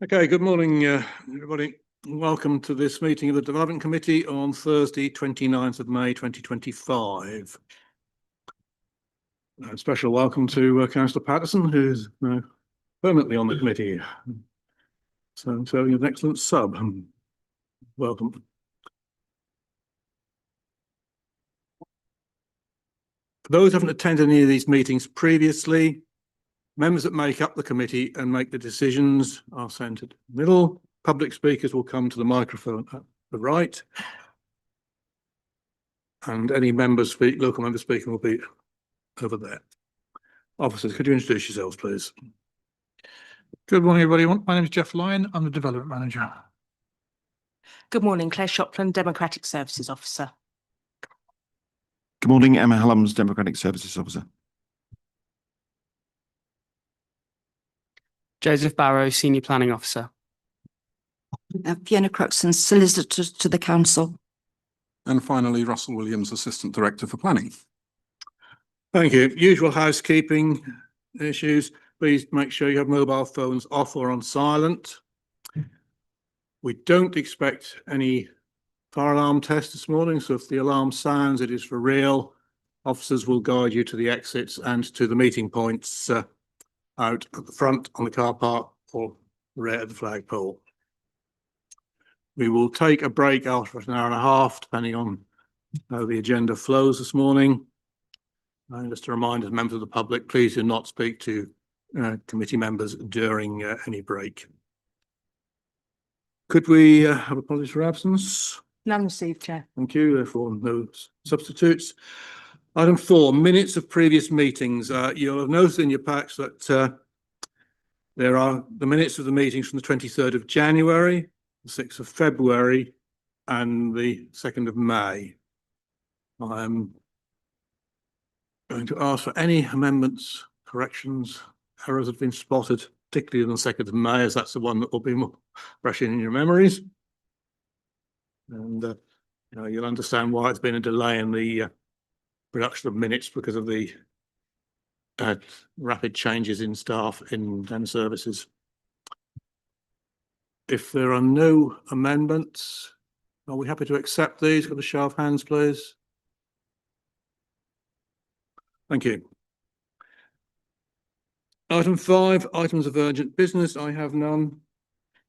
Okay, good morning, everybody. Welcome to this meeting of the Development Committee on Thursday, 29th of May, 2025. A special welcome to Councillor Patterson, who's now permanently on the committee. So you're an excellent sub. Welcome. For those who haven't attended any of these meetings previously, members that make up the committee and make the decisions are centred in the middle. Public speakers will come to the microphone at the right. And any local members speaking will be over there. Officers, could you introduce yourselves, please? Good morning, everybody. My name is Jeff Lyon. I'm the Development Manager. Good morning, Claire Shopland, Democratic Services Officer. Good morning, Emma Hallums, Democratic Services Officer. Joseph Barrow, Senior Planning Officer. Fiona Cruxon, Solicitor to the Council. And finally, Russell Williams, Assistant Director for Planning. Thank you. Usual housekeeping issues. Please make sure you have mobile phones off or on silent. We don't expect any fire alarm test this morning, so if the alarm sounds, it is for real. Officers will guide you to the exits and to the meeting points out at the front on the car park or the rear of the flagpole. We will take a break after an hour and a half, depending on how the agenda flows this morning. And just a reminder to members of the public, please do not speak to committee members during any break. Could we have apologies for absence? None received, Chair. Thank you. Therefore, no substitutes. Item 4, minutes of previous meetings. You'll have noticed in your packs that there are the minutes of the meetings from the 23rd of January, the 6th of February, and the 2nd of May. I'm going to ask for any amendments, corrections, errors that have been spotted, particularly on the 2nd of May, as that's the one that will be more fresh in your memories. And you'll understand why it's been a delay in the production of minutes because of the rapid changes in staff and services. If there are no amendments, are we happy to accept these? Got a show of hands, please. Thank you. Item 5, items of urgent business. I have none.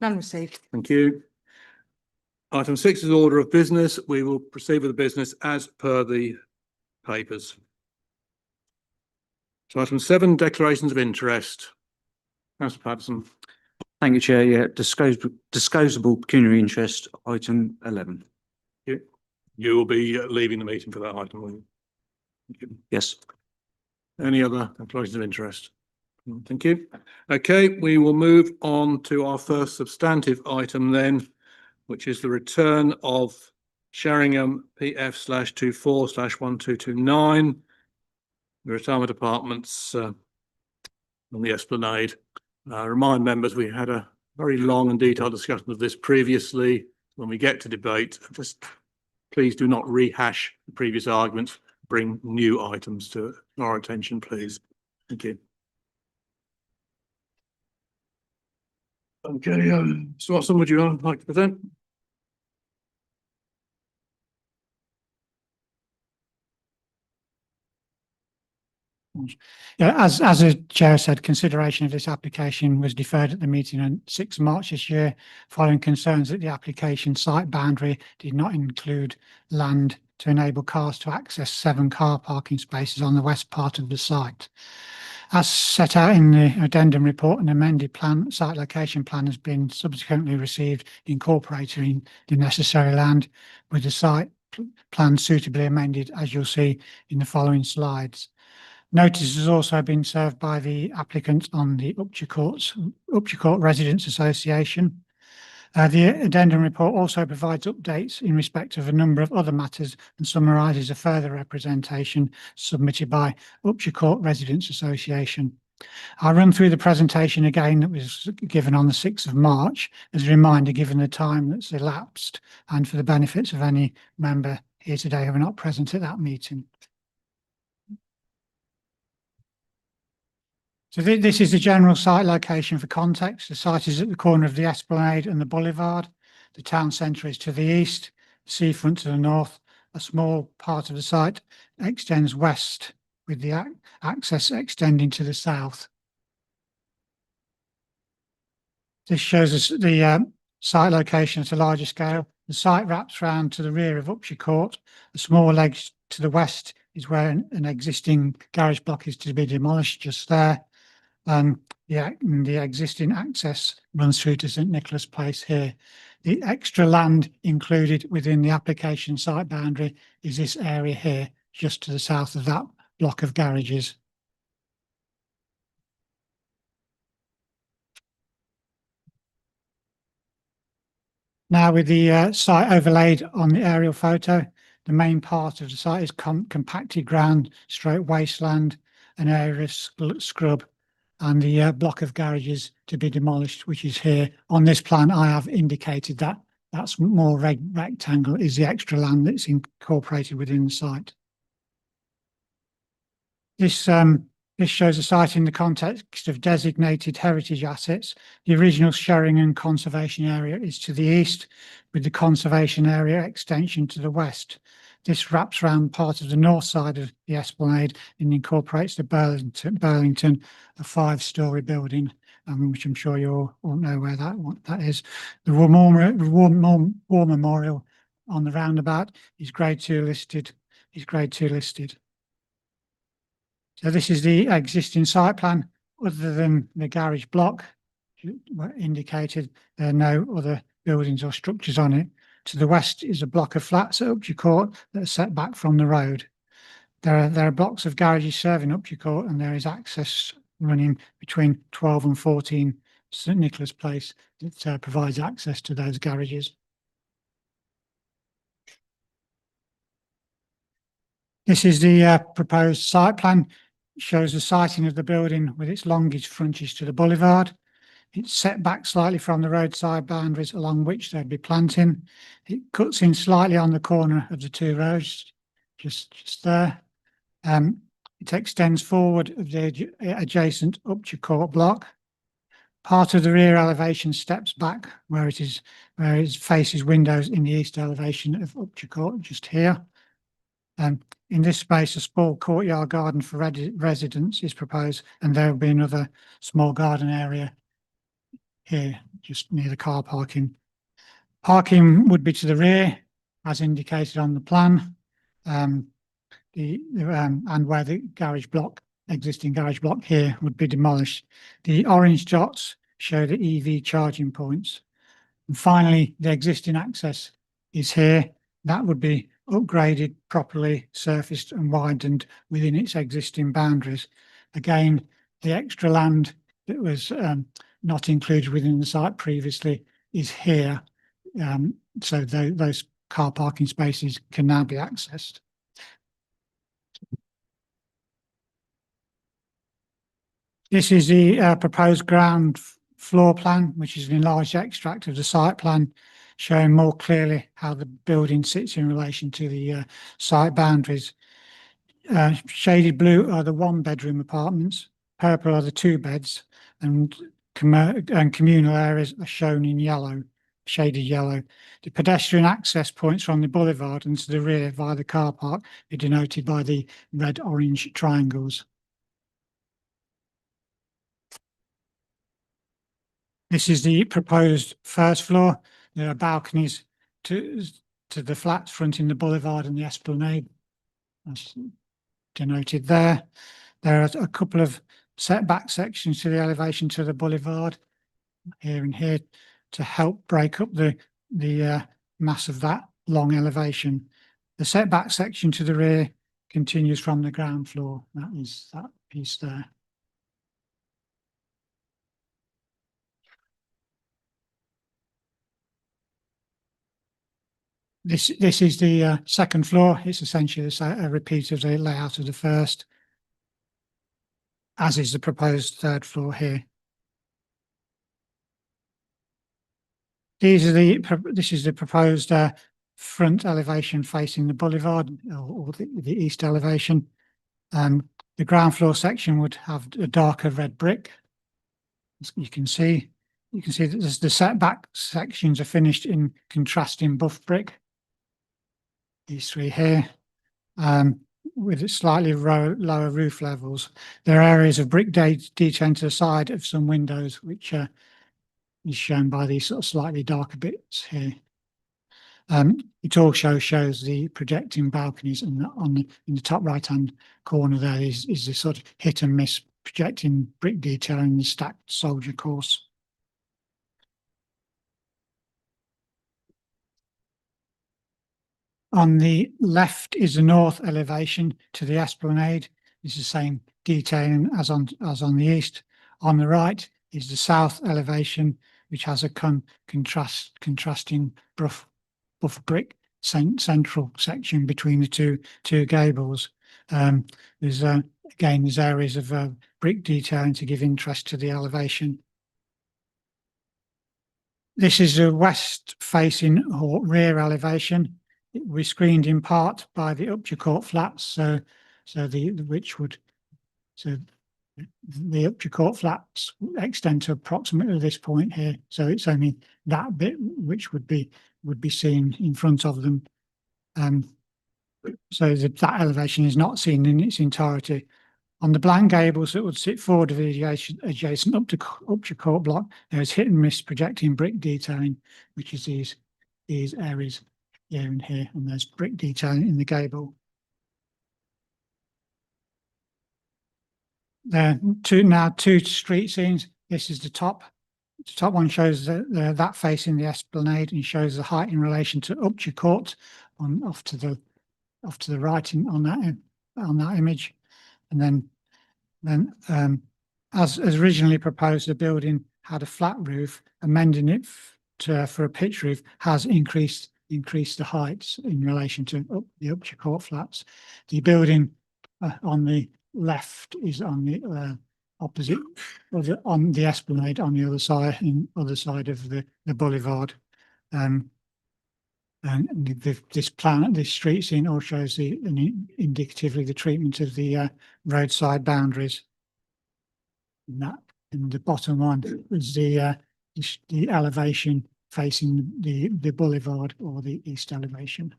None received. Thank you. Item 6 is order of business. We will proceed with the business as per the papers. So item 7, declarations of interest. Councillor Patterson. Thank you, Chair. Yeah, disclosable pecuniary interest, item 11. You will be leaving the meeting for that item, will you? Yes. Any other declarations of interest? Thank you. Okay, we will move on to our first substantive item then, which is the return of Sheringham PF/24/1229, the retirement apartments on the Esplanade. Remind members, we had a very long and detailed discussion of this previously. When we get to debate, just please do not rehash the previous arguments. Bring new items to our attention, please. Thank you. Okay, so Watson, would you like to present? Yeah, as the Chair said, consideration of this application was deferred at the meeting on 6th March this year, following concerns that the application site boundary did not include land to enable cars to access 7 car parking spaces on the west part of the site. As set out in the addendum report, an amended site location plan has been subsequently received, incorporating the necessary land, with the site plan suitably amended, as you'll see in the following slides. Notice has also been served by the applicant on the Upchurch Residents Association. The addendum report also provides updates in respect of a number of other matters and summarises a further representation submitted by Upchurch Residents Association. I'll run through the presentation again that was given on the 6th of March as a reminder, given the time that's elapsed and for the benefits of any member here today who are not present at that meeting. So this is the general site location for context. The site is at the corner of the Esplanade and the Boulevard. The town centre is to the east, the seafront to the north. A small part of the site extends west with the access extending to the south. This shows us the site location at a larger scale. The site wraps round to the rear of Upshur Court. The small legs to the west is where an existing garage block is to be demolished, just there. The existing access runs through to St Nicholas Place here. The extra land included within the application site boundary is this area here, just to the south of that block of garages. Now, with the site overlaid on the aerial photo, the main part of the site is compacted ground, stroke wasteland, an area of scrub, and the block of garages to be demolished, which is here. On this plan, I have indicated that that's more rectangle is the extra land that's incorporated within the site. This shows the site in the context of designated heritage assets. The original Sheringham Conservation Area is to the east, with the conservation area extension to the west. This wraps around part of the north side of the Esplanade and incorporates the Burlington, a 5-storey building, which I'm sure you all know what that is. The War Memorial on the roundabout is Grade 2 listed. So this is the existing site plan. Other than the garage block indicated, there are no other buildings or structures on it. To the west is a block of flats at Upshur Court that are set back from the road. There are blocks of garages serving Upshur Court, and there is access running between 12 and 14 St Nicholas Place that provides access to those garages. This is the proposed site plan. It shows the siting of the building with its longest frontage to the boulevard. It's set back slightly from the roadside boundaries along which there'd be planting. It cuts in slightly on the corner of the two roads, just there. It extends forward of the adjacent Upshur Court block. Part of the rear elevation steps back where it faces windows in the east elevation of Upshur Court, just here. In this space, a small courtyard garden for residents is proposed, and there will be another small garden area here, just near the car parking. Parking would be to the rear, as indicated on the plan, and where the existing garage block here would be demolished. The orange dots show the EV charging points. And finally, the existing access is here. That would be upgraded, properly surfaced and widened within its existing boundaries. Again, the extra land that was not included within the site previously is here. So those car parking spaces can now be accessed. This is the proposed ground floor plan, which is an enlarged extract of the site plan, showing more clearly how the building sits in relation to the site boundaries. Shaded blue are the 1-bedroom apartments, purple are the 2 beds, and communal areas are shown in yellow, shaded yellow. The pedestrian access points from the boulevard and to the rear via the car park are denoted by the red-orange triangles. This is the proposed first floor. There are balconies to the flats fronting the boulevard and the Esplanade, as denoted there. There are a couple of setback sections to the elevation to the boulevard, here and here, to help break up the mass of that long elevation. The setback section to the rear continues from the ground floor. That is that piece there. This is the second floor. It's essentially a repeat of the layout of the first, as is the proposed third floor here. This is the proposed front elevation facing the boulevard, or the east elevation. The ground floor section would have a darker red brick. As you can see that the setback sections are finished in contrasting buff brick. These three here, with slightly lower roof levels. There are areas of brick detailing to the side of some windows, which is shown by these sort of slightly darker bits here. It also shows the projecting balconies, and in the top right hand corner there is the sort of hit and miss projecting brick detailing the stacked soldier course. On the left is the north elevation to the esplanade. It's the same detailing as on the east. On the right is the south elevation, which has a contrasting buff brick central section between the two gables. There's areas of brick detailing to give interest to the elevation. This is a west facing or rear elevation. It was screened in part by the Upchur Court flats, so the Upchur Court flats extend to approximately this point here. So it's only that bit which would be seen in front of them. So that elevation is not seen in its entirety. On the blank gables that would sit forward of the adjacent Upchur Court block, there is hit and miss projecting brick detailing, which is these areas here and here, and there's brick detailing in the gable. There are two street scenes. This is the top. The top one shows that facing the esplanade and shows the height in relation to Upchur Court off to the right on that image. And then as originally proposed, the building had a flat roof. Amending it for a pitch roof has increased the heights in relation to the Upchur Court flats. The building on the left is on the opposite, on the esplanade on the other side of the boulevard. And this street scene all shows indicatively the treatment of the roadside boundaries. And the bottom one is the elevation facing the boulevard, or the east elevation.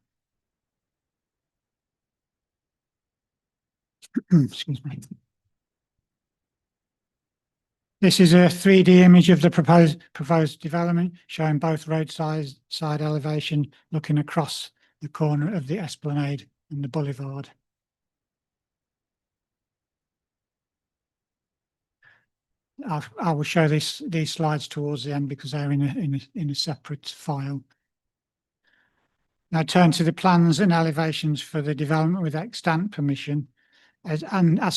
Excuse me. This is a 3D image of the proposed development, showing both roadside elevation looking across the corner of the esplanade and the boulevard. I will show these slides towards the end because they're in a separate file. Now turn to the plans and elevations for the development with extant permission, as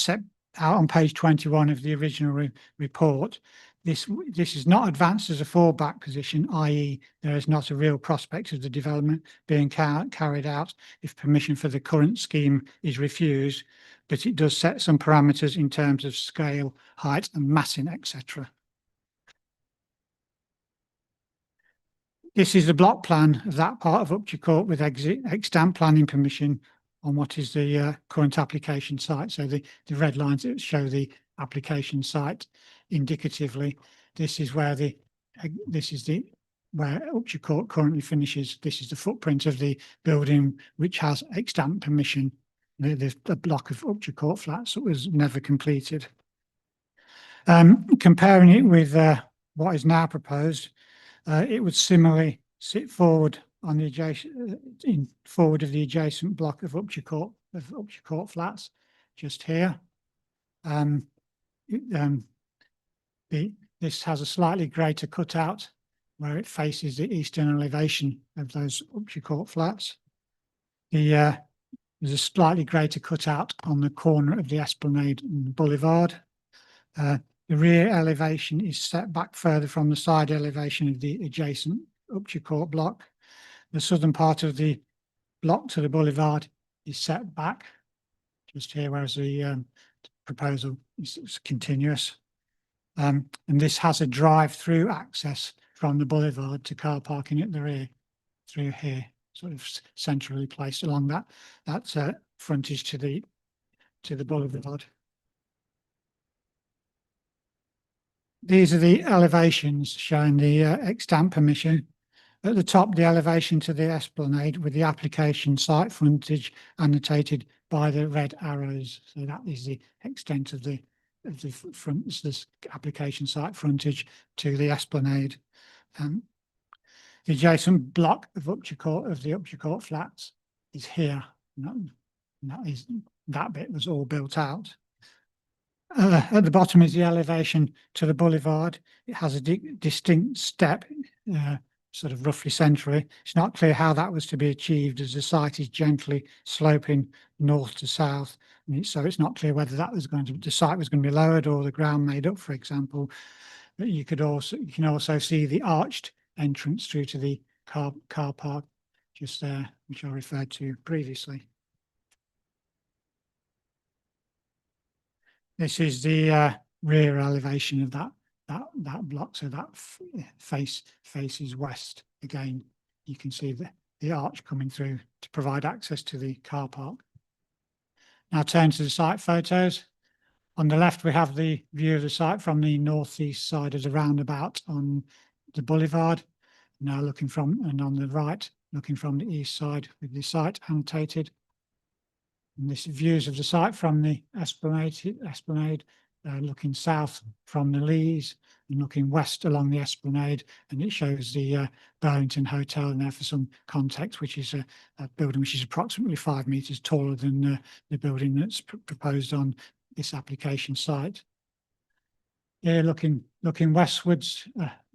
set out on page 21 of the original report. This is not advanced as a fallback position, i.e. there is not a real prospect of the development being carried out if permission for the current scheme is refused, but it does set some parameters in terms of scale, height and massing, etc. This is the block plan of that part of Upchur Court with extant planning permission on what is the current application site. So the red lines that show the application site indicatively. This is where where Upchur Court currently finishes. This is the footprint of the building which has extant permission. The block of Upchur Court flats that was never completed. Comparing it with what is now proposed, it would similarly sit forward on the adjacent forward of the adjacent block of Upchur Court flats, just here. This has a slightly greater cutout where it faces the eastern elevation of those Upchur Court flats. There's a slightly greater cutout on the corner of the esplanade and the boulevard. The rear elevation is set back further from the side elevation of the adjacent Upchur Court block. The southern part of the block to the boulevard is set back just here, whereas the proposal is continuous. And this has a drive-through access from the boulevard to car parking at the rear through here, sort of centrally placed along that frontage to the boulevard. These are the elevations showing the extant permission. At the top, the elevation to the esplanade with the application site frontage annotated by the red arrows. So that is the extent of the front, this application site frontage to the esplanade. The adjacent block of the Upshur Court flats is here. That bit was all built out. At the bottom is the elevation to the boulevard. It has a distinct step, sort of roughly centrally. It's not clear how that was to be achieved as the site is gently sloping north to south. So it's not clear whether that was the site was going to be lowered or the ground made up, for example. But you can also see the arched entrance through to the car park just there, which I referred to previously. This is the rear elevation of that block. So that faces west. Again, you can see the arch coming through to provide access to the car park. Now turn to the site photos. On the left, we have the view of the site from the northeast side of the roundabout on the boulevard. Now looking from, and on the right, looking from the east side with the site annotated. And this views of the site from the esplanade, looking south from the Lees and looking west along the esplanade, and it shows the Burlington Hotel in there for some context, which is a building which is approximately 5 meters taller than the building that's proposed on this application site. Here, looking westwards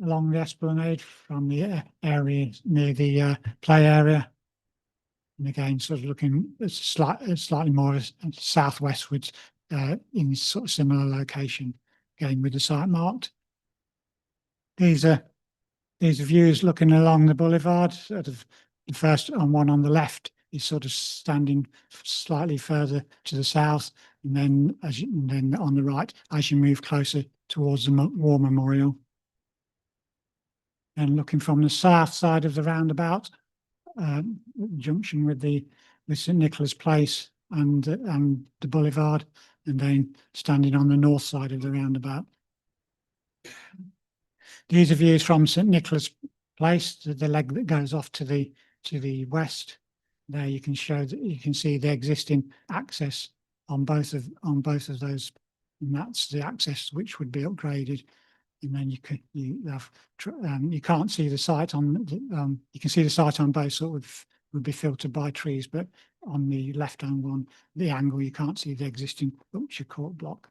along the esplanade from the area near the play area. And again, sort of looking slightly more southwestwards in sort of similar location, again with the site marked. These are views looking along the boulevard. Sort of the first one on the left is sort of standing slightly further to the south, and then on the right as you move closer towards the War Memorial. And looking from the south side of the roundabout, junction with St Nicholas Place and the boulevard, and then standing on the north side of the roundabout. These are views from St Nicholas Place, the leg that goes off to the west. There you can see the existing access on both of those, and that's the access which would be upgraded. And then you can't see the site on you can see the site on both sort of would be filtered by trees, but on the left hand one, the angle, you can't see the existing Upshur Court block.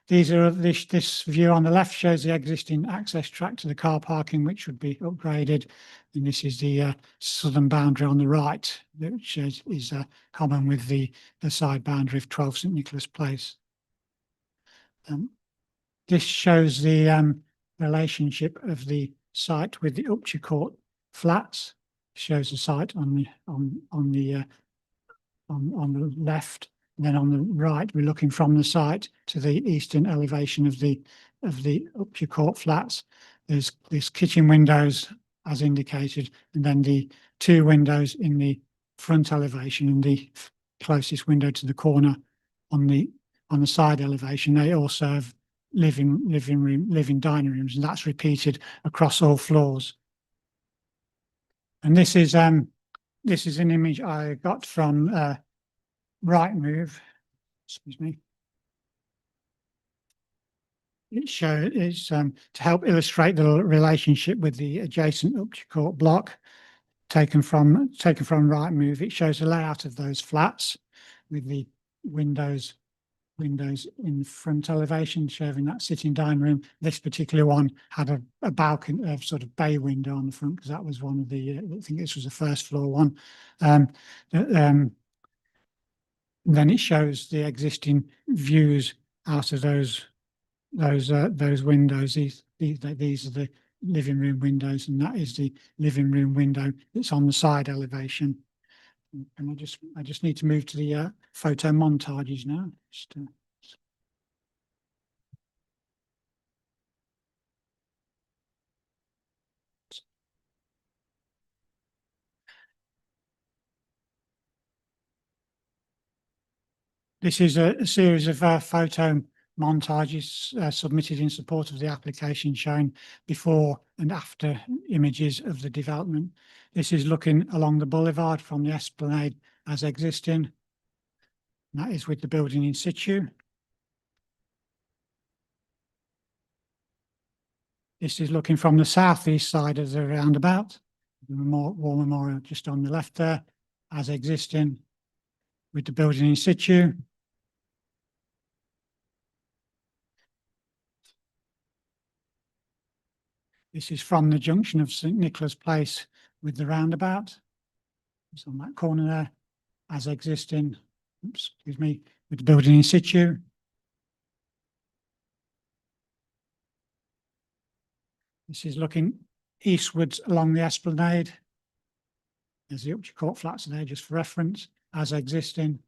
These are this view on the left shows the existing access track to the car parking, which would be upgraded, and this is the southern boundary on the right, which is common with the side boundary of 12 St Nicholas Place. This shows the relationship of the site with the Upshur Court flats. Shows the site on the left, and then on the right, we're looking from the site to the eastern elevation of the Upshur Court flats. There's kitchen windows as indicated, and then the 2 windows in the front elevation, and the closest window to the corner on the side elevation. They all serve living dining rooms, and that's repeated across all floors. And this is an image I got from Rightmove. Excuse me. It's to help illustrate the relationship with the adjacent Upshur Court block, taken from Rightmove. It shows the layout of those flats with the windows in front elevation showing that sitting dining room. This particular one had a balcony, a sort of bay window on the front, because that was one of the I think this was the first floor one. Then it shows the existing views out of those windows. These are the living room windows, and that is the living room window that's on the side elevation. And I just need to move to the photo montages now. This is a series of photo montages submitted in support of the application showing before and after images of the development. This is looking along the boulevard from the esplanade as existing. That is with the building in situ. This is looking from the southeast side of the roundabout. The War Memorial just on the left there as existing with the building in situ. This is from the junction of St Nicholas Place with the roundabout. It's on that corner there as existing, oops, excuse me, with the building in situ. This is looking eastwards along the esplanade. There's the Upchurch Court flats there just for reference as existing.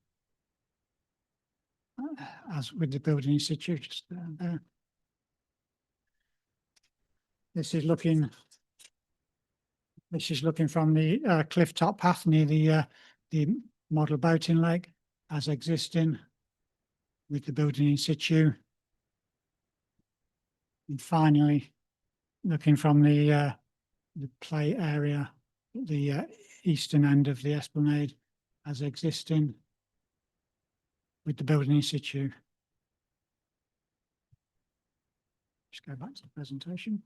As with the building in situ just there. This is looking from the cliff top path near the model boating lake as existing with the building in situ. And finally, looking from the play area, the eastern end of the esplanade as existing with the building in situ. Just go back to the presentation.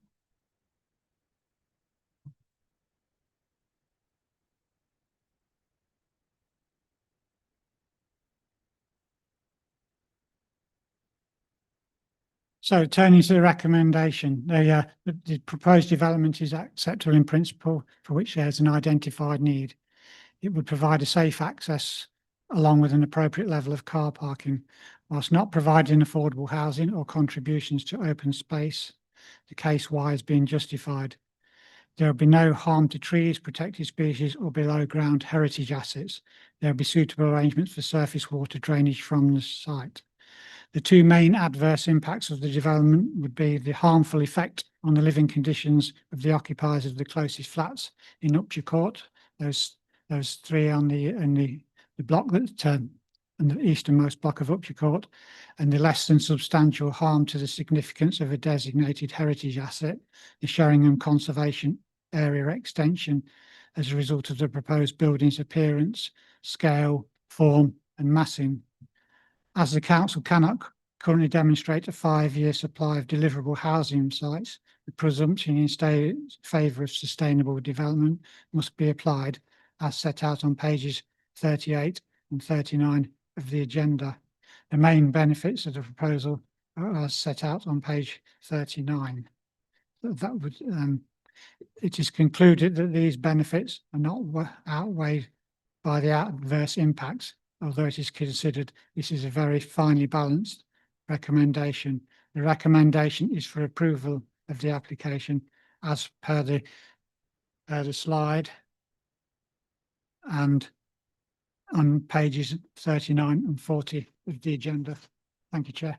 So turning to the recommendation, the proposed development is acceptable in principle for which there's an identified need. It would provide a safe access along with an appropriate level of car parking, whilst not providing affordable housing or contributions to open space. The case Y is being justified. There will be no harm to trees, protected species or below ground heritage assets. There will be suitable arrangements for surface water drainage from the site. The two main adverse impacts of the development would be the harmful effect on the living conditions of the occupiers of the closest flats in Upchurch Court, those three on the block that and the easternmost block of Upchurch Court, and the less than substantial harm to the significance of a designated heritage asset, the Sheringham Conservation Area extension, as a result of the proposed building's appearance, scale, form and massing. As the council cannot currently demonstrate a 5-year supply of deliverable housing sites, the presumption in favour of sustainable development must be applied as set out on pages 38 and 39 of the agenda. The main benefits of the proposal are as set out on page 39. That would, it is concluded that these benefits are not outweighed by the adverse impacts. Although it is considered this is a very finely balanced recommendation. The recommendation is for approval of the application as per the slide and on pages 39 and 40 of the agenda. Thank you, Chair.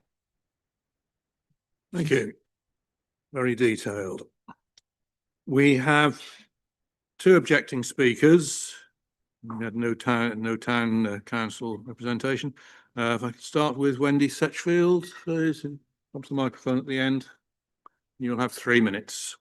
Thank you. Very detailed. We have two objecting speakers. We had no town council representation. If I could start with Wendy Setchfield, please, come to the microphone at the end. You'll have 3 minutes.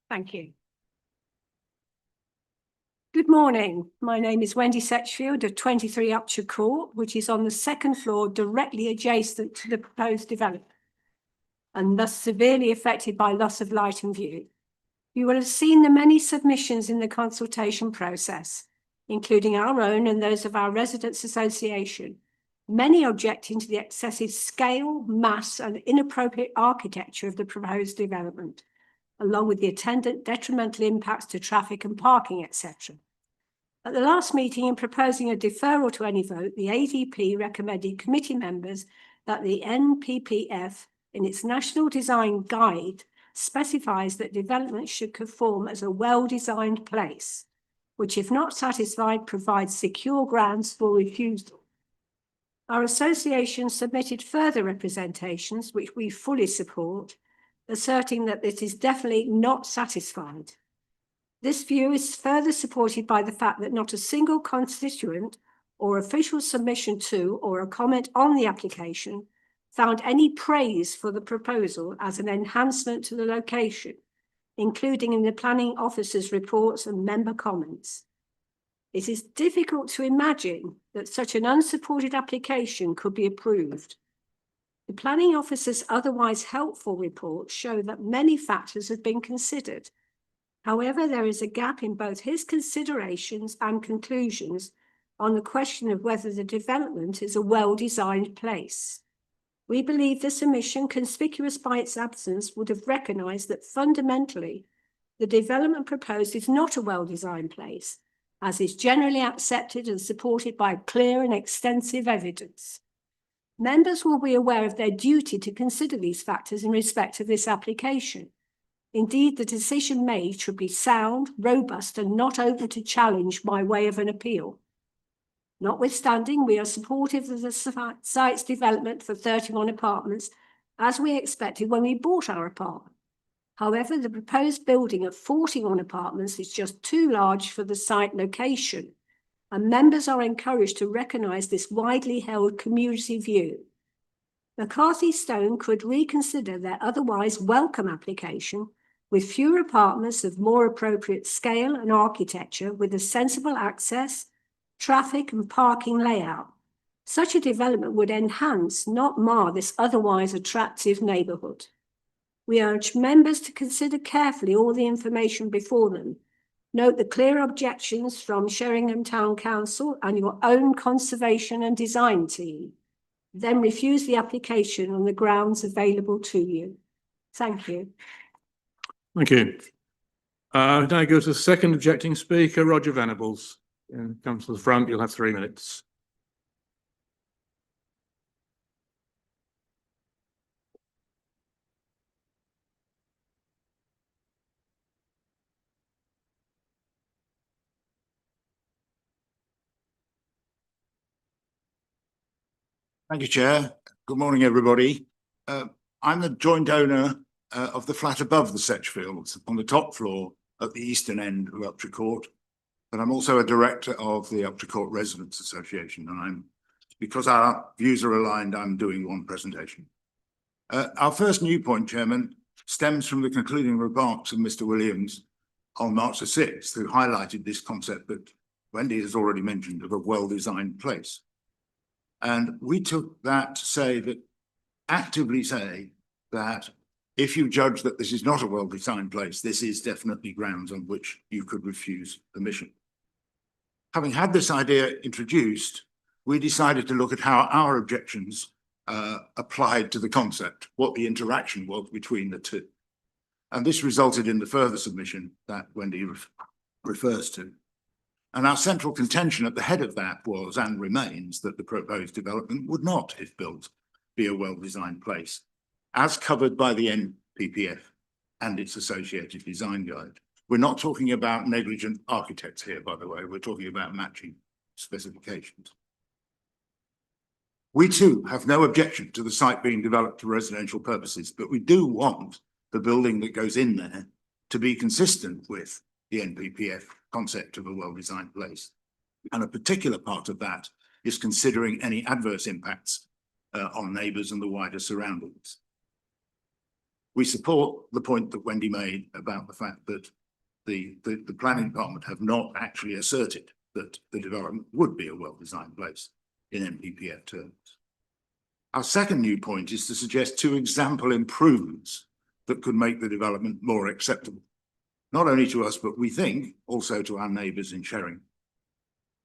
Thank you. Good morning. My name is Wendy Setchfield of 23 Upchurch Court, which is on the second floor directly adjacent to the proposed development and thus severely affected by loss of light and view. You will have seen the many submissions in the consultation process, including our own and those of our Residents Association, many objecting to the excessive scale, mass and inappropriate architecture of the proposed development, along with the attendant detrimental impacts to traffic and parking, etc. At the last meeting, in proposing a deferral to any vote, the ADP recommended committee members that the NPPF, in its National Design Guide, specifies that development should conform as a well-designed place. which if not satisfied, provides secure grounds for refusal. Our association submitted further representations, which we fully support, asserting that this is definitely not satisfied. This view is further supported by the fact that not a single constituent or official submission to or a comment on the application found any praise for the proposal as an enhancement to the location, including in the planning officer's reports and member comments. It is difficult to imagine that such an unsupported application could be approved. The planning officer's otherwise helpful reports show that many factors have been considered. However, there is a gap in both his considerations and conclusions on the question of whether the development is a well-designed place. We believe the submission, conspicuous by its absence, would have recognised that fundamentally the development proposed is not a well-designed place, as is generally accepted and supported by clear and extensive evidence. Members will be aware of their duty to consider these factors in respect of this application. Indeed, the decision made should be sound, robust, and not open to challenge by way of an appeal. Notwithstanding, we are supportive of the site's development for 31 apartments, as we expected when we bought our apartment. However, the proposed building of 41 apartments is just too large for the site location, and members are encouraged to recognise this widely held community view. McCarthy Stone could reconsider their otherwise welcome application with fewer apartments of more appropriate scale and architecture with a sensible access, traffic and parking layout. Such a development would enhance, not mar, this otherwise attractive neighbourhood. We urge members to consider carefully all the information before them. Note the clear objections from Sheringham Town Council and your own conservation and design team. Then refuse the application on the grounds available to you. Thank you. Thank you. Now go to the second objecting speaker, Roger Venables. Come to the front, you'll have 3 minutes. Thank you, Chair. Good morning, everybody. I'm the joint owner of the flat above the Setchfields on the top floor at the eastern end of Upshur Court. But I'm also a director of the Upshur Court Residents Association, and because our views are aligned, I'm doing one presentation. Our first new point, Chairman, stems from the concluding remarks of Mr. Williams on March the 6th, who highlighted this concept that Wendy has already mentioned of a well-designed place. And we took that to actively say that if you judge that this is not a well-designed place, this is definitely grounds on which you could refuse permission. Having had this idea introduced, we decided to look at how our objections applied to the concept, what the interaction was between the two. And this resulted in the further submission that Wendy refers to. And our central contention at the head of that was and remains that the proposed development would not, if built, be a well-designed place, as covered by the NPPF and its associated design guide. We're not talking about negligent architects here, by the way. We're talking about matching specifications. We too have no objection to the site being developed for residential purposes, but we do want the building that goes in there to be consistent with the NPPF concept of a well-designed place. And a particular part of that is considering any adverse impacts on neighbours and the wider surroundings. We support the point that Wendy made about the fact that the planning department have not actually asserted that the development would be a well-designed place in NPPF terms. Our second new point is to suggest 2 example improvements that could make the development more acceptable, not only to us, but we think also to our neighbours in Sheringham.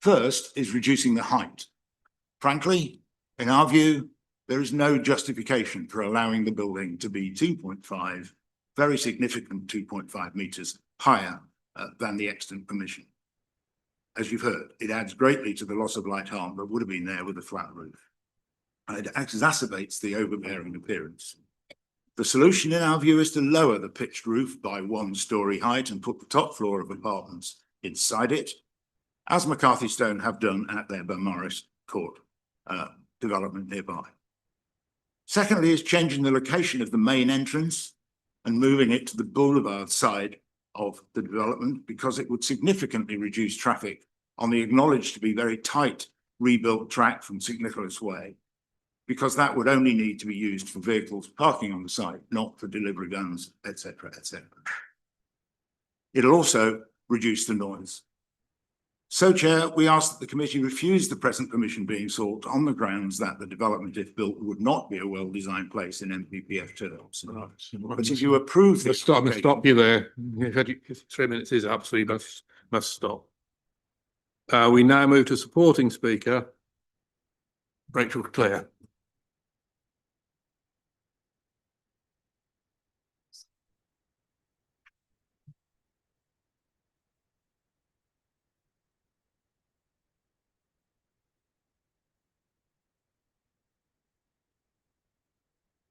First is reducing the height. Frankly, in our view, there is no justification for allowing the building to be 2.5, very significant 2.5 metres higher than the extant permission. As you've heard, it adds greatly to the loss of light harm that would have been there with a flat roof. And it exacerbates the overbearing appearance. The solution in our view is to lower the pitched roof by 1 story height and put the top floor of apartments inside it as McCarthy Stone have done at their Beaumaris Court development nearby. Secondly is changing the location of the main entrance and moving it to the boulevard side of the development, because it would significantly reduce traffic on the acknowledged to be very tight rebuilt track from St Nicholas Way, because that would only need to be used for vehicles parking on the site, not for delivery vans, etc., etc. It'll also reduce the noise. So, Chair, we ask that the committee refuse the present permission being sought on the grounds that the development, if built, would not be a well-designed place in MPPF terms. But if you approve I'm this, gonna stop you there. You've had 3 minutes is up, so you must stop. We now move to supporting speaker, Rachel Clare.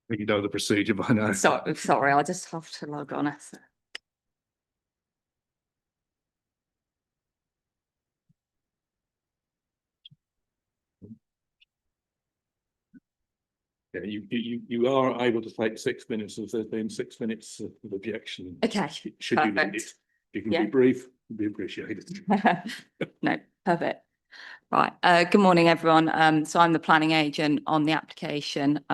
I think you know the procedure by now. Sorry, I just have to log on. Yeah, you are able to take 6 minutes if there's been 6 minutes of objection. Okay, Should you need perfect. it. You can Yeah. be brief, it'd be appreciated. No, perfect. Right, good morning, everyone. So I'm the planning agent on the application.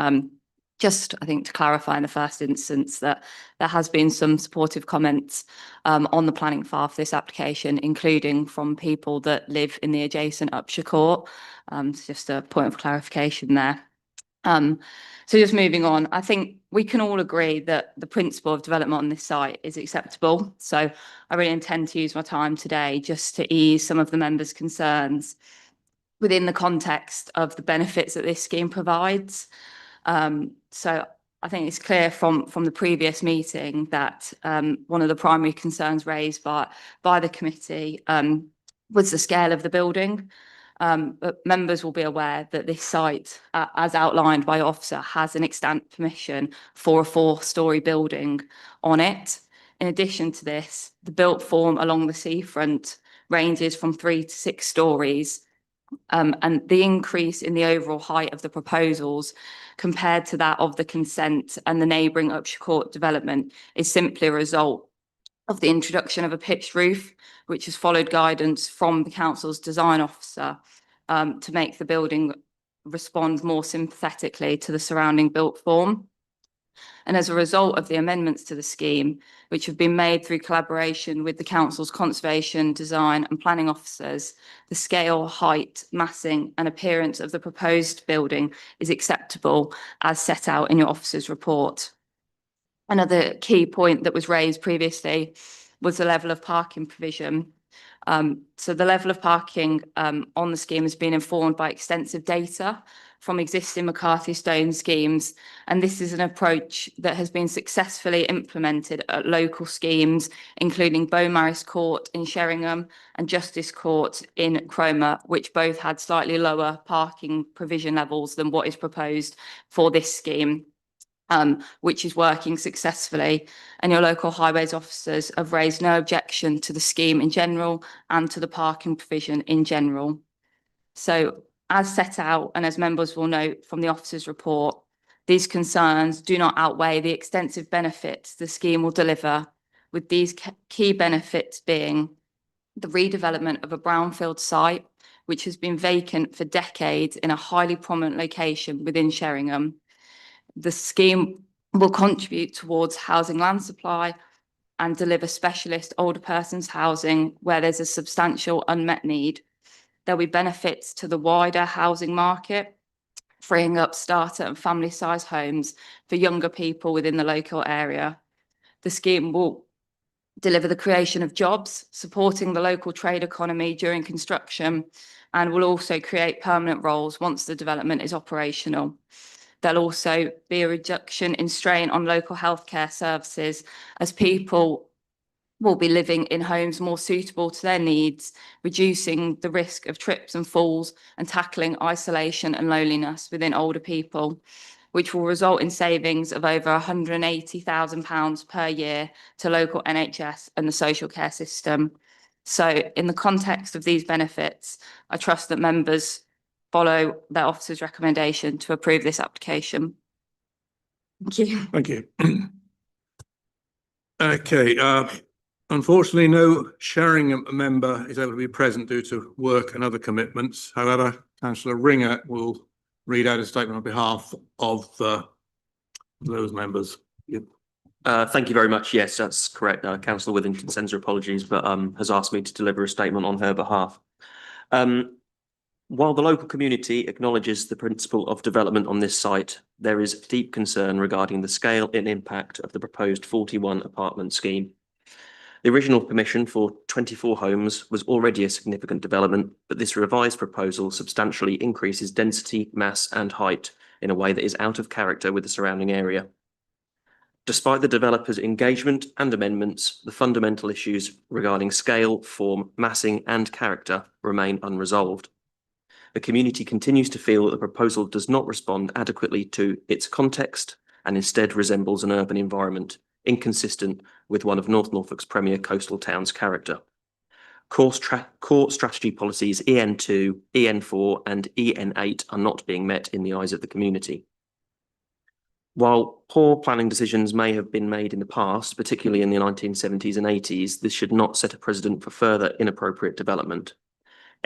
Just, I think, to clarify in the first instance that there has been some supportive comments on the planning file for this application, including from people that live in the adjacent Upshur Court. It's just a point of clarification there. So just moving on, I think we can all agree that the principle of development on this site is acceptable. So I really intend to use my time today just to ease some of the members' concerns within the context of the benefits that this scheme provides. So I think it's clear from the previous meeting that one of the primary concerns raised by the committee was the scale of the building. But members will be aware that this site, as outlined by officer, has an extant permission for a 4-storey building on it. In addition to this, the built form along the seafront ranges from 3 to 6 storeys. And the increase in the overall height of the proposals compared to that of the consent and the neighbouring Upshur Court development is simply a result of the introduction of a pitched roof, which has followed guidance from the council's design officer to make the building respond more sympathetically to the surrounding built form. And as a result of the amendments to the scheme, which have been made through collaboration with the council's conservation, design and planning officers, the scale, height, massing and appearance of the proposed building is acceptable as set out in your officer's report. Another key point that was raised previously was the level of parking provision. So the level of parking on the scheme has been informed by extensive data from existing McCarthy Stone schemes, and this is an approach that has been successfully implemented at local schemes, including Beaumaris Court in Sheringham and Justice Court in Cromer, which both had slightly lower parking provision levels than what is proposed for this scheme. Which is working successfully, and your local highways officers have raised no objection to the scheme in general and to the parking provision in general. So as set out, and as members will note from the officer's report, these concerns do not outweigh the extensive benefits the scheme will deliver, with these key benefits being the redevelopment of a brownfield site, which has been vacant for decades in a highly prominent location within Sheringham. The scheme will contribute towards housing land supply and deliver specialist older persons housing where there's a substantial unmet need. There'll be benefits to the wider housing market, freeing up starter and family size homes for younger people within the local area. The scheme will deliver the creation of jobs, supporting the local trade economy during construction, and will also create permanent roles once the development is operational. There'll also be a reduction in strain on local healthcare services as people will be living in homes more suitable to their needs, reducing the risk of trips and falls and tackling isolation and loneliness within older people, which will result in savings of over £180,000 per year to local NHS and the social care system. So in the context of these benefits, I trust that members follow their officer's recommendation to approve this application. Thank you. Thank you. Okay, unfortunately, no Sheringham member is able to be present due to work and other commitments. However, Councillor Ringer will read out a statement on behalf of those members. Yep. Thank you very much. Yes, that's correct. Councillor Withington sends her apologies, but has asked me to deliver a statement on her behalf. While the local community acknowledges the principle of development on this site, there is deep concern regarding the scale and impact of the proposed 41 apartment scheme. The original permission for 24 homes was already a significant development, but this revised proposal substantially increases density, mass and height in a way that is out of character with the surrounding area. Despite the developer's engagement and amendments, the fundamental issues regarding scale, form, massing and character remain unresolved. The community continues to feel that the proposal does not respond adequately to its context and instead resembles an urban environment, inconsistent with one of North Norfolk's premier coastal towns' character. Core strategy policies EN2, EN4 and EN8 are not being met in the eyes of the community. While poor planning decisions may have been made in the past, particularly in the 1970s and 80s, this should not set a precedent for further inappropriate development.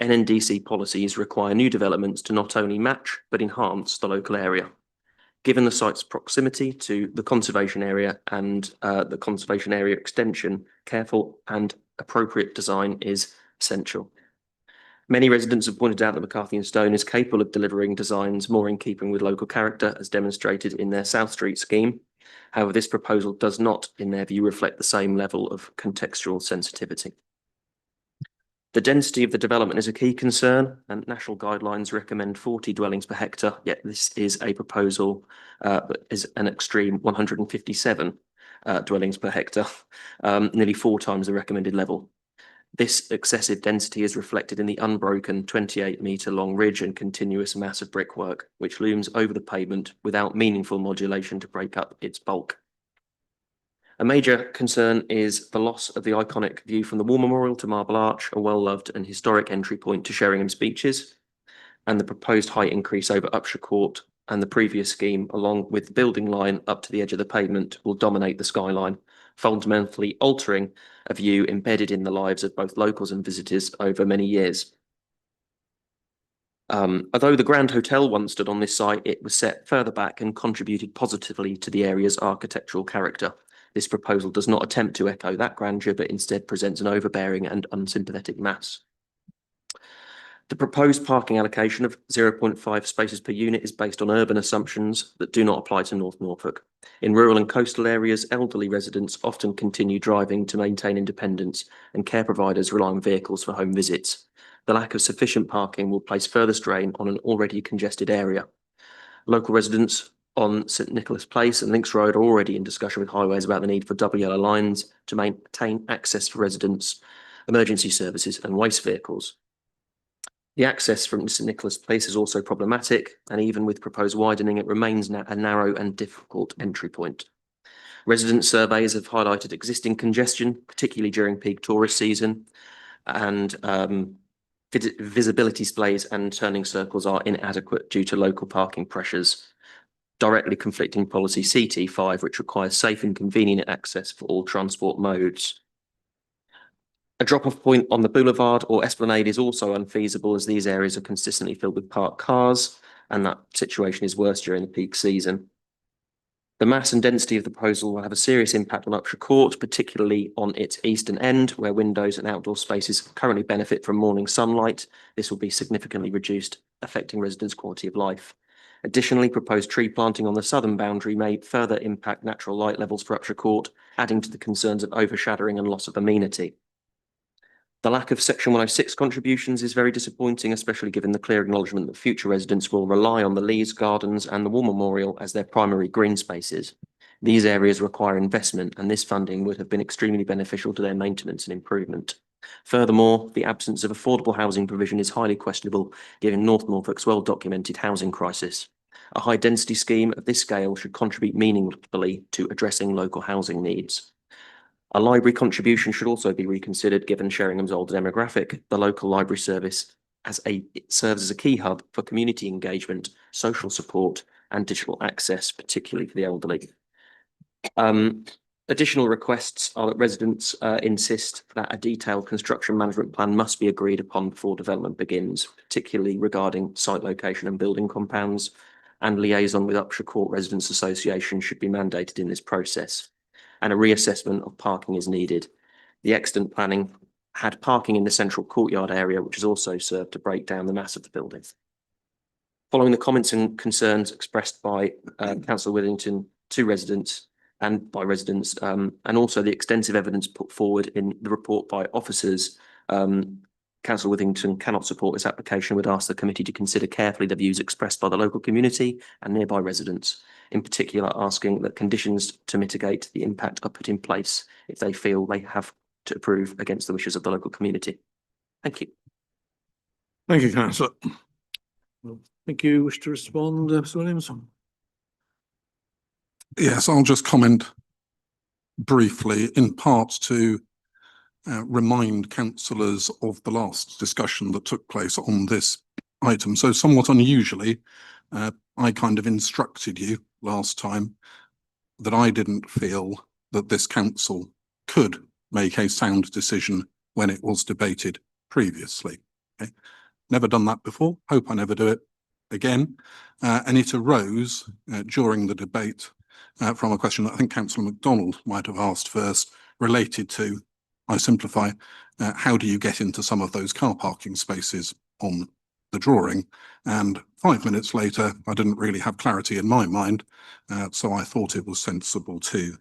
NNDC policies require new developments to not only match, but enhance the local area. Given the site's proximity to the conservation area and the conservation area extension, careful and appropriate design is essential. Many residents have pointed out that McCarthy and Stone is capable of delivering designs more in keeping with local character, as demonstrated in their South Street scheme. However, this proposal does not, in their view, reflect the same level of contextual sensitivity. The density of the development is a key concern, and national guidelines recommend 40 dwellings per hectare, yet this is a proposal that is an extreme 157 dwellings per hectare, nearly 4 times the recommended level. This excessive density is reflected in the unbroken 28-metre long ridge and continuous mass of brickwork, which looms over the pavement without meaningful modulation to break up its bulk. A major concern is the loss of the iconic view from the War Memorial to Marble Arch, a well-loved and historic entry point to Sheringham's beaches, and the proposed height increase over Upshur Court and the previous scheme, along with the building line up to the edge of the pavement, will dominate the skyline, fundamentally altering a view embedded in the lives of both locals and visitors over many years. Although the Grand Hotel once stood on this site, it was set further back and contributed positively to the area's architectural character. This proposal does not attempt to echo that grandeur, but instead presents an overbearing and unsympathetic mass. The proposed parking allocation of 0.5 spaces per unit is based on urban assumptions that do not apply to North Norfolk. In rural and coastal areas, elderly residents often continue driving to maintain independence, and care providers rely on vehicles for home visits. The lack of sufficient parking will place further strain on an already congested area. Local residents on St Nicholas Place and Links Road are already in discussion with Highways about the need for double yellow lines to maintain access for residents, emergency services and waste vehicles. The access from St Nicholas Place is also problematic, and even with proposed widening, it remains a narrow and difficult entry point. Resident surveys have highlighted existing congestion, particularly during peak tourist season, and visibility displays and turning circles are inadequate due to local parking pressures, directly conflicting policy CT5, which requires safe and convenient access for all transport modes. A drop-off point on the boulevard or esplanade is also unfeasible, as these areas are consistently filled with parked cars, and that situation is worse during the peak season. The mass and density of the proposal will have a serious impact on Upshur Court, particularly on its eastern end, where windows and outdoor spaces currently benefit from morning sunlight. This will be significantly reduced, affecting residents' quality of life. Additionally, proposed tree planting on the southern boundary may further impact natural light levels for Upshur Court, adding to the concerns of overshadowing and loss of amenity. The lack of Section 106 contributions is very disappointing, especially given the clear acknowledgement that future residents will rely on the Lees Gardens and the War Memorial as their primary green spaces. These areas require investment, and this funding would have been extremely beneficial to their maintenance and improvement. Furthermore, the absence of affordable housing provision is highly questionable, given North Norfolk's well-documented housing crisis. A high-density scheme of this scale should contribute meaningfully to addressing local housing needs. A library contribution should also be reconsidered given Sheringham's older demographic. The local library service it serves as a key hub for community engagement, social support and digital access, particularly for the elderly. Additional requests are that residents insist that a detailed construction management plan must be agreed upon before development begins, particularly regarding site location and building compounds, and liaison with Upshur Court Residents Association should be mandated in this process. And a reassessment of parking is needed. The extant planning had parking in the central courtyard area, which has also served to break down the mass of the building. Following the comments and concerns expressed by Councillor Withington to residents and by residents, and also the extensive evidence put forward in the report by officers, Councillor Withington cannot support this application. Would ask the committee to consider carefully the views expressed by the local community and nearby residents, in particular asking that conditions to mitigate the impact are put in place if they feel they have to approve against the wishes of the local community. Thank you. Thank you, councillor. Thank you. Wish to respond, Mr. Williams? Yes, I'll just comment briefly, in part to remind councillors of the last discussion that took place on this item. So somewhat unusually, I kind of instructed you last time that I didn't feel that this council could make a sound decision when it was debated previously. Okay? Never done that before. Hope I never do it again. And it arose during the debate from a question that I think Councillor MacDonald might have asked first, related to, I simplify, how do you get into some of those car parking spaces on the drawing? And 5 minutes later, I didn't really have clarity in my mind, so I thought it was sensible to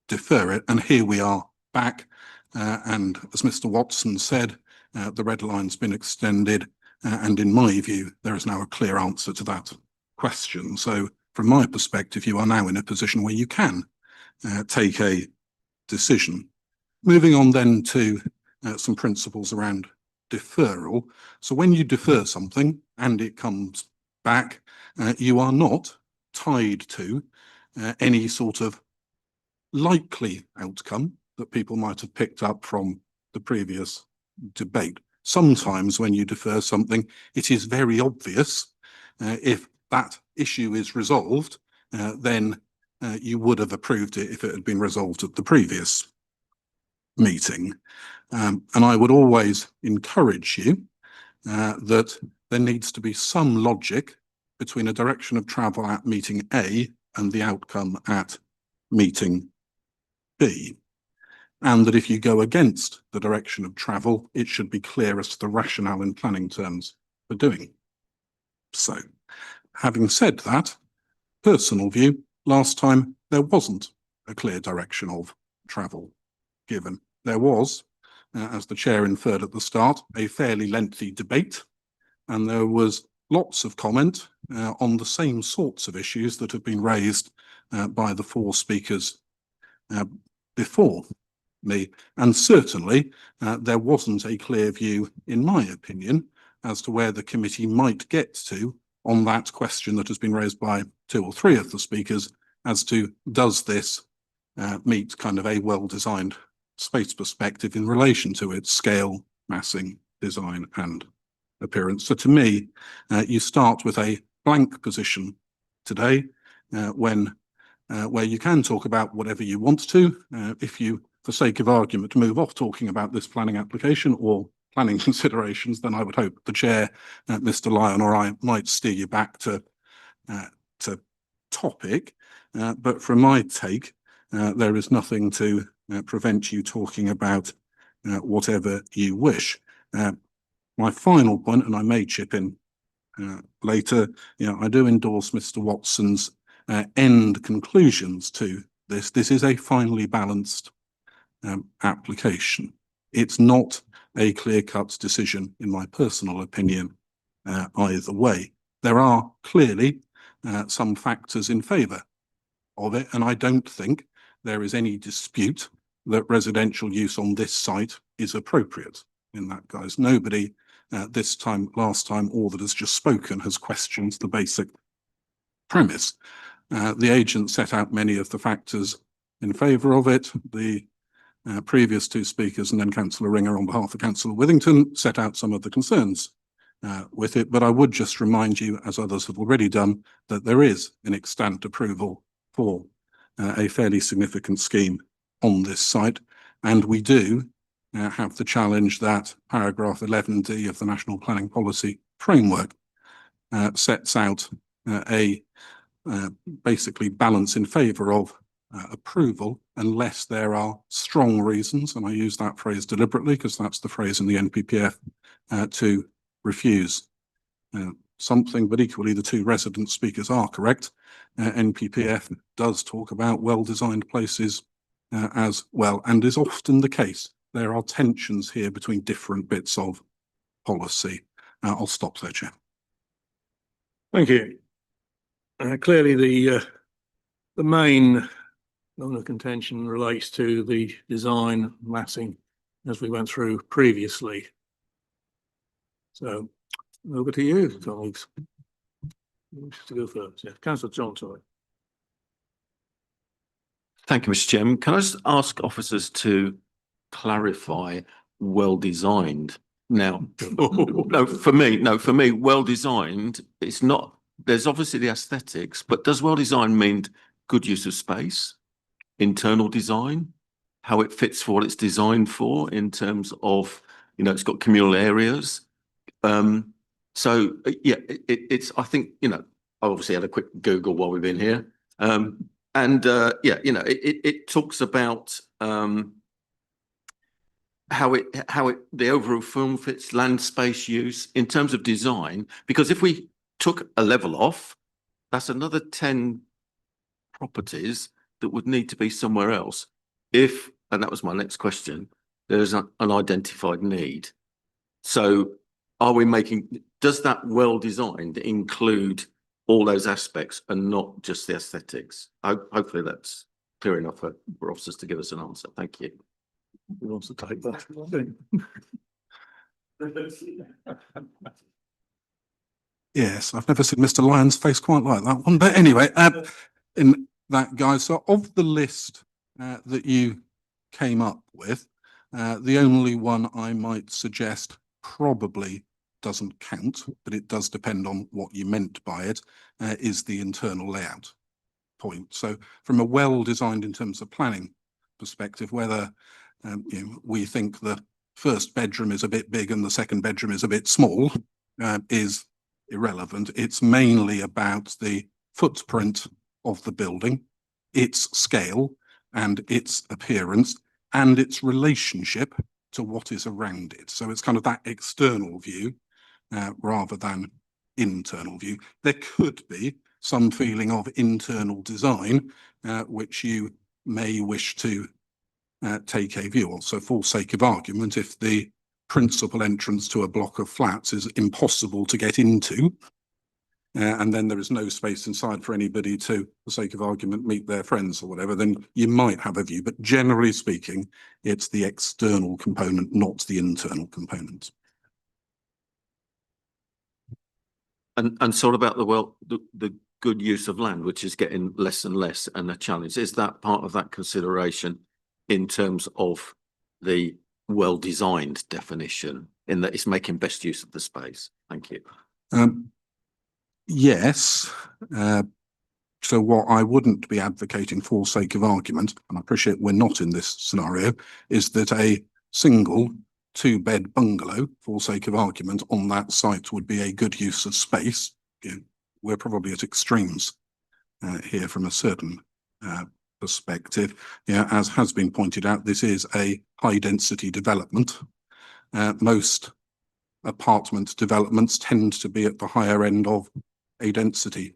defer it. And here we are back, and as Mr. Watson said, the red line's been extended, and in my view, there is now a clear answer to that question. So from my perspective, you are now in a position where you can take a decision. Moving on then to some principles around deferral. So when you defer something and it comes back, you are not tied to any sort of likely outcome that people might have picked up from the previous debate. Sometimes when you defer something, it is very obvious. If that issue is resolved, then you would have approved it if it had been resolved at the previous meeting. And I would always encourage you that there needs to be some logic between a direction of travel at meeting A and the outcome at meeting B. And that if you go against the direction of travel, it should be clear as to the rationale in planning terms for doing so. Having said that, personal view, last time there wasn't a clear direction of travel given. There was, as the chair inferred at the start, a fairly lengthy debate, and there was lots of comment on the same sorts of issues that have been raised by the four speakers before me. And certainly there wasn't a clear view, in my opinion, as to where the committee might get to on that question that has been raised by 2 or 3 of the speakers, as to does this meet kind of a well-designed space perspective in relation to its scale, massing, design and appearance. So to me, you start with a blank position today where you can talk about whatever you want to. If you, for sake of argument, move off talking about this planning application or planning considerations, then I would hope the chair, Mr. Lyon, or I might steer you back to topic. But from my take, there is nothing to prevent you talking about whatever you wish. My final point, and I may chip in later, I do endorse Mr. Watson's end conclusions to this. This is a finely balanced application. It's not a clear-cut decision, in my personal opinion, either way. There are clearly some factors in favour of it, and I don't think there is any dispute that residential use on this site is appropriate in that, guys. Nobody this time, last time, or that has just spoken has questioned the basic premise. The agent set out many of the factors in favour of it. The previous two speakers and then Councillor Ringer on behalf of Councillor Withington set out some of the concerns with it, but I would just remind you, as others have already done, that there is an extant approval for a fairly significant scheme on this site, and we do have the challenge that paragraph 11D of the National Planning Policy Framework sets out a basically balance in favour of approval unless there are strong reasons, and I use that phrase deliberately because that's the phrase in the NPPF, to refuse something, but equally the two resident speakers are correct. NPPF does talk about well-designed places as well, and is often the case. There are tensions here between different bits of policy. I'll stop there, Chair. Thank you. Clearly, the main bone of contention relates to the design massing, as we went through previously. So, over to you, colleagues. Who wishes to go first? Yeah, Councillor John, sorry. Thank you, Mr. Chairman. Can I just ask officers to clarify well-designed? Now, for me, well-designed, it's not, there's obviously the aesthetics, but does well-designed mean good use of space, internal design, how it fits for what it's designed for in terms of, you know, it's got communal areas. So yeah, it's, I think, you know, I obviously had a quick Google while we've been here. Yeah, you know, it talks about how the overall film fits land space use in terms of design, because if we took a level off, that's another 10 properties that would need to be somewhere else. If, and that was my next question, there's an identified need. So are we making, does that well designed include all those aspects and not just the aesthetics? Hopefully that's clear enough for officers to give us an answer. Thank you. Who wants to take that? Yes, I've never seen Mr. Lyon's face quite like that one. But anyway, in that, guys, so of the list that you came up with, the only one I might suggest probably doesn't count, but it does depend on what you meant by it, is the internal layout point. So from a well-designed in terms of planning perspective, whether you know, we think the first bedroom is a bit big and the second bedroom is a bit small, is irrelevant. It's mainly about the footprint of the building, its scale and its appearance and its relationship to what is around it. So it's kind of that external view rather than internal view. There could be some feeling of internal design, which you may wish to take a view on. So for sake of argument, if the principal entrance to a block of flats is impossible to get into, and then there is no space inside for anybody to, for sake of argument, meet their friends or whatever, then you might have a view. But generally speaking, it's the external component, not the internal component. And sort of about the good use of land, which is getting less and less and a challenge. Is that part of that consideration in terms of the well-designed definition, in that it's making best use of the space? Thank you. Yes. So what I wouldn't be advocating for sake of argument, and I appreciate we're not in this scenario, is that a single 2-bed bungalow, for sake of argument, on that site would be a good use of space. We're probably at extremes here from a certain perspective. Yeah, as has been pointed out, this is a high density development. Most apartment developments tend to be at the higher end of a density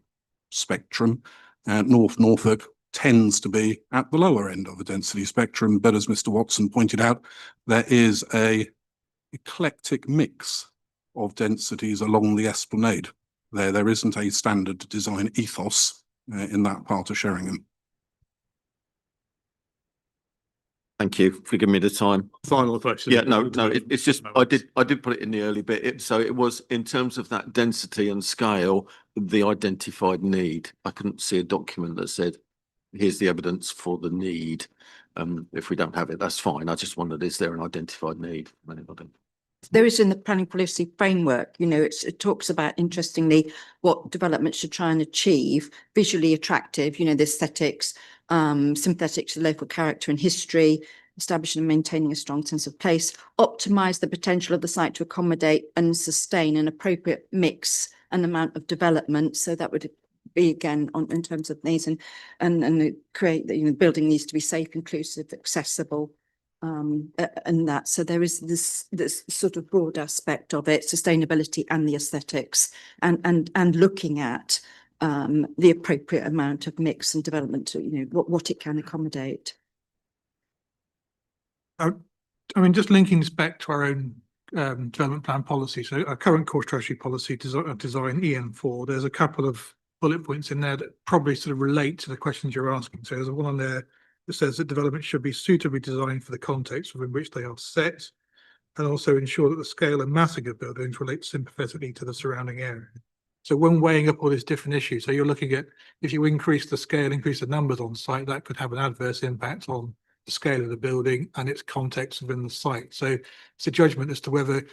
spectrum. North Norfolk tends to be at the lower end of a density spectrum, but as Mr. Watson pointed out, there is a eclectic mix of densities along the Esplanade. There isn't a standard design ethos in that part of Sheringham. Thank you for giving me the time. Final question. Yeah, no, it's just, I did put it in the early bit. So it was in terms of that density and scale, the identified need. I couldn't see a document that said, here's the evidence for the need. If we don't have it, that's fine. I just wondered, is there an identified need from anybody? There is in the planning policy framework, you know, it talks about, interestingly, what development should try and achieve, visually attractive, you know, the aesthetics, sympathetic to local character and history, establishing and maintaining a strong sense of place, optimize the potential of the site to accommodate and sustain an appropriate mix and amount of development. So that would be again on in terms of these and create the, you know, building needs to be safe, inclusive, accessible. And that, so there is this sort of broad aspect of it, sustainability and the aesthetics, and looking at the appropriate amount of mix and development to, you know, what it can accommodate. I mean, just linking this back to our own development plan policy. So our current core strategy policy design EN4, there's a couple of bullet points in there that probably sort of relate to the questions you're asking. So there's one on there that says that development should be suitably designed for the context within which they are set, and also ensure that the scale and massing of buildings relate sympathetically to the surrounding area. So when weighing up all these different issues, so you're looking at, if you increase the scale, increase the numbers on site, that could have an adverse impact on the scale of the building and its context within the site. So it's a judgment as to whether,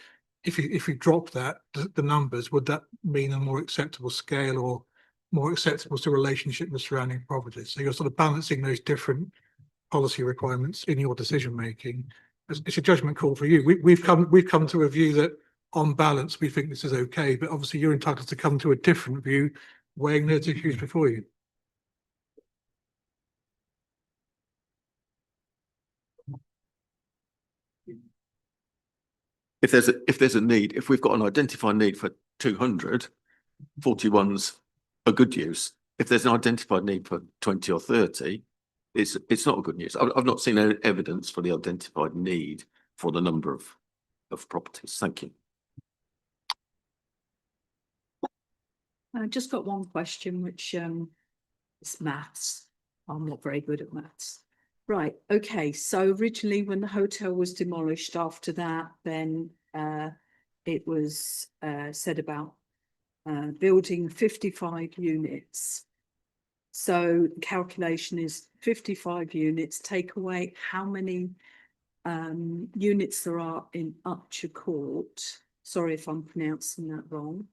if you drop that, the numbers, would that mean a more acceptable scale or more acceptable to relationship with surrounding properties? So you're sort of balancing those different policy requirements in your decision making. It's a judgment call for you. We've come to a view that on balance we think this is okay, but obviously you're entitled to come to a different view, weighing those issues before you. If there's a need, if we've got an identified need for 200, 41's a good use. If there's an identified need for 20 or 30, it's not a good news. I've not seen any evidence for the identified need for the number of properties. Thank you. I just got one question, which is maths. I'm not very good at maths. Right, okay, so originally when the hotel was demolished, after that, then it was said about building 55 units. So the calculation is 55 units, take away how many units there are in Upshur Court, sorry if I'm pronouncing that wrong,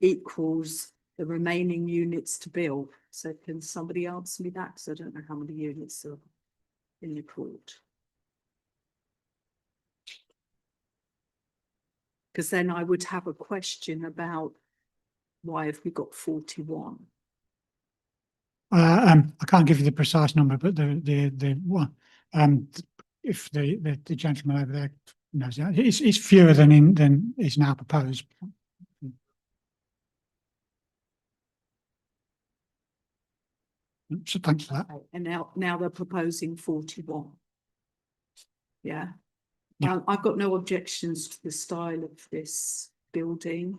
equals the remaining units to build. So can somebody answer me that? Because I don't know how many units are in the court. Because then I would have a question about why have we got 41? I can't give you the precise number, but the one, if the gentleman over there knows that, it's fewer than is now proposed. So thanks for that. And now they're proposing 41. Yeah. Yeah. I've got no objections to the style of this building.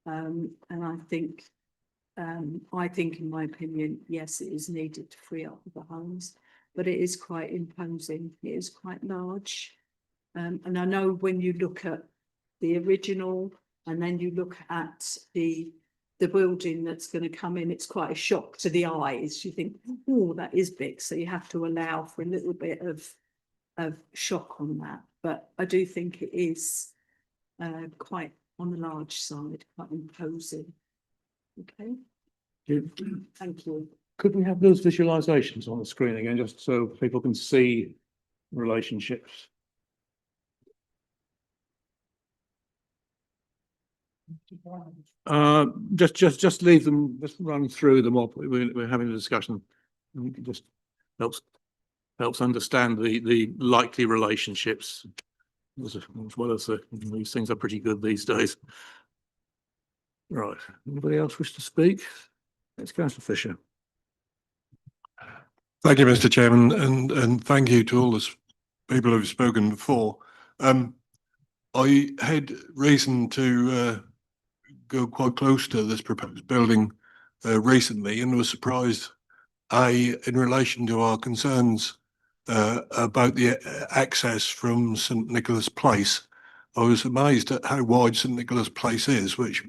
And I think in my opinion, yes, it is needed to free up the homes, but it is quite imposing. It is quite large. And I know when you look at the original and then you look at the building that's going to come in, it's quite a shock to the eyes. You think, oh, that is big. So you have to allow for a little bit of shock on that. But I do think it is quite on the large side, quite imposing. Okay. Thank you. Could we have those visualizations on the screen again, just so people can see relationships? Just leave them, just run through them up. We're having a discussion. It just helps understand the likely relationships, as well as these things are pretty good these days. Right. Anybody else wish to speak? It's Councillor Fisher. Thank you, Mr. Chairman, and thank you to all the people who've spoken before. I had reason to go quite close to this proposed building recently, and was surprised, in relation to our concerns about the access from St Nicholas Place. I was amazed at how wide St Nicholas Place is, which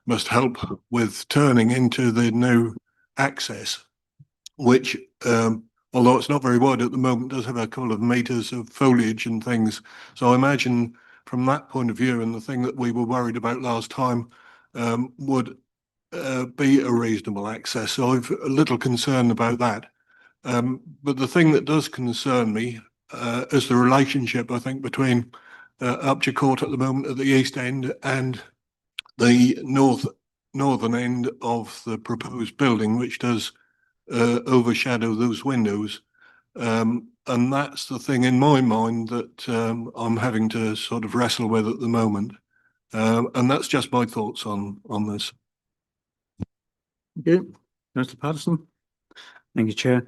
must help with turning into the new access, which although it's not very wide at the moment, does have a couple of meters of foliage and things. So I imagine from that point of view, and the thing that we were worried about last time, would be a reasonable access. So I've a little concern about that. But the thing that does concern me is the relationship, I think, between Upshur Court at the moment at the east end and the northern end of the proposed building, which does overshadow those windows. And that's the thing in my mind that I'm having to sort of wrestle with at the moment. And that's just my thoughts on this. Thank you. Mr. Patterson? Thank you, Chair.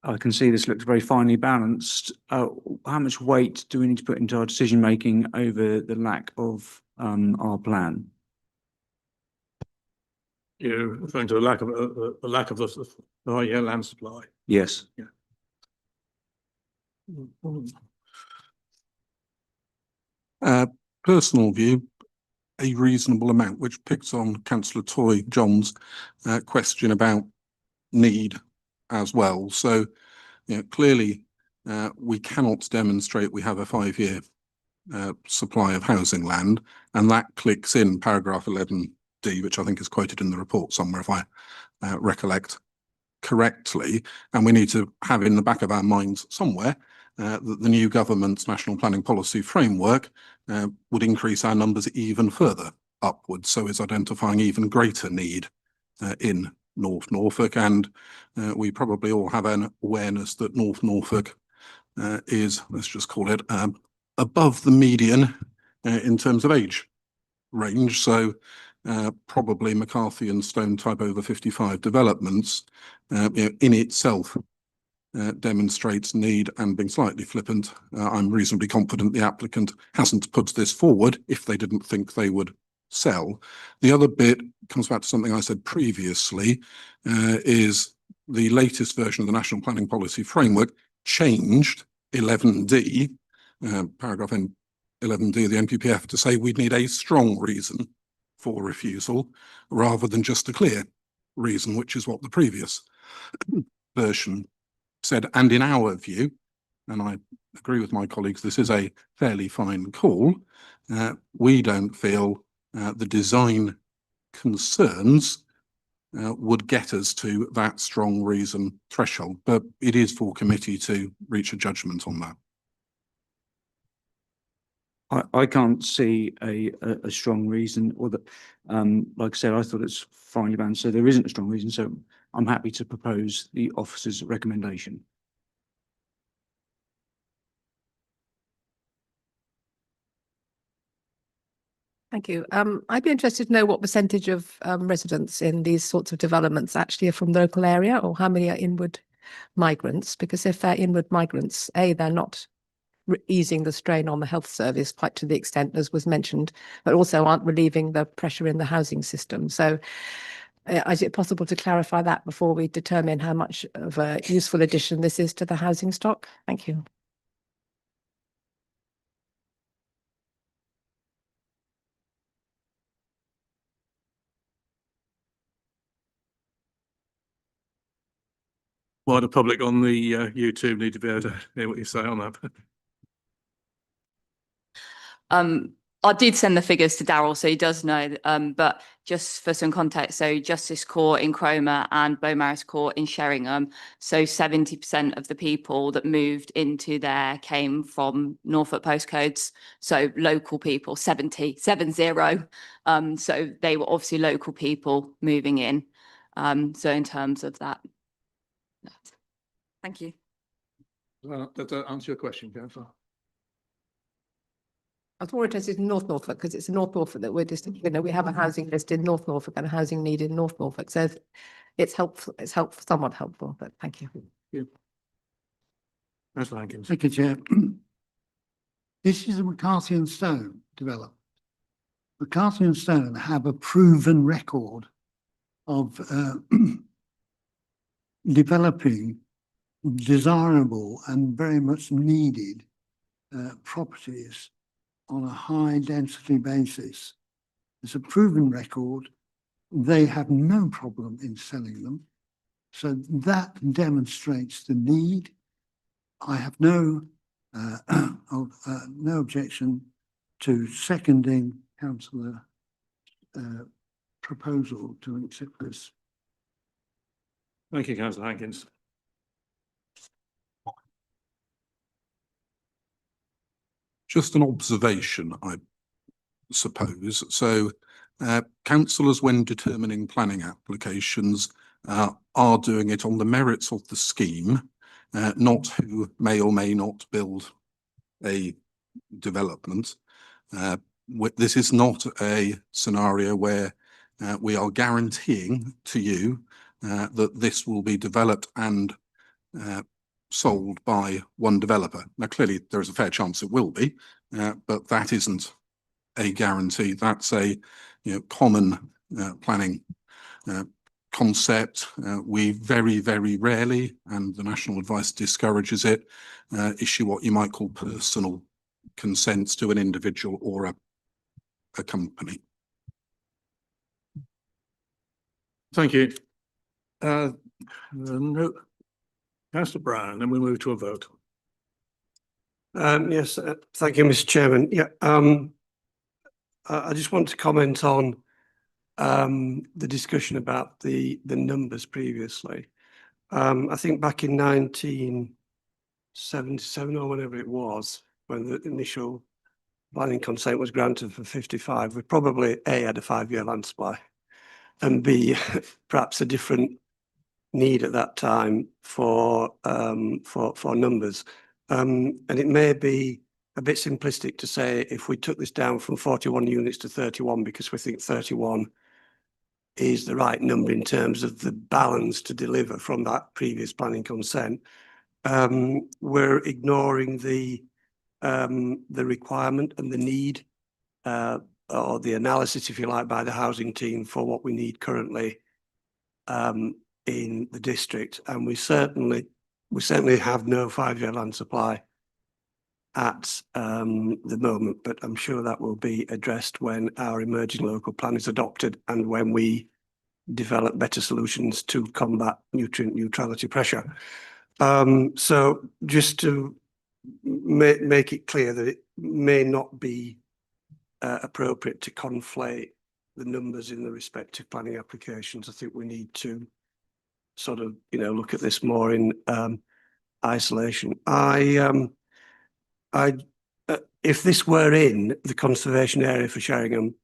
I can see this looks very finely balanced. How much weight do we need to put into our decision making over the lack of our plan? You're referring to a lack of the land supply. Yes. Personal view, a reasonable amount, which picks on Councillor Toy John's question about need as well. So, clearly we cannot demonstrate we have a 5-year supply of housing land, and that clicks in paragraph 11D, which I think is quoted in the report somewhere, if I recollect correctly. And we need to have in the back of our minds somewhere that the new government's national planning policy framework would increase our numbers even further upwards, so is identifying even greater need in North Norfolk. And we probably all have an awareness that North Norfolk is, let's just call it, above the median in terms of age range. So probably McCarthy and Stone type over 55 developments in itself demonstrates need. And being slightly flippant, I'm reasonably confident the applicant hasn't put this forward if they didn't think they would sell. The other bit comes back to something I said previously, is the latest version of the National Planning Policy Framework changed 11D, paragraph 11D of the NPPF, to say we'd need a strong reason for refusal rather than just a clear reason, which is what the previous version said. And in our view, and I agree with my colleagues, this is a fairly fine call, we don't feel the design concerns would get us to that strong reason threshold, but it is for committee to reach a judgment on that. I can't see a strong reason, or that, like I said, I thought it's finely balanced, so there isn't a strong reason. So I'm happy to propose the officer's recommendation. Thank you. I'd be interested to know what percentage of residents in these sorts of developments actually are from the local area, or how many are inward migrants, because if they're inward migrants, they're not easing the strain on the health service quite to the extent as was mentioned, but also aren't relieving the pressure in the housing system. So is it possible to clarify that before we determine how much of a useful addition this is to the housing stock? Thank you. Wider public on the YouTube need to be able to hear what you say on that. I did send the figures to Daryl, so he does know, but just for some context, so Justice Court in Cromer and Beaumaris Court in Sheringham, so 70% of the people that moved into there came from Norfolk postcodes, so local people, 70. So they were obviously local people moving in. So in terms of that. Thank you. Does that answer your question, Councillor? I was more interested in North Norfolk because it's in North Norfolk that we're just, we have a housing list in North Norfolk and a housing need in North Norfolk. So it's helpful, somewhat helpful, but thank you. Thank you, Chair. This is a McCarthy and Stone development. McCarthy and Stone have a proven record of developing desirable and very much needed properties on a high density basis. It's a proven record. They have no problem in selling them. So that demonstrates the need. I have no no objection to seconding councillor proposal to accept this. Thank you, councillor Hankins. Just an observation, I suppose. So councillors, when determining planning applications, are doing it on the merits of the scheme, not who may or may not build a development. This is not a scenario where we are guaranteeing to you that this will be developed and sold by one developer. Now, clearly, there is a fair chance it will be, but that isn't a guarantee. That's a common planning concept. We very, very rarely, and the national advice discourages it, issue what you might call personal consents to an individual or a company. Thank you. No, Councillor Brown, then we move to a vote. Yes, thank you, Mr. Chairman. Yeah, I just want to comment on the discussion about the numbers previously. I think back in 1977 or whenever it was, when the initial planning consent was granted for 55, we probably A, had a 5-year land supply, and B, perhaps a different need at that time for numbers. And it may be a bit simplistic to say if we took this down from 41 units to 31 because we think 31 is the right number in terms of the balance to deliver from that previous planning consent, we're ignoring the requirement and the need or the analysis, if you like, by the housing team for what we need currently in the district. And we certainly have no 5-year land supply at the moment, but I'm sure that will be addressed when our emerging local plan is adopted and when we develop better solutions to combat nutrient neutrality pressure. So just to make it clear that it may not be appropriate to conflate the numbers in the respective planning applications. I think we need to sort of, look at this more in isolation. If this were in the conservation area for Sheringham,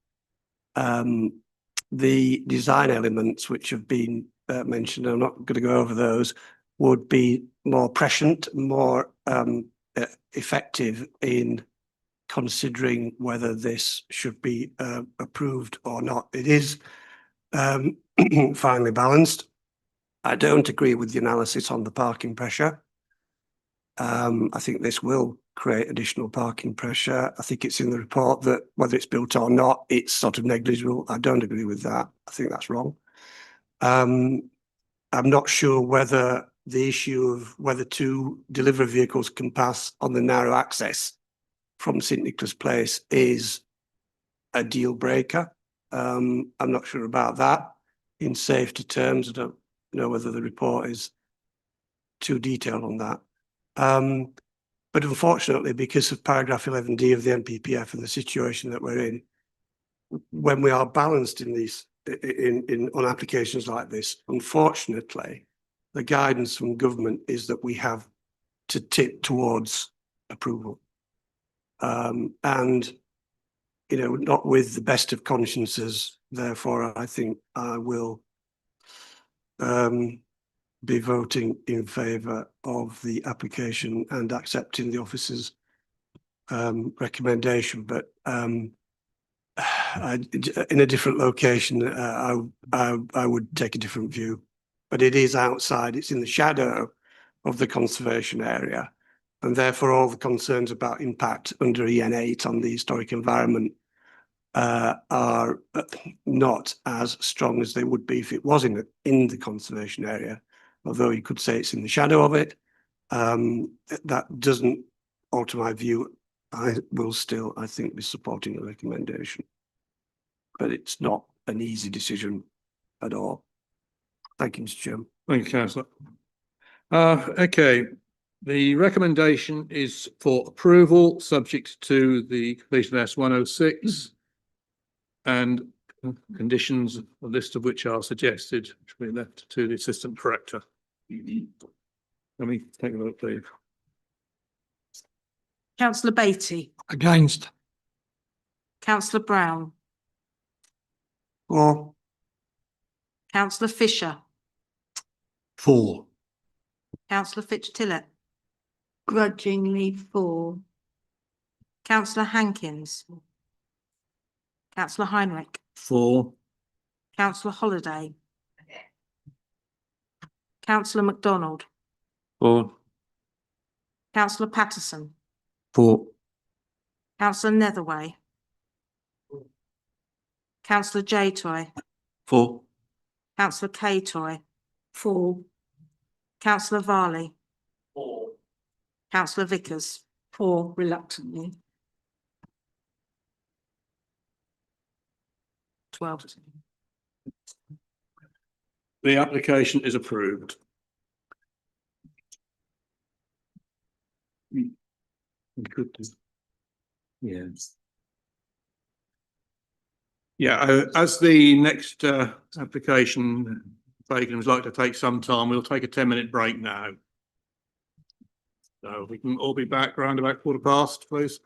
the design elements which have been mentioned, I'm not going to go over those, would be more prescient, more effective in considering whether this should be approved or not. It is finely balanced. I don't agree with the analysis on the parking pressure. I think this will create additional parking pressure. I think it's in the report that whether it's built or not, it's sort of negligible. I don't agree with that. I think that's wrong. I'm not sure whether the issue of whether 2 delivery vehicles can pass on the narrow access from St Nicholas Place is a deal breaker. I'm not sure about that in safety terms. I don't know whether the report is too detailed on that. But unfortunately, because of paragraph 11D of the NPPF and the situation that we're in, when we are balanced in these on applications like this, unfortunately, the guidance from government is that we have to tip towards approval. And not with the best of consciences. Therefore, I think I will be voting in favour of the application and accepting the officer's recommendation. But in a different location, I would take a different view. But it is outside, it's in the shadow of the conservation area. And therefore, all the concerns about impact under EN8 on the historic environment are not as strong as they would be if it was in the conservation area. Although you could say it's in the shadow of it, that doesn't alter my view. I will still, I think, be supporting the recommendation. But it's not an easy decision at all. Thank you, Mr. Chairman. Thank you, councillor. Okay, the recommendation is for approval, subject to the completion of S106 and conditions, a list of which are suggested, which will be left to the assistant director. Let me take a look, please. Councillor Beatty, Against. councillor Brown, For. councillor Fisher, For. councillor Fitch-Tillett, Grudgingly for. councillor Hankins, councillor Heinrich, For. councillor Holiday, councillor MacDonald, For. councillor Patterson, For. councillor Netherway, councillor J Toy, For. councillor K Toy, For. councillor Varley, councillor Vickers. For reluctantly. 12. The application is approved. Yes. Yeah, as the next application taken would like to take some time, we'll take a 10-minute break now. So we can all be back around about 15:15, please.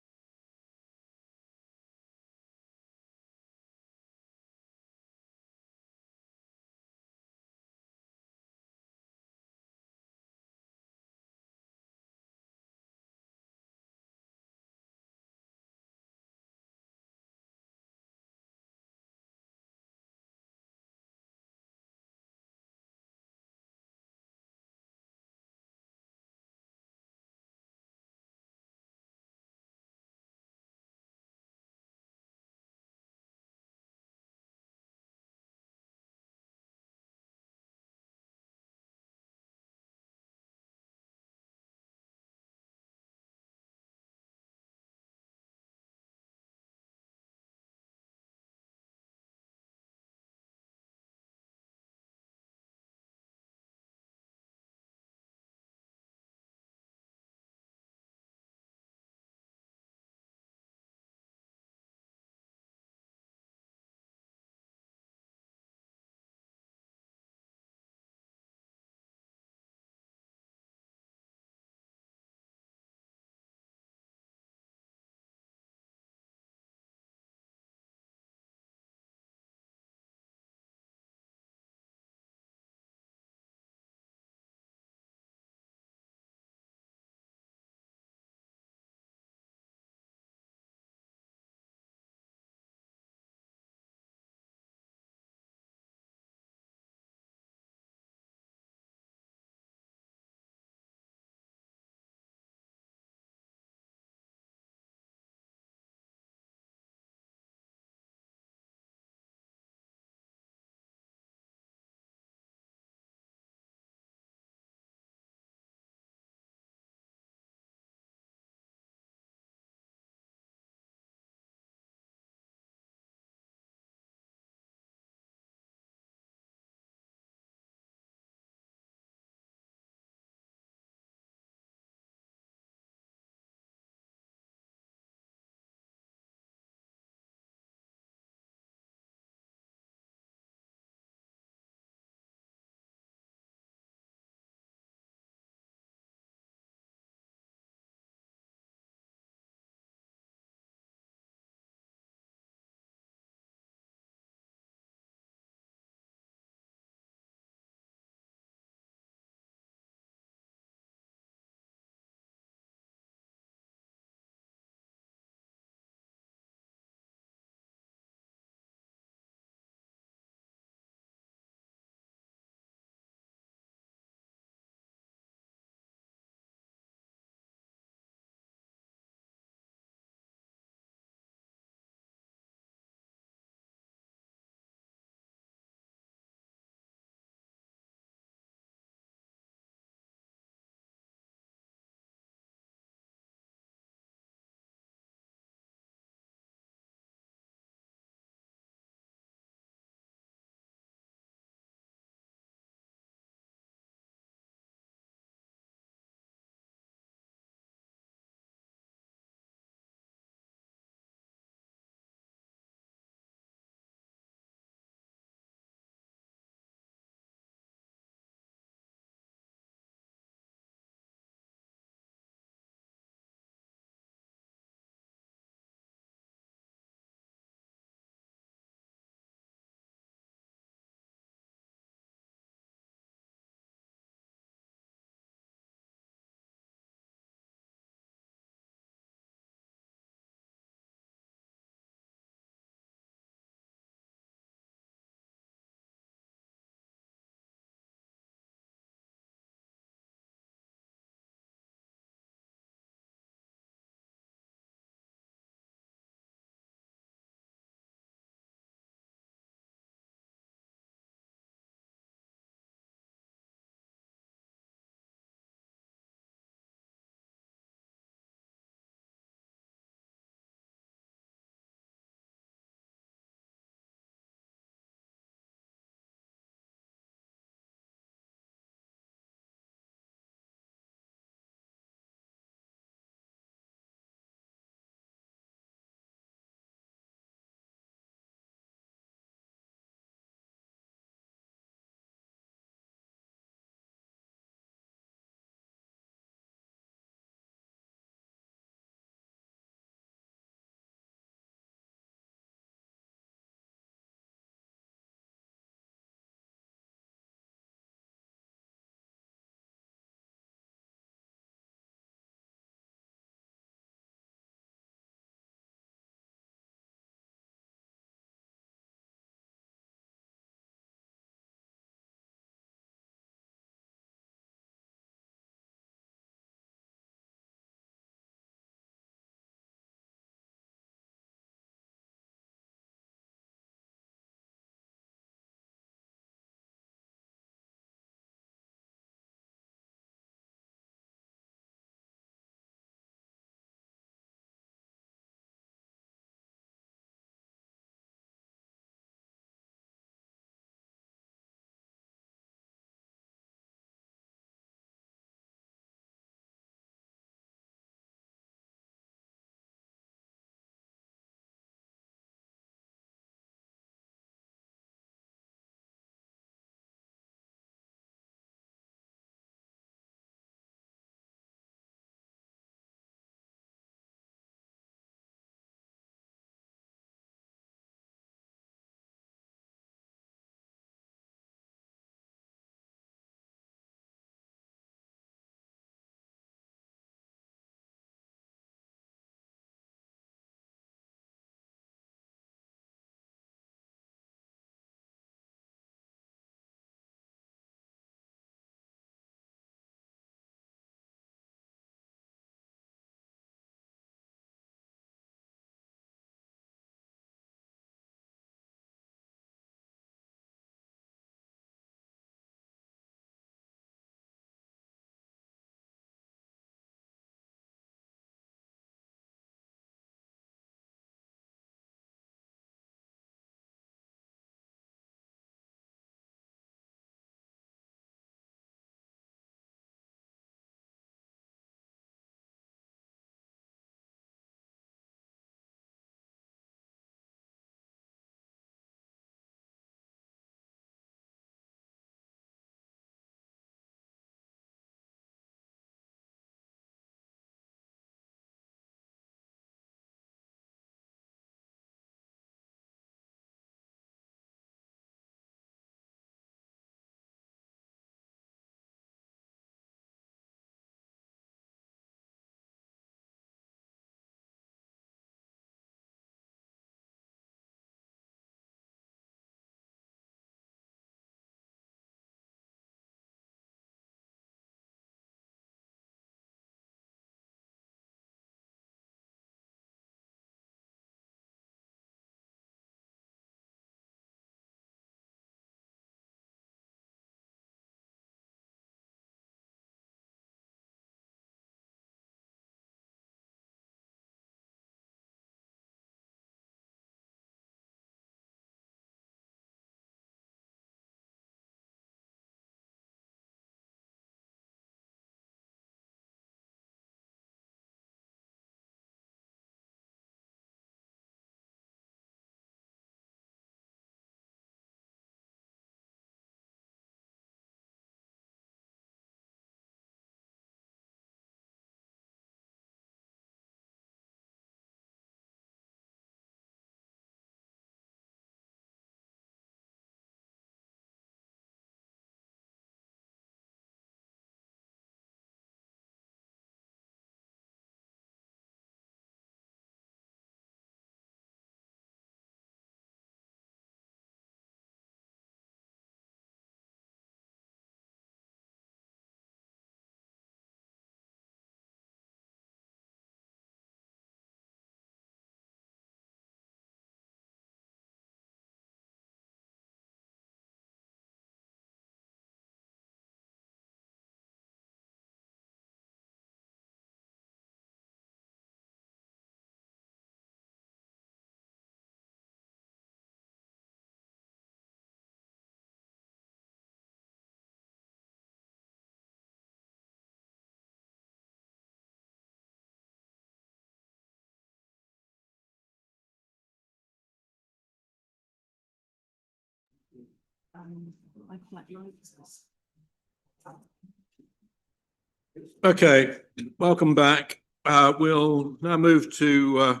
Okay, welcome back. We'll now move to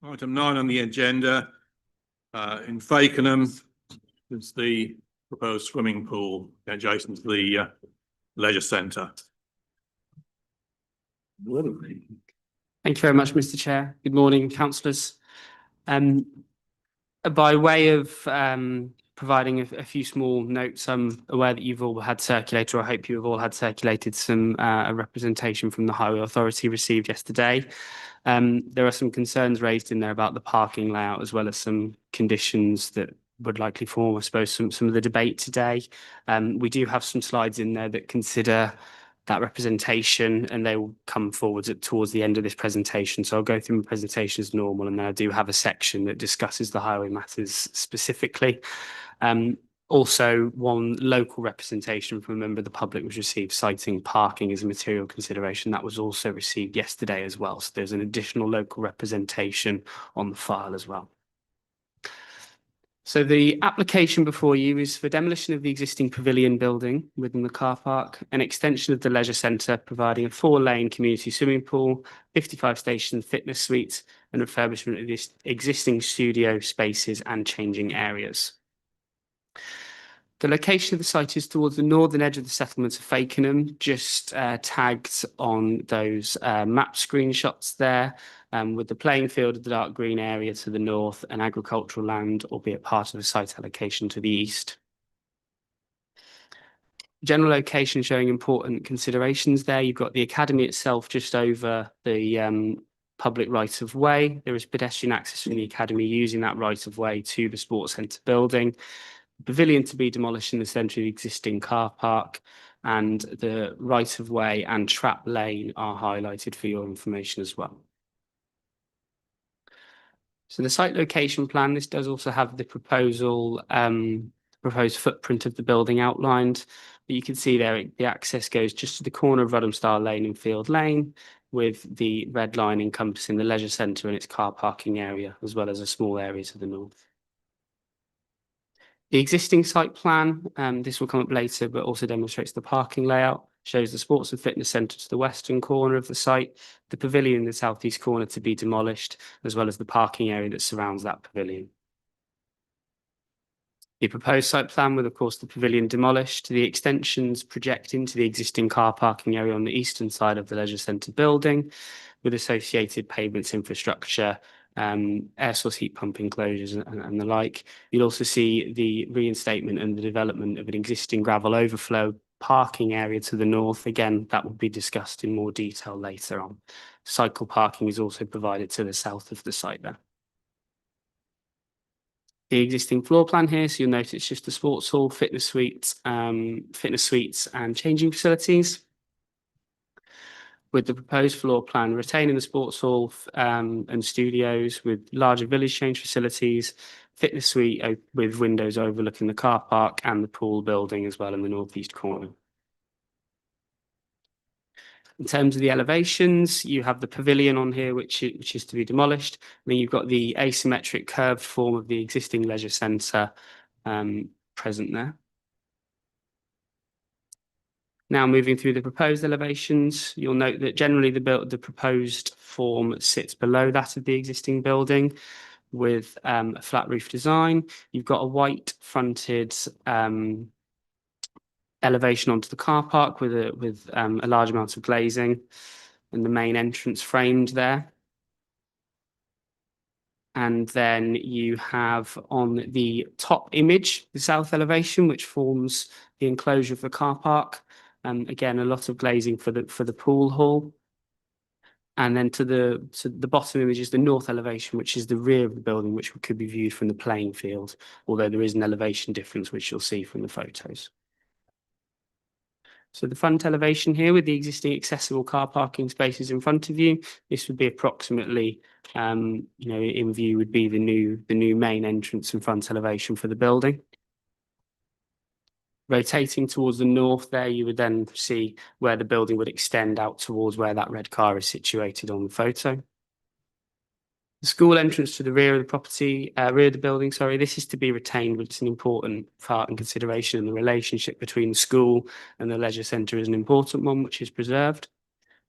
item 9 on the agenda. In Fakenham, it's the proposed swimming pool adjacent to the leisure centre. Thank you very much, Mr. Chair. Good morning, councillors. By way of providing a few small notes, I'm aware that you've all had circulated, or I hope you have all had circulated some a representation from the Highway Authority received yesterday. There are some concerns raised in there about the parking layout, as well as some conditions that would likely form, I suppose, some of the debate today. We do have some slides in there that consider that representation, and they will come forwards towards the end of this presentation. So I'll go through my presentation as normal, and then I do have a section that discusses the highway matters specifically. Also, one local representation from a member of the public was received, citing parking as a material consideration. That was also received yesterday as well. So there's an additional local representation on the file as well. So the application before you is for demolition of the existing pavilion building within the car park, an extension of the leisure centre, providing a 4-lane community swimming pool, 55 station fitness suites, and refurbishment of the existing studio spaces and changing areas. The location of the site is towards the northern edge of the settlement of Fakenham, just tagged on those map screenshots there, with the playing field of the dark green area to the north and agricultural land, albeit part of the site allocation, to the east. General location showing important considerations there. You've got the academy itself just over the public right of way. There is pedestrian access from the academy using that right of way to the sports centre building. Pavilion to be demolished in the centre of the existing car park, and the right of way and trap lane are highlighted for your information as well. So the site location plan, this does also have the proposed footprint of the building outlined. But you can see there the access goes just to the corner of Rudhamstar Lane and Field Lane, with the red line encompassing the leisure centre and its car parking area, as well as a small area to the north. The existing site plan, this will come up later, but also demonstrates the parking layout, shows the sports and fitness centre to the western corner of the site, the pavilion in the southeast corner to be demolished, as well as the parking area that surrounds that pavilion. The proposed site plan with, of course, the pavilion demolished, the extensions project into the existing car parking area on the eastern side of the leisure centre building, with associated pavements infrastructure, air source heat pump enclosures and the like. You'll also see the reinstatement and the development of an existing gravel overflow parking area to the north. Again, that will be discussed in more detail later on. Cycle parking is also provided to the south of the site there. The existing floor plan here, so you'll notice it's just the sports hall, fitness suites and changing facilities. With the proposed floor plan retaining the sports hall and studios with larger village change facilities, fitness suite with windows overlooking the car park and the pool building as well in the northeast corner. In terms of the elevations, you have the pavilion on here, which is to be demolished. Then you've got the asymmetric curved form of the existing leisure centre present there. Now moving through the proposed elevations, you'll note that generally the proposed form sits below that of the existing building with a flat roof design. You've got a white fronted elevation onto the car park with a large amount of glazing and the main entrance framed there. And then you have on the top image, the south elevation, which forms the enclosure of the car park. Again, a lot of glazing for the pool hall. And then to the bottom image is the north elevation, which is the rear of the building, which could be viewed from the playing field, although there is an elevation difference, which you'll see from the photos. So the front elevation here with the existing accessible car parking spaces in front of you, this would be approximately, in view would be the new main entrance and front elevation for the building. Rotating towards the north there, you would then see where the building would extend out towards where that red car is situated on the photo. The school entrance to the rear of the property, rear of the building, sorry, this is to be retained, which is an important part and consideration, and the relationship between the school and the leisure centre is an important one, which is preserved.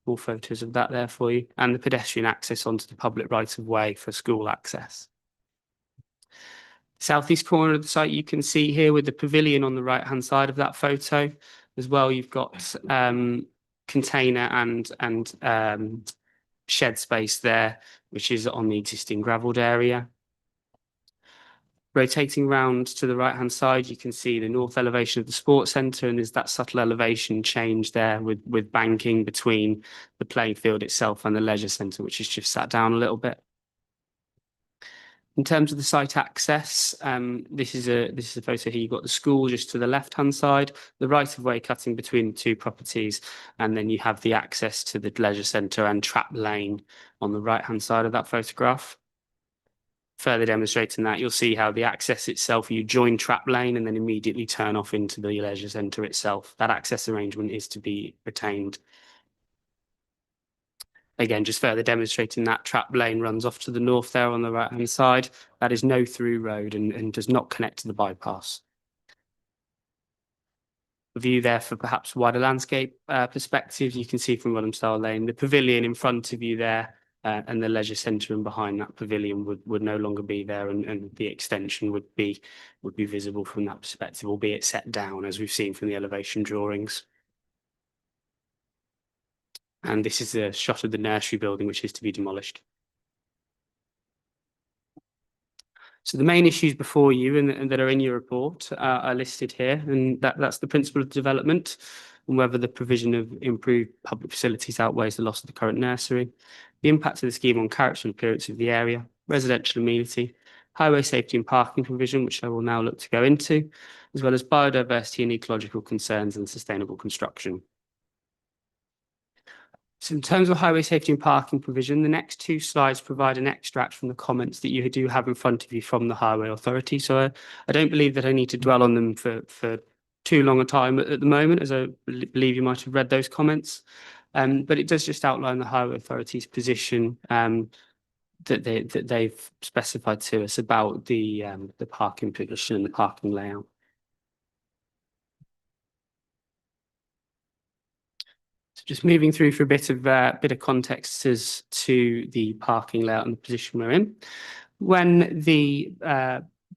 All photos of that there for you, and the pedestrian access onto the public right of way for school access. Southeast corner of the site, you can see here with the pavilion on the right hand side of that photo as well. You've got container and shed space there, which is on the existing gravelled area. Rotating round to the right hand side, you can see the north elevation of the sports centre, and there's that subtle elevation change there with banking between the playing field itself and the leisure centre, which has just sat down a little bit. In terms of the site access, this is a photo here. You've got the school just to the left hand side, the right of way cutting between the two properties, and then you have the access to the leisure centre and trap lane on the right hand side of that photograph. Further demonstrating that, you'll see how the access itself, you join trap lane and then immediately turn off into the leisure centre itself. That access arrangement is to be retained. Again, just further demonstrating that trap lane runs off to the north there on the right hand side. That is no through road and does not connect to the bypass. A view there for perhaps wider landscape perspective, you can see from Wilhelmsdale Lane, the pavilion in front of you there, and the leisure centre and behind that pavilion would no longer be there, and the extension would be visible from that perspective, albeit set down as we've seen from the elevation drawings. And this is a shot of the nursery building, which is to be demolished. So the main issues before you and that are in your report are listed here, and that's the principle of development and whether the provision of improved public facilities outweighs the loss of the current nursery, the impact of the scheme on character and appearance of the area, residential amenity, highway safety and parking provision, which I will now look to go into, as well as biodiversity and ecological concerns and sustainable construction. So in terms of highway safety and parking provision, the next two slides provide an extract from the comments that you do have in front of you from the Highway Authority. So I don't believe that I need to dwell on them for too long a time at the moment, as I believe you might have read those comments. But it does just outline the Highway Authority's position that they've specified to us about the parking position and the parking layout. Just moving through for a bit of context as to the parking layout and the position we're in. When the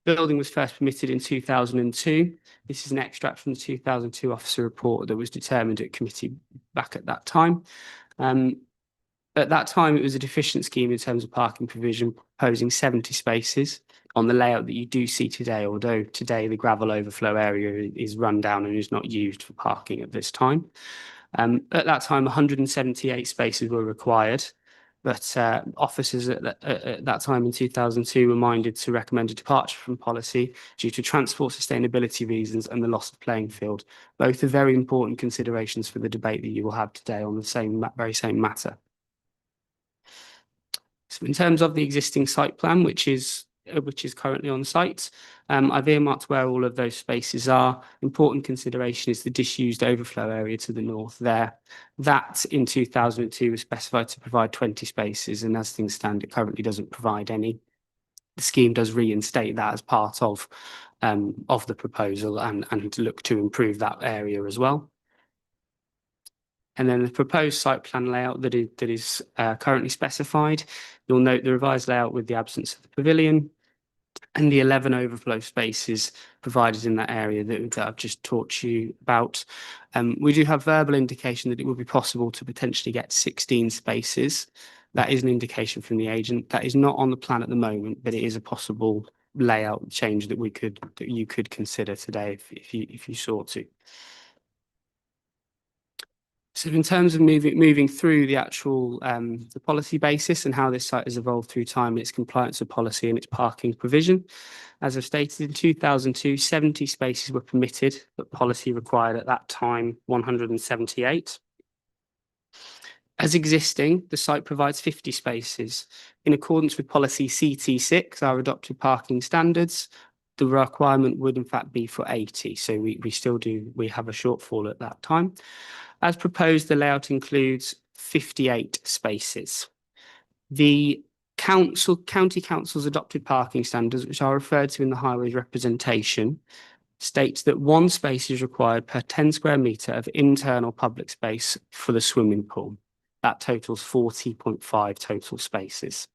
building was first permitted in 2002, this is an extract from the 2002 officer report that was determined at committee back at that time. At that time, it was a deficient scheme in terms of parking provision, proposing 70 spaces on the layout that you do see today, although today the gravel overflow area is run down and is not used for parking at this time. At that time, 178 spaces were required, but officers at that time in 2002 were minded to recommend a departure from policy due to transport sustainability reasons and the loss of playing field. Both are very important considerations for the debate that you will have today on the very same matter. So in terms of the existing site plan, which is currently on site, I've earmarked where all of those spaces are. Important consideration is the disused overflow area to the north there. That in 2002 was specified to provide 20 spaces, and as things stand, it currently doesn't provide any. The scheme does reinstate that as part of the proposal and to look to improve that area as well. And then the proposed site plan layout that is currently specified, you'll note the revised layout with the absence of the pavilion and the 11 overflow spaces provided in that area that I've just talked to you about. We do have verbal indication that it would be possible to potentially get 16 spaces. That is an indication from the agent. That is not on the plan at the moment, but it is a possible layout change that you could consider today if you sought to. So in terms of moving through the actual the policy basis and how this site has evolved through time and its compliance with policy and its parking provision, as I've stated, in 2002, 70 spaces were permitted, but policy required at that time 178. As existing, the site provides 50 spaces. In accordance with policy CT6, our adopted parking standards, the requirement would in fact be for 80. So we have a shortfall at that time. As proposed, the layout includes 58 spaces. The County Council's adopted parking standards, which are referred to in the highways representation, states that 1 space is required per 10 square metre of internal public space for the swimming pool. That totals 40.5 total spaces.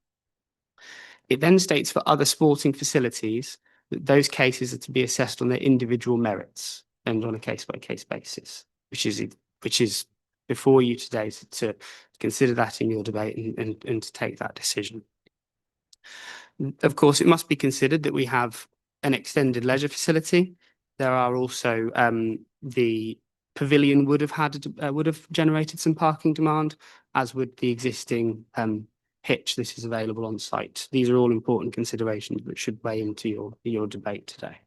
It then states for other sporting facilities that those cases are to be assessed on their individual merits and on a case-by-case basis, which is before you today to consider that in your debate and to take that decision. Of course, it must be considered that we have an extended leisure facility. There are also the pavilion would have generated some parking demand, as would the existing pitch. This is available on site. These are all important considerations which should weigh into your debate today.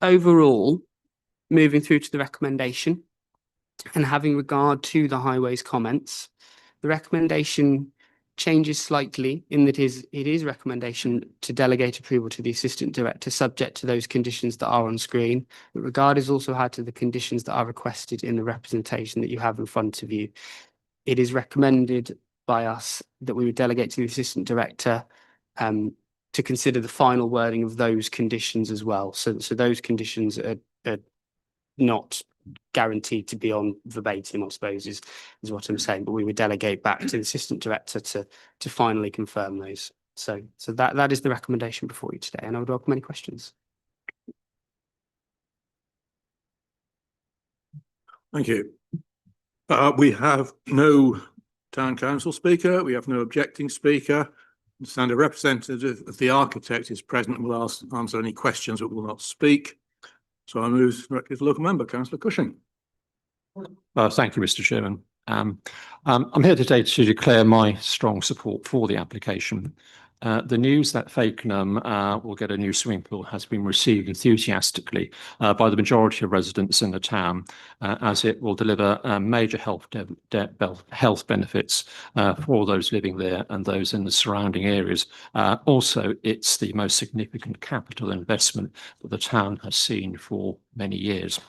Overall, moving through to the recommendation and having regard to the highways comments, the recommendation changes slightly in that it is recommendation to delegate approval to the Assistant Director subject to those conditions that are on screen. But regard is also had to the conditions that are requested in the representation that you have in front of you. It is recommended by us that we would delegate to the Assistant Director to consider the final wording of those conditions as well. So those conditions are not guaranteed to be on verbatim, I suppose, is what I'm saying, but we would delegate back to the Assistant Director to finally confirm those. So that is the recommendation before you today, and I would welcome any questions. Thank you. We have no town council speaker. We have no objecting speaker. I understand a representative of the architect is present and will answer any questions but will not speak. So I move directly to local member, Councillor Cushing. Thank you, Mr. Chairman. I'm here today to declare my strong support for the application. The news that Fakenham will get a new swimming pool has been received enthusiastically by the majority of residents in the town, as it will deliver major health benefits for those living there and those in the surrounding areas. Also, it's the most significant capital investment that the town has seen for many years.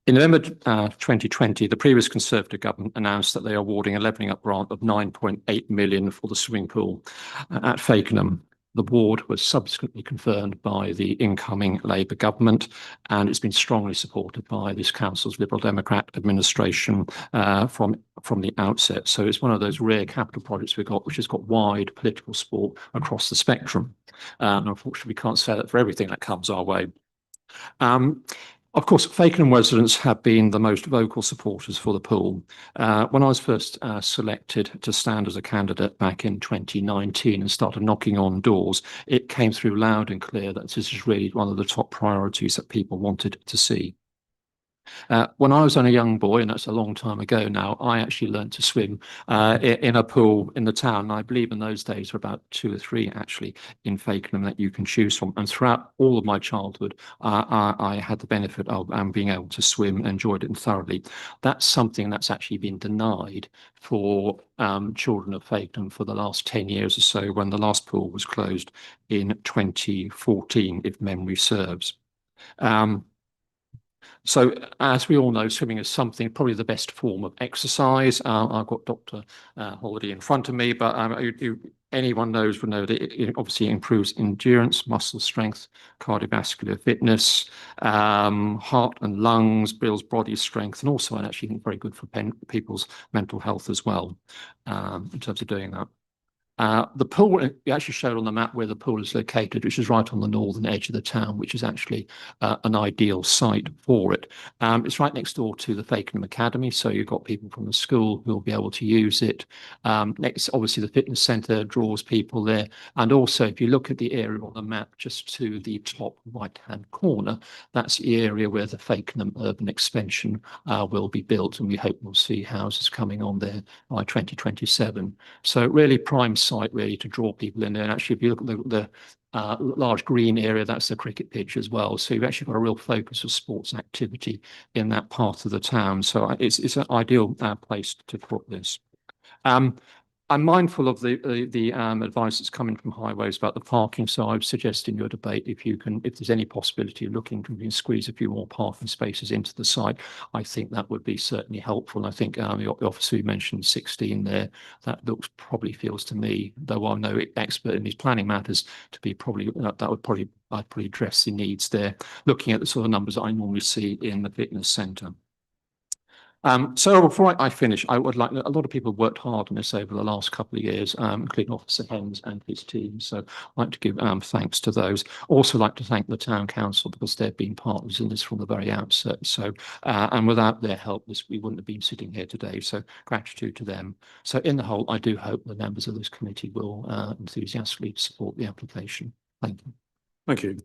In November 2020, the previous Conservative government announced that they are awarding a levelling up grant of 9.8 million for the swimming pool at Fakenham. The award was subsequently confirmed by the incoming Labour government, and it's been strongly supported by this council's Liberal Democrat administration from the outset. So it's one of those rare capital projects we've got, which has got wide political support across the spectrum. Unfortunately, we can't say that for everything that comes our way. Of course, Fakenham residents have been the most vocal supporters for the pool. When I was first selected to stand as a candidate back in 2019 and started knocking on doors, it came through loud and clear that this is really one of the top priorities that people wanted to see. When I was only a young boy, and that's a long time ago now, I actually learned to swim in a pool in the town. And I believe in those days were about 2 or 3 actually in Fakenham that you can choose from. And throughout all of my childhood, I had the benefit of being able to swim and enjoyed it thoroughly. That's something that's actually been denied for children of Fakenham for the last 10 years or so, when the last pool was closed in 2014, if memory serves. So, as we all know, swimming is probably the best form of exercise. I've got Dr. Holiday in front of me, but anyone would know that it obviously improves endurance, muscle strength, cardiovascular fitness, heart and lungs, builds body strength, and also actually very good for people's mental health as well, in terms of doing that. The pool, we actually showed on the map where the pool is located, which is right on the northern edge of the town, which is actually an ideal site for it. It's right next door to the Fakenham Academy, so you've got people from the school who will be able to use it. Next, obviously, the fitness centre draws people there. And also, if you look at the area on the map just to the top right-hand corner, that's the area where the Fakenham urban expansion will be built, and we hope we'll see houses coming on there by 2027. So really prime site really to draw people in there. And actually, if you look at the large green area, that's the cricket pitch as well. So you've actually got a real focus of sports activity in that part of the town. So it's an ideal place to put this. I'm mindful of the advice that's coming from Highways about the parking, so I would suggest in your debate, if there's any possibility of looking to squeeze a few more parking spaces into the site, I think that would be certainly helpful. I think the officer who mentioned 16 there, that probably feels to me, though I'm no expert in these planning matters, to be probably I'd probably address the needs there, looking at the sort of numbers that I normally see in the fitness centre. So before I finish, I would like, a lot of people have worked hard on this over the last couple of years, including Officer Hens and his team. So I'd like to give thanks to those. Also like to thank the Town Council because they've been partners in this from the very outset. So, and without their help, we wouldn't have been sitting here today. So gratitude to them. So in the whole, I do hope the members of this committee will enthusiastically support the application. Thank you. Thank you.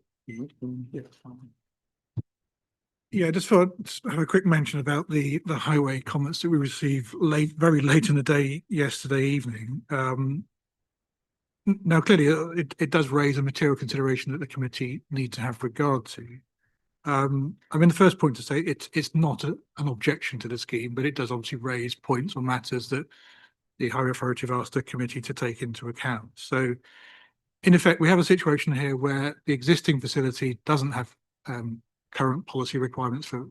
Yeah, just have a quick mention about the highway comments that we received very late in the day yesterday evening. Now, clearly, it does raise a material consideration that the committee need to have regard to. I mean, the first point to say it's not an objection to the scheme, but it does obviously raise points or matters that the Highway Authority have asked the committee to take into account. So, in effect, we have a situation here where the existing facility doesn't have current policy requirements for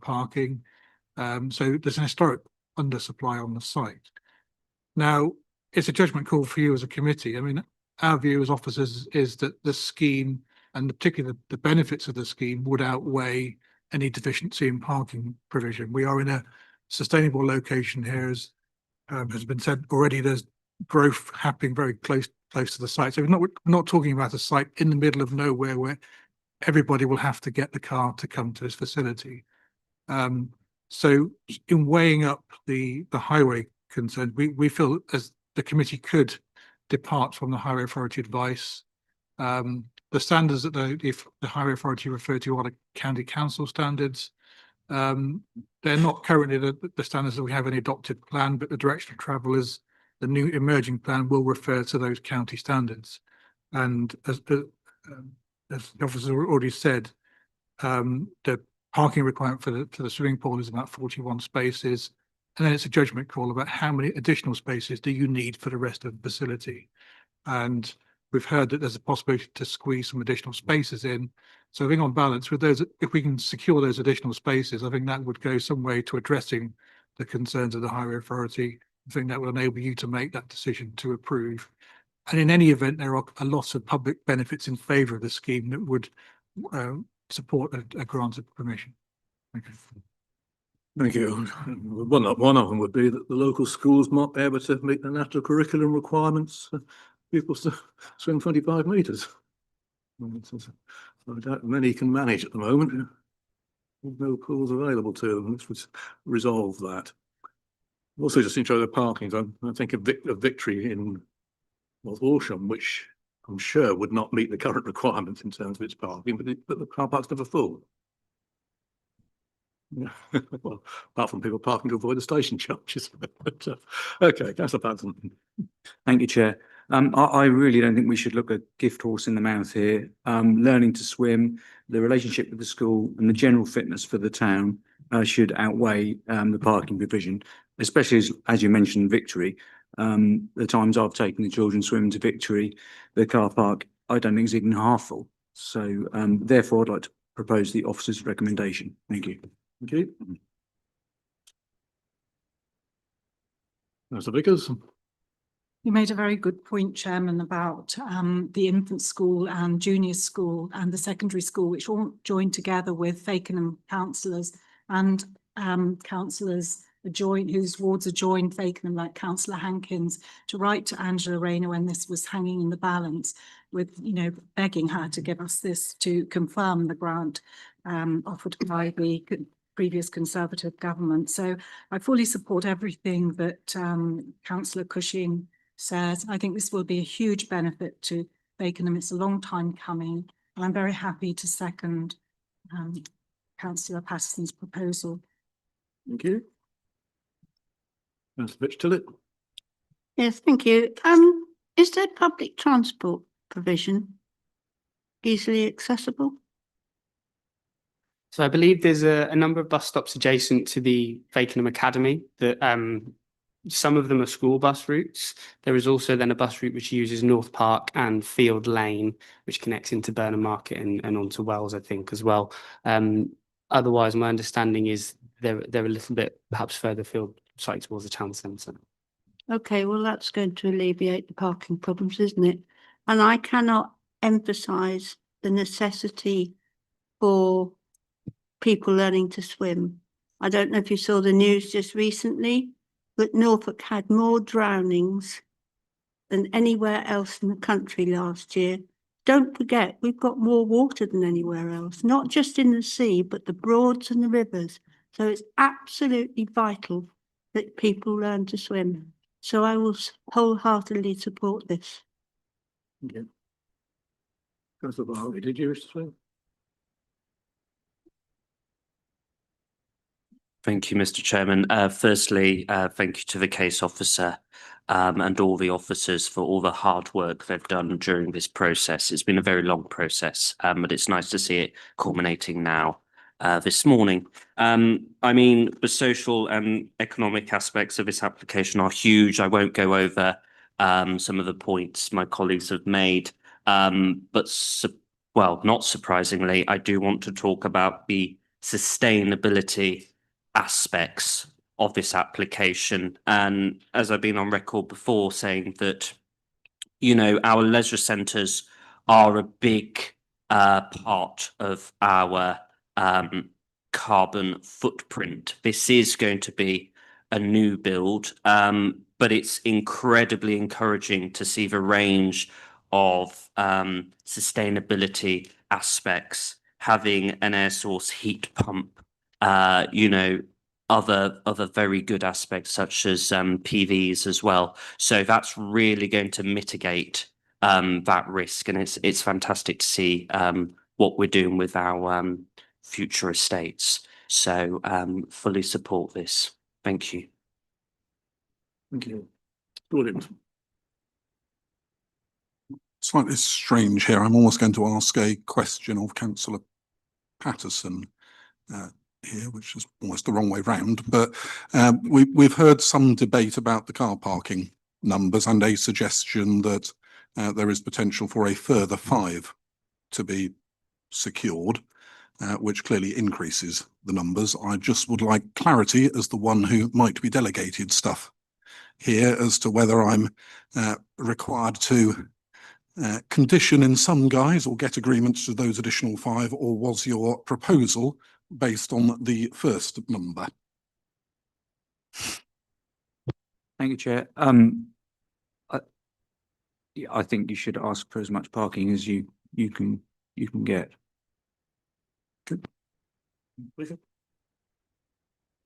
parking. So there's an historic undersupply on the site. Now, it's a judgment call for you as a committee. I mean, our view as officers is that the scheme, and particularly the benefits of the scheme, would outweigh any deficiency in parking provision. We are in a sustainable location here, as has been said already. There's growth happening very close to the site. So we're not talking about a site in the middle of nowhere where everybody will have to get the car to come to this facility. So in weighing up the highway concerns, we feel as the committee could depart from the Highway Authority advice. The standards that the Highway Authority referred to are the county council standards. They're not currently the standards that we have in the adopted plan, but the direction of travel is the new emerging plan will refer to those county standards. And as the officer already said, the parking requirement for the swimming pool is about 41 spaces. And then it's a judgment call about how many additional spaces do you need for the rest of the facility. And we've heard that there's a possibility to squeeze some additional spaces in. So I think on balance with those, if we can secure those additional spaces, I think that would go some way to addressing the concerns of the Highway Authority. I think that will enable you to make that decision to approve. And in any event, there are a lot of public benefits in favour of the scheme that would support a grant of permission. Thank you. Thank you. One of them would be that the local schools might be able to meet the national curriculum requirements. People swim 25 metres. I doubt many can manage at the moment. No pools available to them. This would resolve that. Also, just enjoy the parking. I think of Victory in North Walsham, which I'm sure would not meet the current requirements in terms of its parking, but the car park's never full. Yeah. Well, apart from people parking to avoid the station charges. But, okay, Councillor Patton. Thank you, Chair. I really don't think we should look a gift horse in the mouth here. Learning to swim, the relationship with the school and the general fitness for the town should outweigh the parking provision, especially as you mentioned, Victory. The times I've taken the children swimming to Victory, the car park, I don't think is even half full. So therefore, I'd like to propose the officer's recommendation. Thank you. Thank you. Councillor Vickers. You made a very good point, Chairman, about the infant school and junior school and the secondary school, which all joined together with Fakenham councillors and councillors whose wards adjoin Fakenham, like Councillor Hankins, to write to Angela Rayner when this was hanging in the balance, with begging her to give us this to confirm the grant offered by the previous Conservative government. So I fully support everything that Councillor Cushing says. I think this will be a huge benefit to Fakenham. It's a long time coming, and I'm very happy to second Councillor Patterson's proposal. Thank you. Councillor Fitch-Tillett. Yes, thank you. Is there public transport provision easily accessible? So I believe there's a number of bus stops adjacent to the Fakenham Academy that Some of them are school bus routes. There is also then a bus route which uses North Park and Field Lane, which connects into Burnham Market and onto Wells, I think, as well. Otherwise, my understanding is they're a little bit perhaps further field, site towards the town centre. Okay, well, that's going to alleviate the parking problems, isn't it? And I cannot emphasise the necessity for people learning to swim. I don't know if you saw the news just recently, but Norfolk had more drownings than anywhere else in the country last year. Don't forget, we've got more water than anywhere else, not just in the sea, but the Broads and the rivers. So it's absolutely vital that people learn to swim. So I will wholeheartedly support this. Thank you. Councillor Bartley, did you wish to speak? Thank you, Mr. Chairman. Firstly, thank you to the case officer and all the officers for all the hard work they've done during this process. It's been a very long process, but it's nice to see it culminating now this morning. I mean, the social and economic aspects of this application are huge. I won't go over some of the points my colleagues have made, but well, not surprisingly, I do want to talk about the sustainability aspects of this application. And as I've been on record before saying that, you know, our leisure centres are a big part of our carbon footprint. This is going to be a new build, but it's incredibly encouraging to see the range of sustainability aspects, having an air source heat pump, you know, other very good aspects such as PVs as well. So that's really going to mitigate that risk, and it's fantastic to see what we're doing with our future estates. So fully support this. Thank you. Thank you. Williams. Slightly strange here. I'm almost going to ask a question of Councillor Patterson here, which is almost the wrong way round. But we've heard some debate about the car parking numbers and a suggestion that there is potential for a further 5 to be secured, which clearly increases the numbers. I just would like clarity as the one who might be delegated stuff here as to whether I'm required to condition in some guise or get agreements to those additional 5, or was your proposal based on the first number? Thank you, Chair. I think you should ask for as much parking as you can get.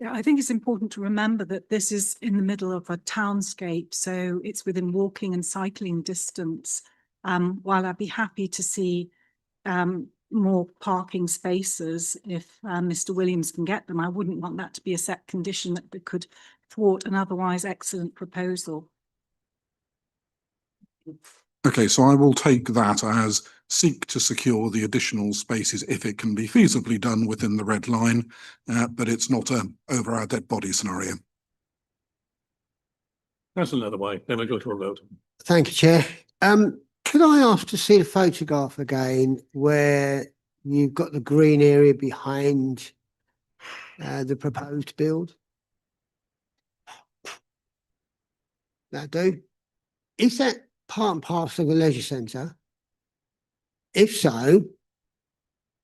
Yeah, I think it's important to remember that this is in the middle of a townscape, so it's within walking and cycling distance. While I'd be happy to see more parking spaces if Mr. Williams can get them, I wouldn't want that to be a set condition that could thwart an otherwise excellent proposal. Okay, so I will take that as seek to secure the additional spaces if it can be feasibly done within the red line, but it's not a over our dead body scenario. That's another way. Then we go to a vote. Thank you, Chair. Could I ask to see the photograph again where you've got the green area behind the proposed build? That do? Is that part and parcel of the leisure centre? If so,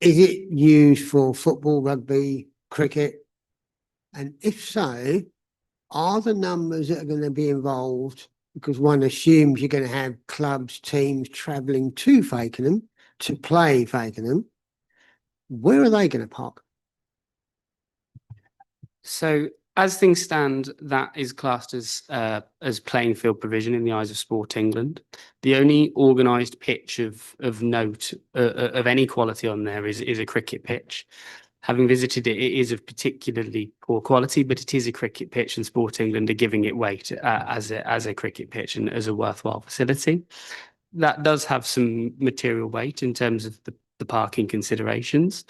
is it used for football, rugby, cricket? And if so, are the numbers that are going to be involved, because one assumes you're going to have clubs, teams travelling to Fakenham to play Fakenham, where are they going to park? So as things stand, that is classed as playing field provision in the eyes of Sport England. The only organised pitch of note of any quality on there is a cricket pitch. Having visited it, it is of particularly poor quality, but it is a cricket pitch, and Sport England are giving it weight as a cricket pitch and as a worthwhile facility. That does have some material weight in terms of the parking considerations,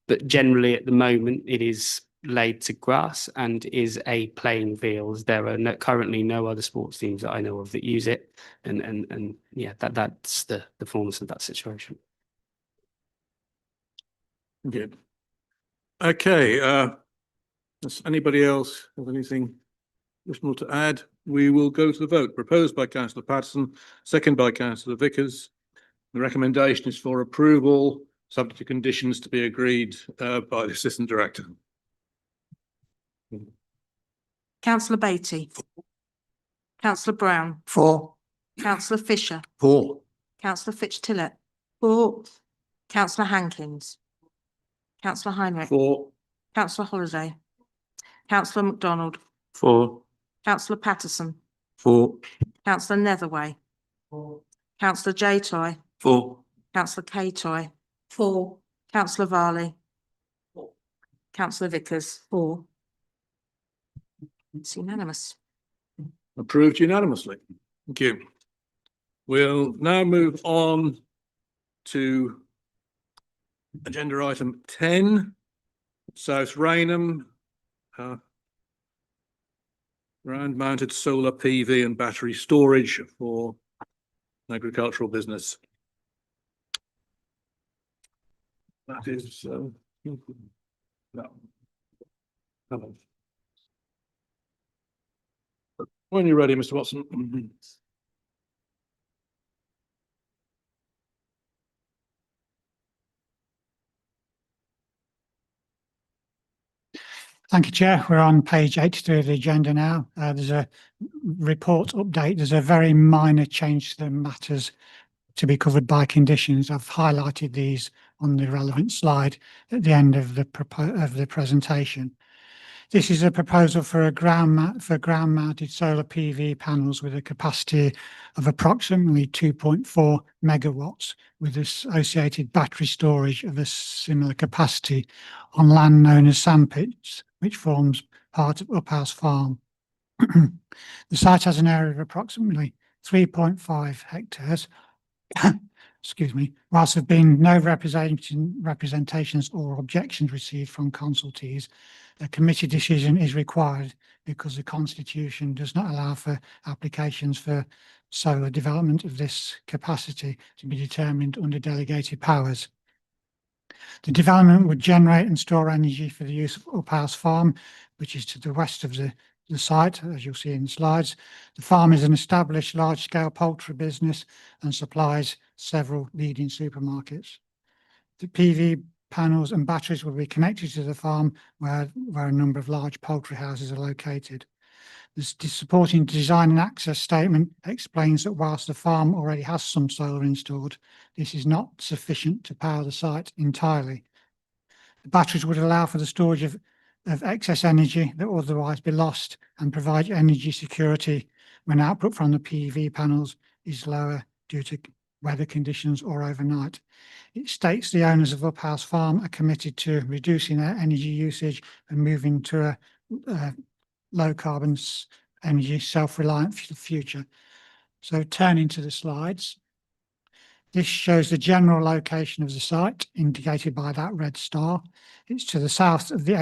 but generally at the moment it is laid to grass and is a playing field. There are currently no other sports teams that I know of that use it, and yeah, that's the fullness of that situation. Good. Okay, does anybody else have anything additional to add? We will go to the vote. Proposed by councillor Patterson, second by councillor Vickers. The recommendation is for approval, subject to conditions to be agreed by the Assistant Director. Councillor Beatty. Councillor Brown. For. Councillor Fisher. For. Councillor Fitch-Tillett. For. Councillor Hankins. Councillor Heinrich. For. Councillor Holiday. Councillor MacDonald. For. Councillor Patterson. For. Councillor Netherway. Councillor J Toy. For. Councillor K Toy. For. Councillor Varley. Councillor Vickers. For. It's unanimous. Approved unanimously. Thank you. We'll now move on to agenda item 10, South Rainham, ground-mounted solar PV and battery storage for agricultural business. That is, no. Hello. When you're ready, Mr. Watson. Thank you, Chair. We're on page 83 of the agenda now. There's a report update. There's a very minor change to the matters to be covered by conditions. I've highlighted these on the relevant slide at the end of the presentation. This is a proposal for ground-mounted solar PV panels with a capacity of approximately 2.4 megawatts, with associated battery storage of a similar capacity on land known as sandpits, which forms part of Uphouse Farm. The site has an area of approximately 3.5 hectares. Excuse me. Whilst there have been no representations or objections received from consultees, a committee decision is required because the Constitution does not allow for applications for solar development of this capacity to be determined under delegated powers. The development would generate and store energy for the use of Uphouse Farm, which is to the west of the site, as you'll see in the slides. The farm is an established large-scale poultry business and supplies several leading supermarkets. The PV panels and batteries will be connected to the farm where a number of large poultry houses are located. The supporting design and access statement explains that whilst the farm already has some solar installed, this is not sufficient to power the site entirely. The batteries would allow for the storage of excess energy that would otherwise be lost and provide energy security when output from the PV panels is lower due to weather conditions or overnight. It states the owners of Uphouse Farm are committed to reducing their energy usage and moving to a low carbon energy self-reliant future. So turning to the slides, this shows the general location of the site indicated by that red star. It's to the south of the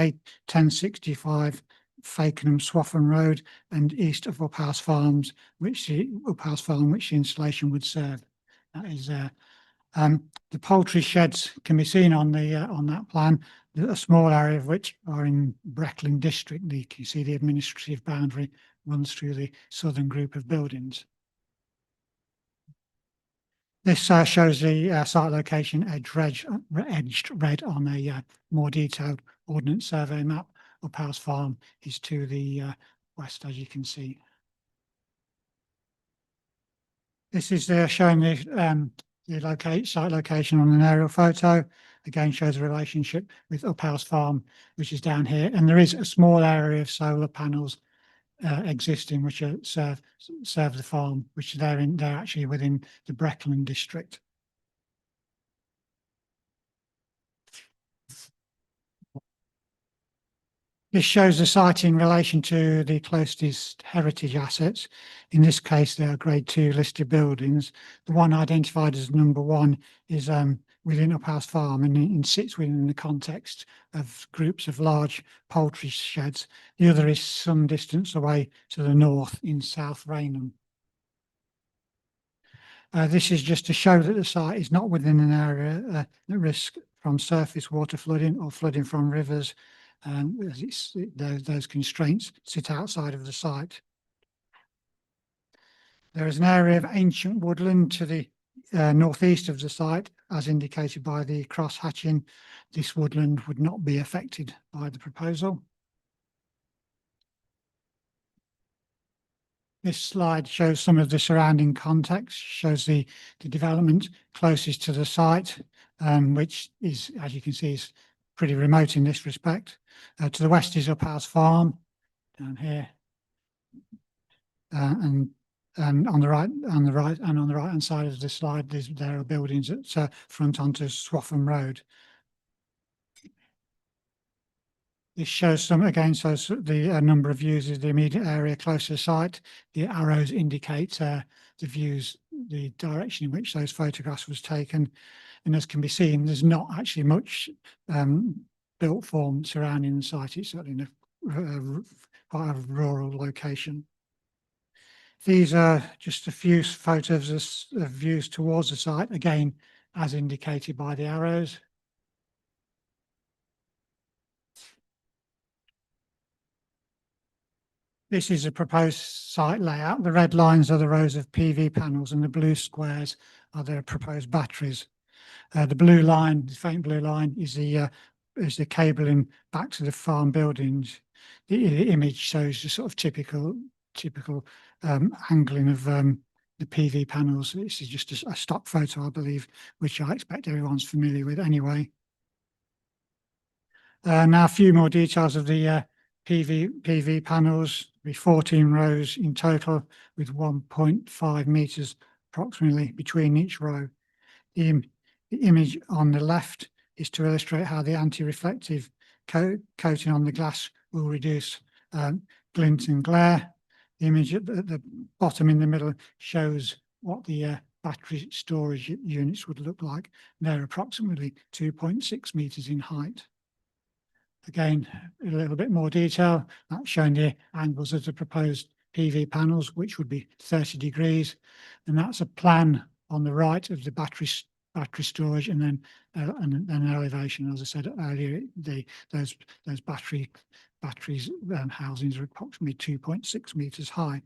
A1065 Fakenham Swaffham Road and east of Uphouse Farm, which the installation would serve. That is the poultry sheds can be seen on that plan, a small area of which are in Breckland district. You can see the administrative boundary runs through the southern group of buildings. This shows the site location edged red on a more detailed Ordnance Survey map. Uphouse Farm is to the west, as you can see. This is showing the site location on an aerial photo. Again, shows a relationship with Uphouse Farm, which is down here. And there is a small area of solar panels existing, which serve the farm, which they're actually within the Breckland district. This shows the site in relation to the closest heritage assets. In this case, they are Grade 2 listed buildings. The one identified as number 1 is within Uphouse Farm and sits within the context of groups of large poultry sheds. The other is some distance away to the north in South Raynham. This is just to show that the site is not within an area at risk from surface water flooding or flooding from rivers, as those constraints sit outside of the site. There is an area of ancient woodland to the northeast of the site, as indicated by the cross hatching. This woodland would not be affected by the proposal. This slide shows some of the surrounding context, shows the development closest to the site, which is, as you can see, is pretty remote in this respect. To the west is Uphouse Farm, down here, and on the right hand side of the slide, there are buildings that front onto Swaffham Road. This shows the number of views of the immediate area close to the site. The arrows indicate the direction in which those photographs was taken. And as can be seen, there's not actually much built form surrounding the site. It's certainly quite a rural location. These are just a few photos of views towards the site, again, as indicated by the arrows. This is a proposed site layout. The red lines are the rows of PV panels and the blue squares are the proposed batteries. The blue line, the faint blue line, is the cabling back to the farm buildings. The image shows the sort of typical angling of the PV panels. This is just a stock photo, I believe, which I expect everyone's familiar with anyway. Now a few more details of the PV panels. Be 14 rows in total with 1.5 meters approximately between each row. The image on the left is to illustrate how the anti-reflective coating on the glass will reduce glint and glare. The image at the bottom in the middle shows what the battery storage units would look like. They're approximately 2.6 meters in height. Again, a little bit more detail. That's showing the angles of the proposed PV panels, which would be 30 degrees. And that's a plan on the right of the battery storage, and then an elevation. As I said earlier, those batteries housings are approximately 2.6 meters high.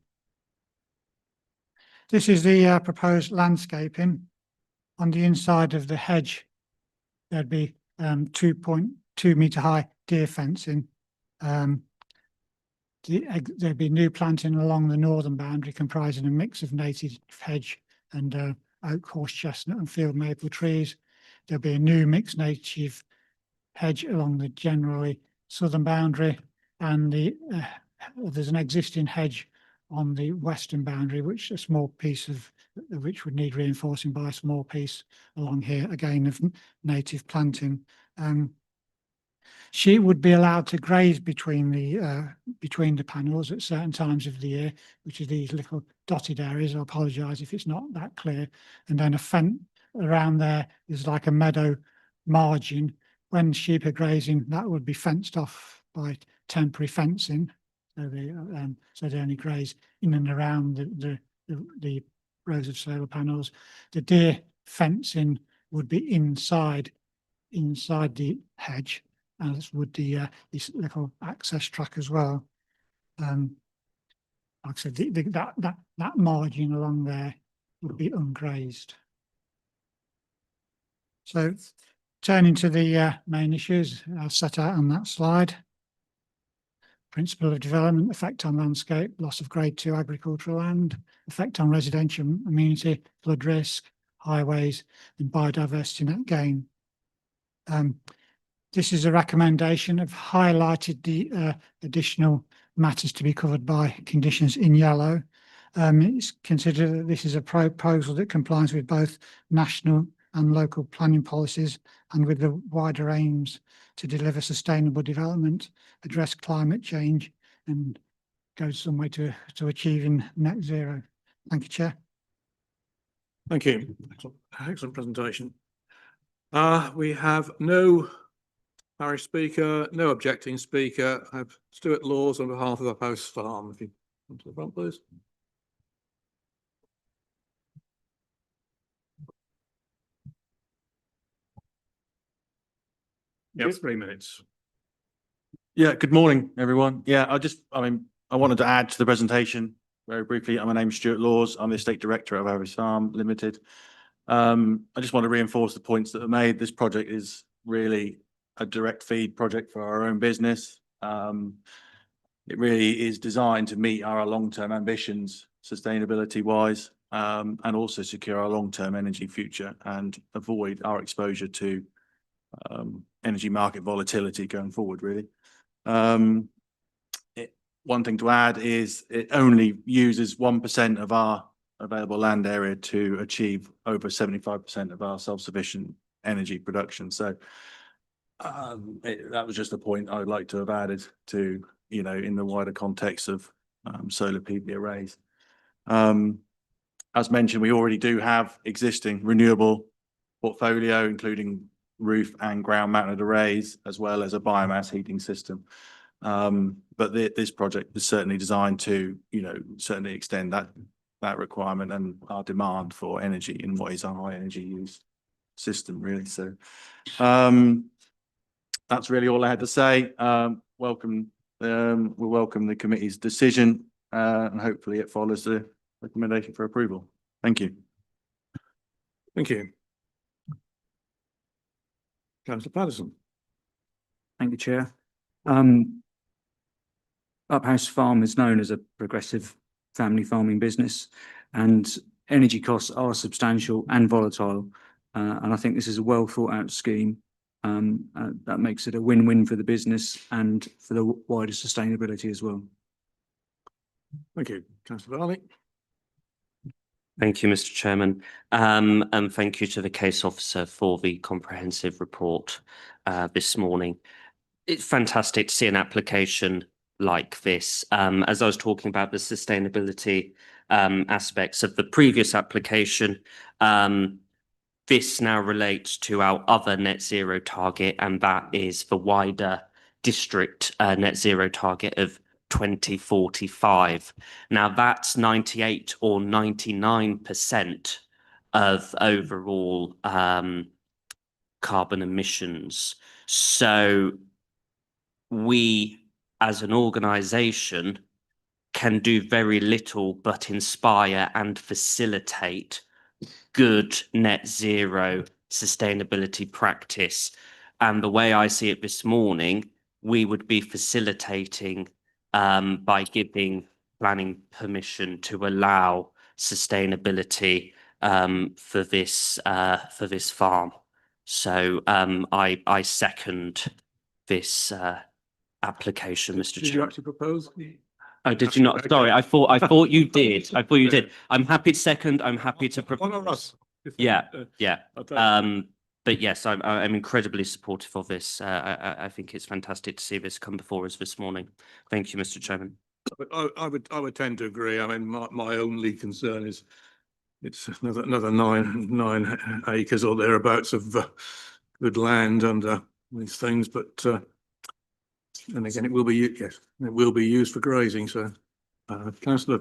This is the proposed landscaping. On the inside of the hedge, there'd be 2.2 meter high deer fencing. There'd be new planting along the northern boundary, comprising a mix of native hedge and oak, horse chestnut and field maple trees. There'll be a new mixed native hedge along the generally southern boundary, and there's an existing hedge on the western boundary, which a small piece of which would need reinforcing by a small piece along here, again of native planting. Sheep would be allowed to graze between the panels at certain times of the year, which are these little dotted areas. I apologise if it's not that clear. And then a fence around there is like a meadow margin. When sheep are grazing, that would be fenced off by temporary fencing. So they only graze in and around the rows of solar panels. The deer fencing would be inside the hedge, as would this little access track as well. Like I said, that margin along there would be ungrazed. So turning to the main issues set out on that slide. Principle of development, effect on landscape, loss of grade 2 agricultural land, effect on residential amenity, flood risk, highways and biodiversity net gain. This is a recommendation. I've highlighted the additional matters to be covered by conditions in yellow. It's considered that this is a proposal that complies with both national and local planning policies and with the wider aims to deliver sustainable development, address climate change and go some way to achieving net zero. Thank you, Chair. Thank you. Excellent presentation. We have no parish speaker, no objecting speaker. I have Stuart Laws on behalf of the House Farm. If you come to the front, please. Yeah, 3 minutes. Yeah, good morning, everyone. Yeah, I wanted to add to the presentation very briefly. My name's Stuart Laws. I'm the Estate Director of Harris Farm Limited. I just want to reinforce the points that are made. This project is really a direct feed project for our own business. It really is designed to meet our long-term ambitions, sustainability wise, and also secure our long-term energy future and avoid our exposure to energy market volatility going forward, really. One thing to add is it only uses 1% of our available land area to achieve over 75% of our self-sufficient energy production. So that was just a point I would like to have added to, you know, in the wider context of solar PV arrays. As mentioned, we already do have existing renewable portfolio, including roof and ground mounted arrays, as well as a biomass heating system. But this project is certainly designed to, you know, certainly extend that requirement and our demand for energy in what is a high energy use system, really. So that's really all I had to say. We welcome the committee's decision, and hopefully it follows the recommendation for approval. Thank you. Thank you. Councillor Patterson. Thank you, Chair. Uphouse Farm is known as a progressive family farming business, and energy costs are substantial and volatile. And I think this is a well thought out scheme that makes it a win-win for the business and for the wider sustainability as well. Thank you. Councillor Varley. Thank you, Mr. Chairman. And thank you to the case officer for the comprehensive report this morning. It's fantastic to see an application like this. As I was talking about the sustainability aspects of the previous application, this now relates to our other net zero target, and that is the wider district net zero target of 2045. Now that's 98 or 99% of overall carbon emissions. So we as an organisation can do very little but inspire and facilitate good net zero sustainability practice. And the way I see it this morning, we would be facilitating by giving planning permission to allow sustainability for this farm. So I second this application, Mr. Chair. Did you actually propose? Oh, did you not? Sorry, I thought you did. I thought you did. I'm happy to second. I'm happy to propose. Yeah. But yes, I'm incredibly supportive of this. I think it's fantastic to see this come before us this morning. Thank you, Mr. Chairman. I would tend to agree. I mean, my only concern is it's another nine acres or thereabouts of good land under these things, but and again, it will be used for grazing. So, Councillor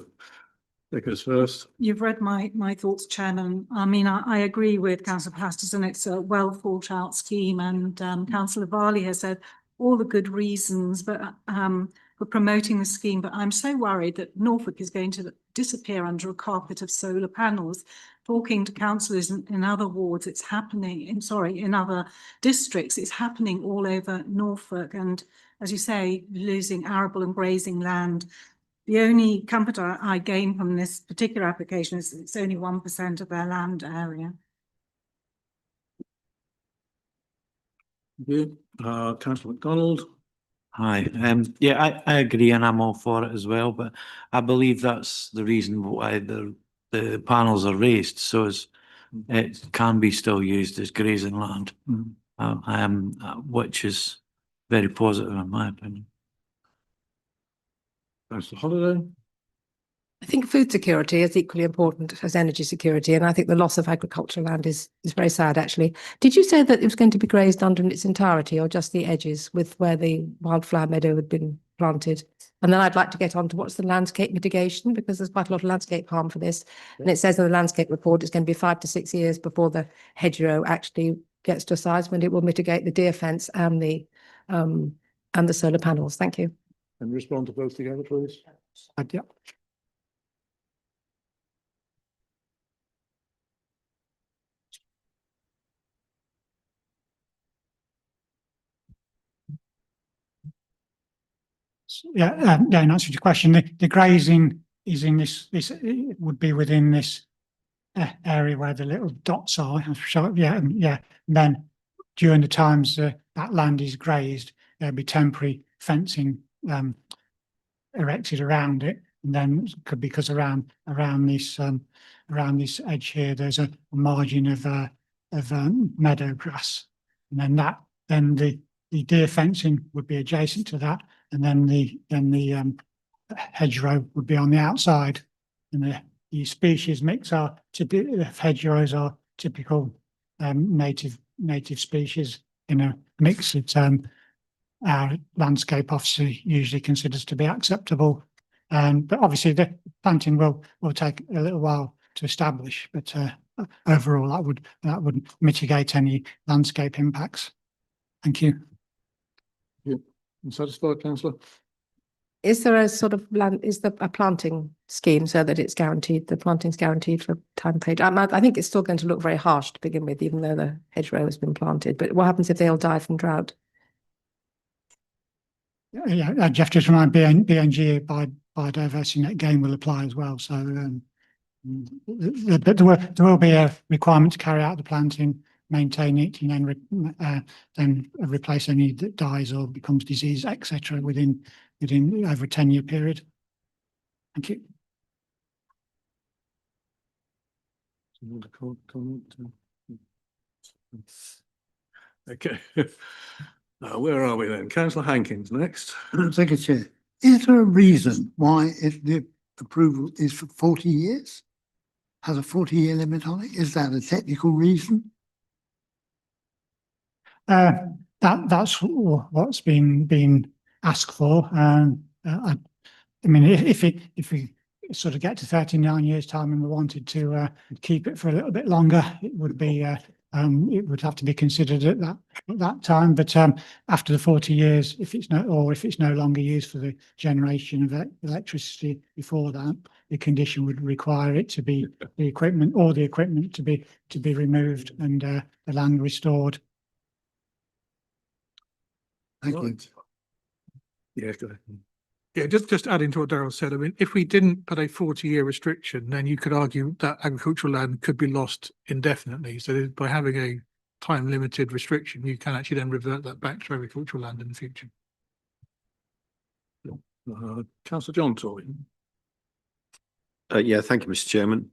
Vickers first. You've read my thoughts, Chairman. I mean, I agree with Councillor Patterson. It's a well thought out scheme, and Councillor Varley has said all the good reasons, but for promoting the scheme. But I'm so worried that Norfolk is going to disappear under a carpet of solar panels. Talking to councillors in other wards, it's happening. In other districts, it's happening all over Norfolk. And as you say, losing arable and grazing land. The only comfort I gain from this particular application is it's only 1% of their land area. Thank you. Councillor MacDonald. Hi, yeah, I agree and I'm all for it as well, but I believe that's the reason why the panels are raised, so it can be still used as grazing land, which is very positive in my opinion. Councillor Holiday. I think food security is equally important as energy security, and I think the loss of agricultural land is very sad, actually. Did you say that it was going to be grazed under in its entirety, or just the edges with where the wildflower meadow had been planted? And then I'd like to get on to what's the landscape mitigation, because there's quite a lot of landscape harm for this. And it says in the landscape report it's going to be 5 to 6 years before the hedgerow actually gets to a size when it will mitigate the deer fence and the solar panels. Thank you. And respond to both together, please. Yeah. Yeah, in answer to your question, the grazing is in this, it would be within this area where the little dots are. So, yeah. And then during the times that land is grazed, there'll be temporary fencing erected around it. And then because around this edge here, there's a margin of meadow grass, and then the deer fencing would be adjacent to that, and then the hedgerow would be on the outside, and the species mix are typically, the hedgerows are typical native species in a mix that our landscape officer usually considers to be acceptable. But obviously the planting will take a little while to establish, but overall that would mitigate any landscape impacts. Thank you. You satisfied, Councillor? Is there a sort of a planting scheme so that it's guaranteed, the planting's guaranteed for time period? I think it's still going to look very harsh to begin with, even though the hedgerow has been planted. But what happens if they all die from drought? Yeah, Jeff, just remind BNG biodiversity net gain will apply as well. So there will be a requirement to carry out the planting, maintain it, and then replace any that dies or becomes diseased, etc. within over a 10-year period. Thank you. Okay. Where are we then? Councillor Hankins next. Thank you, Chair. Is there a reason why the approval is for 40 years? Has a 40-year limit on it? Is that a technical reason? That's what's been asked for. I mean, if we sort of get to 39 years time and we wanted to keep it for a little bit longer, it would be it would have to be considered at that time. But after the 40 years, if it's no longer used for the generation of electricity before that, the condition would require it to be the equipment to be removed and the land restored. Thank you. Yeah, go ahead. Yeah, just adding to what Darryl said, I mean, if we didn't put a 40-year restriction, then you could argue that agricultural land could be lost indefinitely. So by having a time-limited restriction, you can actually then revert that back to agricultural land in the future. Councillor John Tory. Yeah, thank you, Mr. Chairman.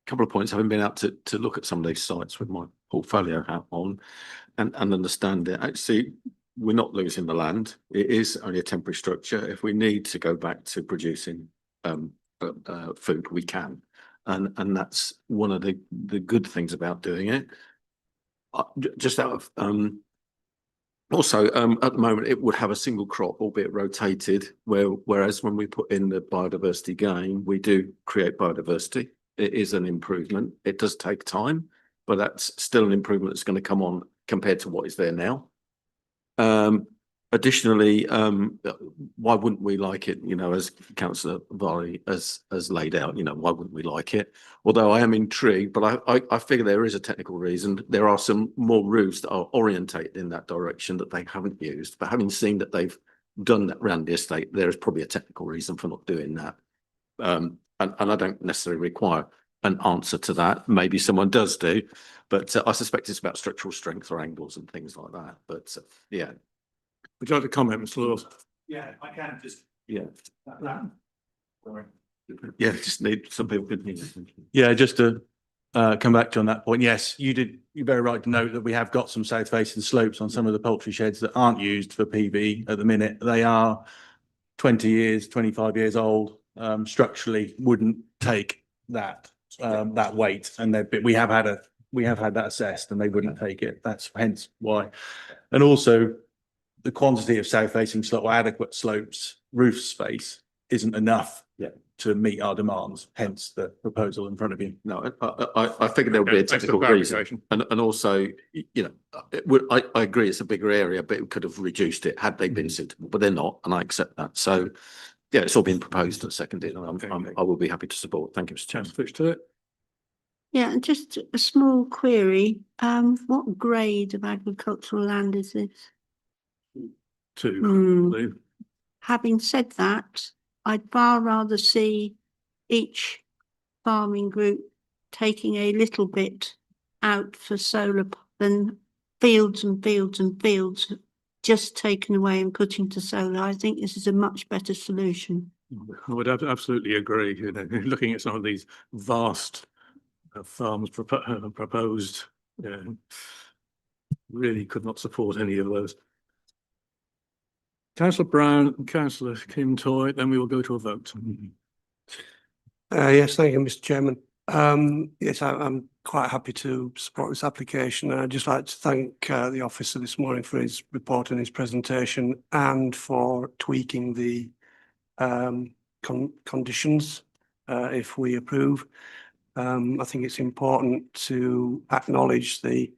Couple of points. Having been out to look at some of these sites with my portfolio hat on and understand that actually we're not losing the land. It is only a temporary structure. If we need to go back to producing food, we can. And that's one of the good things about doing it. Just out of also at the moment it would have a single crop, albeit rotated, whereas when we put in the biodiversity gain, we do create biodiversity. It is an improvement. It does take time, but that's still an improvement that's going to come on compared to what is there now. Additionally, why wouldn't we like it, as Councillor Varley has laid out, why wouldn't we like it? Although I am intrigued, but I figure there is a technical reason. There are some more routes that are orientated in that direction that they haven't used, but having seen that they've done that around the estate, there is probably a technical reason for not doing that. And I don't necessarily require an answer to that. Maybe someone does do, but I suspect it's about structural strength or angles and things like that. But yeah. Would you like to comment, Mr. Laws? Yeah, I can just. Yeah. Sorry. Yeah, just need some people could hear. Yeah, just to come back to on that point. Yes, you're very right to note that we have got some south facing slopes on some of the poultry sheds that aren't used for PV at the minute. They are 20 years, 25 years old. structurally wouldn't take that weight, and we have had that assessed, and they wouldn't take it. That's hence why. And also, the quantity of south facing slope or adequate slopes roof space isn't enough to meet our demands, hence the proposal in front of you. No, I figured there would be a Thanks for technical reason. clarification. And also, you know, I agree it's a bigger area, but it could have reduced it had they been suitable, but they're not, and I accept that. So, yeah, it's all been proposed and seconded, and I will be happy to support. Thank you, Mr. Chairman. Switch to it. Yeah, and just a small query. What grade of agricultural land is this? 2, Hmm. I believe. Having said that, I'd far rather see each farming group taking a little bit out for solar than fields and fields and fields just taken away and put into solar. I think this is a much better solution. I would absolutely agree. You know, looking at some of these vast farms proposed, really could not support any of those. Councillor Brown and Councillor Kim Toy, then we will go to a vote. Yes, thank you, Mr. Chairman. Yes, I'm quite happy to support this application. And I'd just like to thank the officer this morning for his report and his presentation, and for tweaking the conditions if we approve. I think it's important to acknowledge the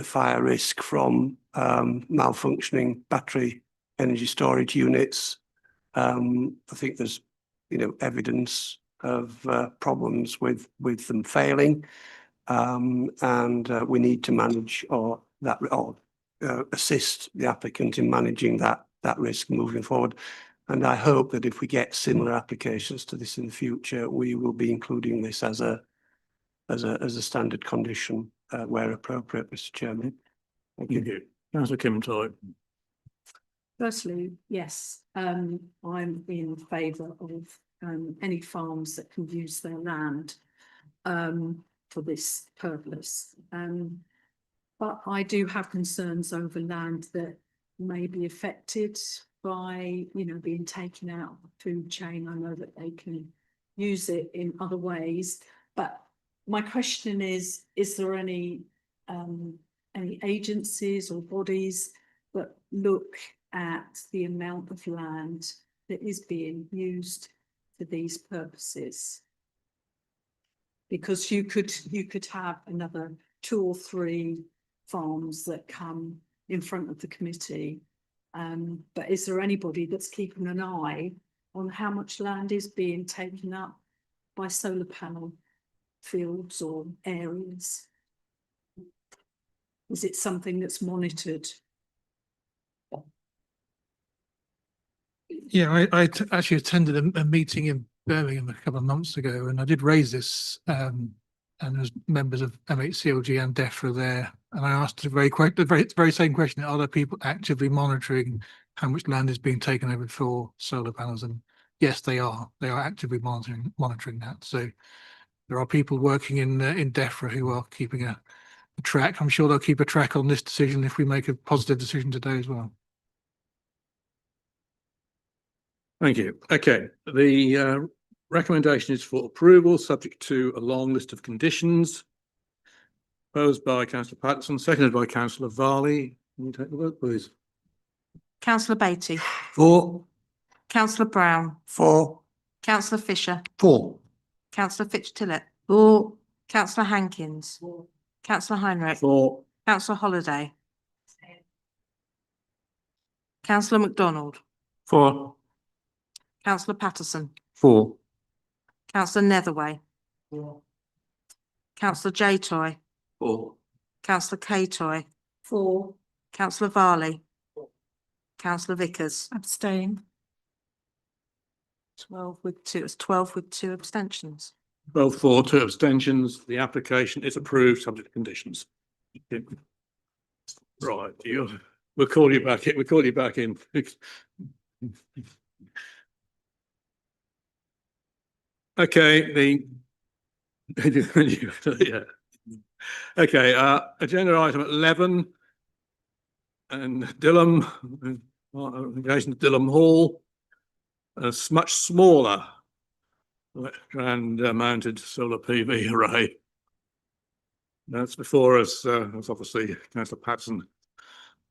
fire risk from malfunctioning battery energy storage units. I think there's evidence of problems with them failing, and we need to manage or assist the applicant in managing that risk moving forward. And I hope that if we get similar applications to this in the future, we will be including this as a standard condition where appropriate, Mr. Chairman. Thank you. Councillor Kim Toy. Firstly, yes, I'm in favour of any farms that can use their land for this purpose. But I do have concerns over land that may be affected by, being taken out of the food chain. I know that they can use it in other ways, but my question is there any agencies or bodies that look at the amount of land that is being used for these purposes? Because you could have another 2 or 3 farms that come in front of the committee. But is there anybody that's keeping an eye on how much land is being taken up by solar panel fields or areas? Is it something that's monitored? Yeah, I actually attended a meeting in Birmingham a couple of months ago, and I did raise this, and there was members of MHCLG and DEFRA there, and I asked the very same question: are there people actively monitoring how much land is being taken over for solar panels? And yes, they are. They are actively monitoring that. So there are people working in DEFRA who are keeping a track. I'm sure they'll keep a track on this decision if we make a positive decision today as well. Thank you. Okay, the recommendation is for approval, subject to a long list of conditions. Proposed by Councillor Patterson, seconded by Councillor Varley. Can you take the vote, please? Councillor Beattie. 4. Councillor Brown. 4. Councillor Fisher. 4. Councillor Fitch-Tillett. 4. Councillor Hankins. 4. Councillor Heinrich. 4. Councillor Holiday. Councillor MacDonald. 4. Councillor Patterson. 4. Councillor Netherway. 4. Councillor J Toy. 4. Councillor K Toy. 4. Councillor Varley. Councillor Vickers. Abstain. 12 with 2. It's 12 with 2 abstentions. 12 for, 2 abstentions. The application is approved, subject to conditions. Right, we'll call you back in. We'll call you back in. Okay, yeah. Okay, agenda item 11 and Dilham, in relation to Dilham Hall. much smaller ground mounted solar PV array. That's before us, that's obviously Councillor Patson,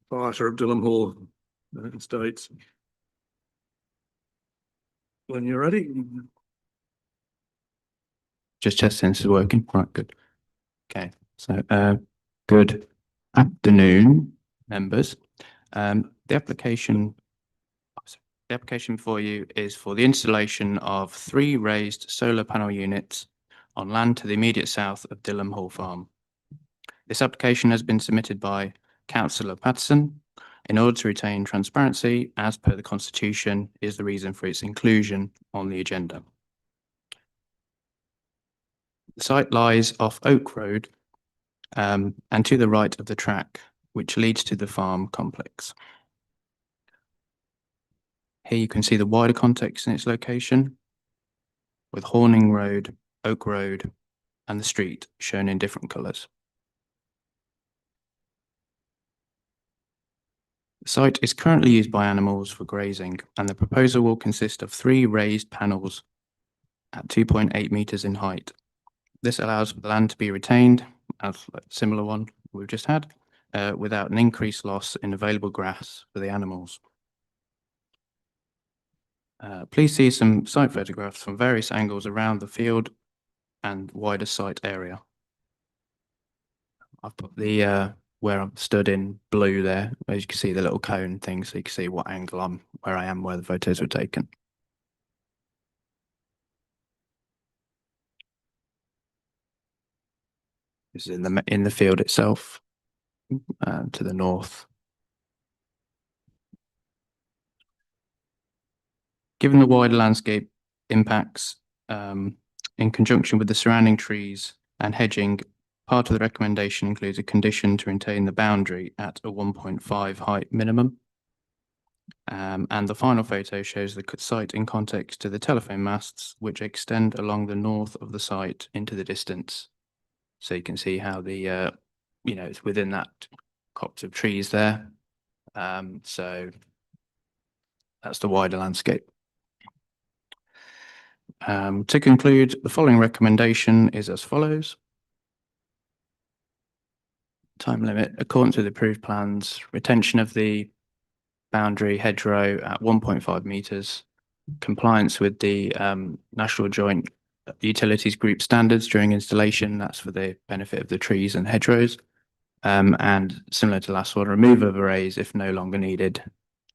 proprietor of Dilham Hall Estates. When you're ready. Just testing this is working. Right, good. Okay, so good afternoon, members. The application for you is for the installation of 3 raised solar panel units on land to the immediate south of Dilham Hall Farm. This application has been submitted by Councillor Patson in order to retain transparency as per the Constitution is the reason for its inclusion on the agenda. The site lies off Oak Road and to the right of the track, which leads to the farm complex. Here you can see the wider context in its location, with Horning Road, Oak Road, and the street shown in different colours. The site is currently used by animals for grazing, and the proposal will consist of 3 raised panels at 2.8 metres in height. This allows for the land to be retained, as a similar one we've just had, without an increased loss in available grass for the animals. Please see some site photographs from various angles around the field and wider site area. I've put the where I'm stood in blue there, as you can see the little cone thing, so you can see what angle where I am, where the photos were taken. This is in the field itself, to the north. Given the wider landscape impacts, in conjunction with the surrounding trees and hedging, part of the recommendation includes a condition to retain the boundary at a 1.5 height minimum. And the final photo shows the site in context to the telephone masts, which extend along the north of the site into the distance. So you can see how the, it's within that copse of trees there. So that's the wider landscape. To conclude, the following recommendation is as follows. Time limit, according to the approved plans, retention of the boundary hedgerow at 1.5 metres, compliance with the National Joint Utilities Group standards during installation, that's for the benefit of the trees and hedgerows, and similar to last one, remove of arrays if no longer needed,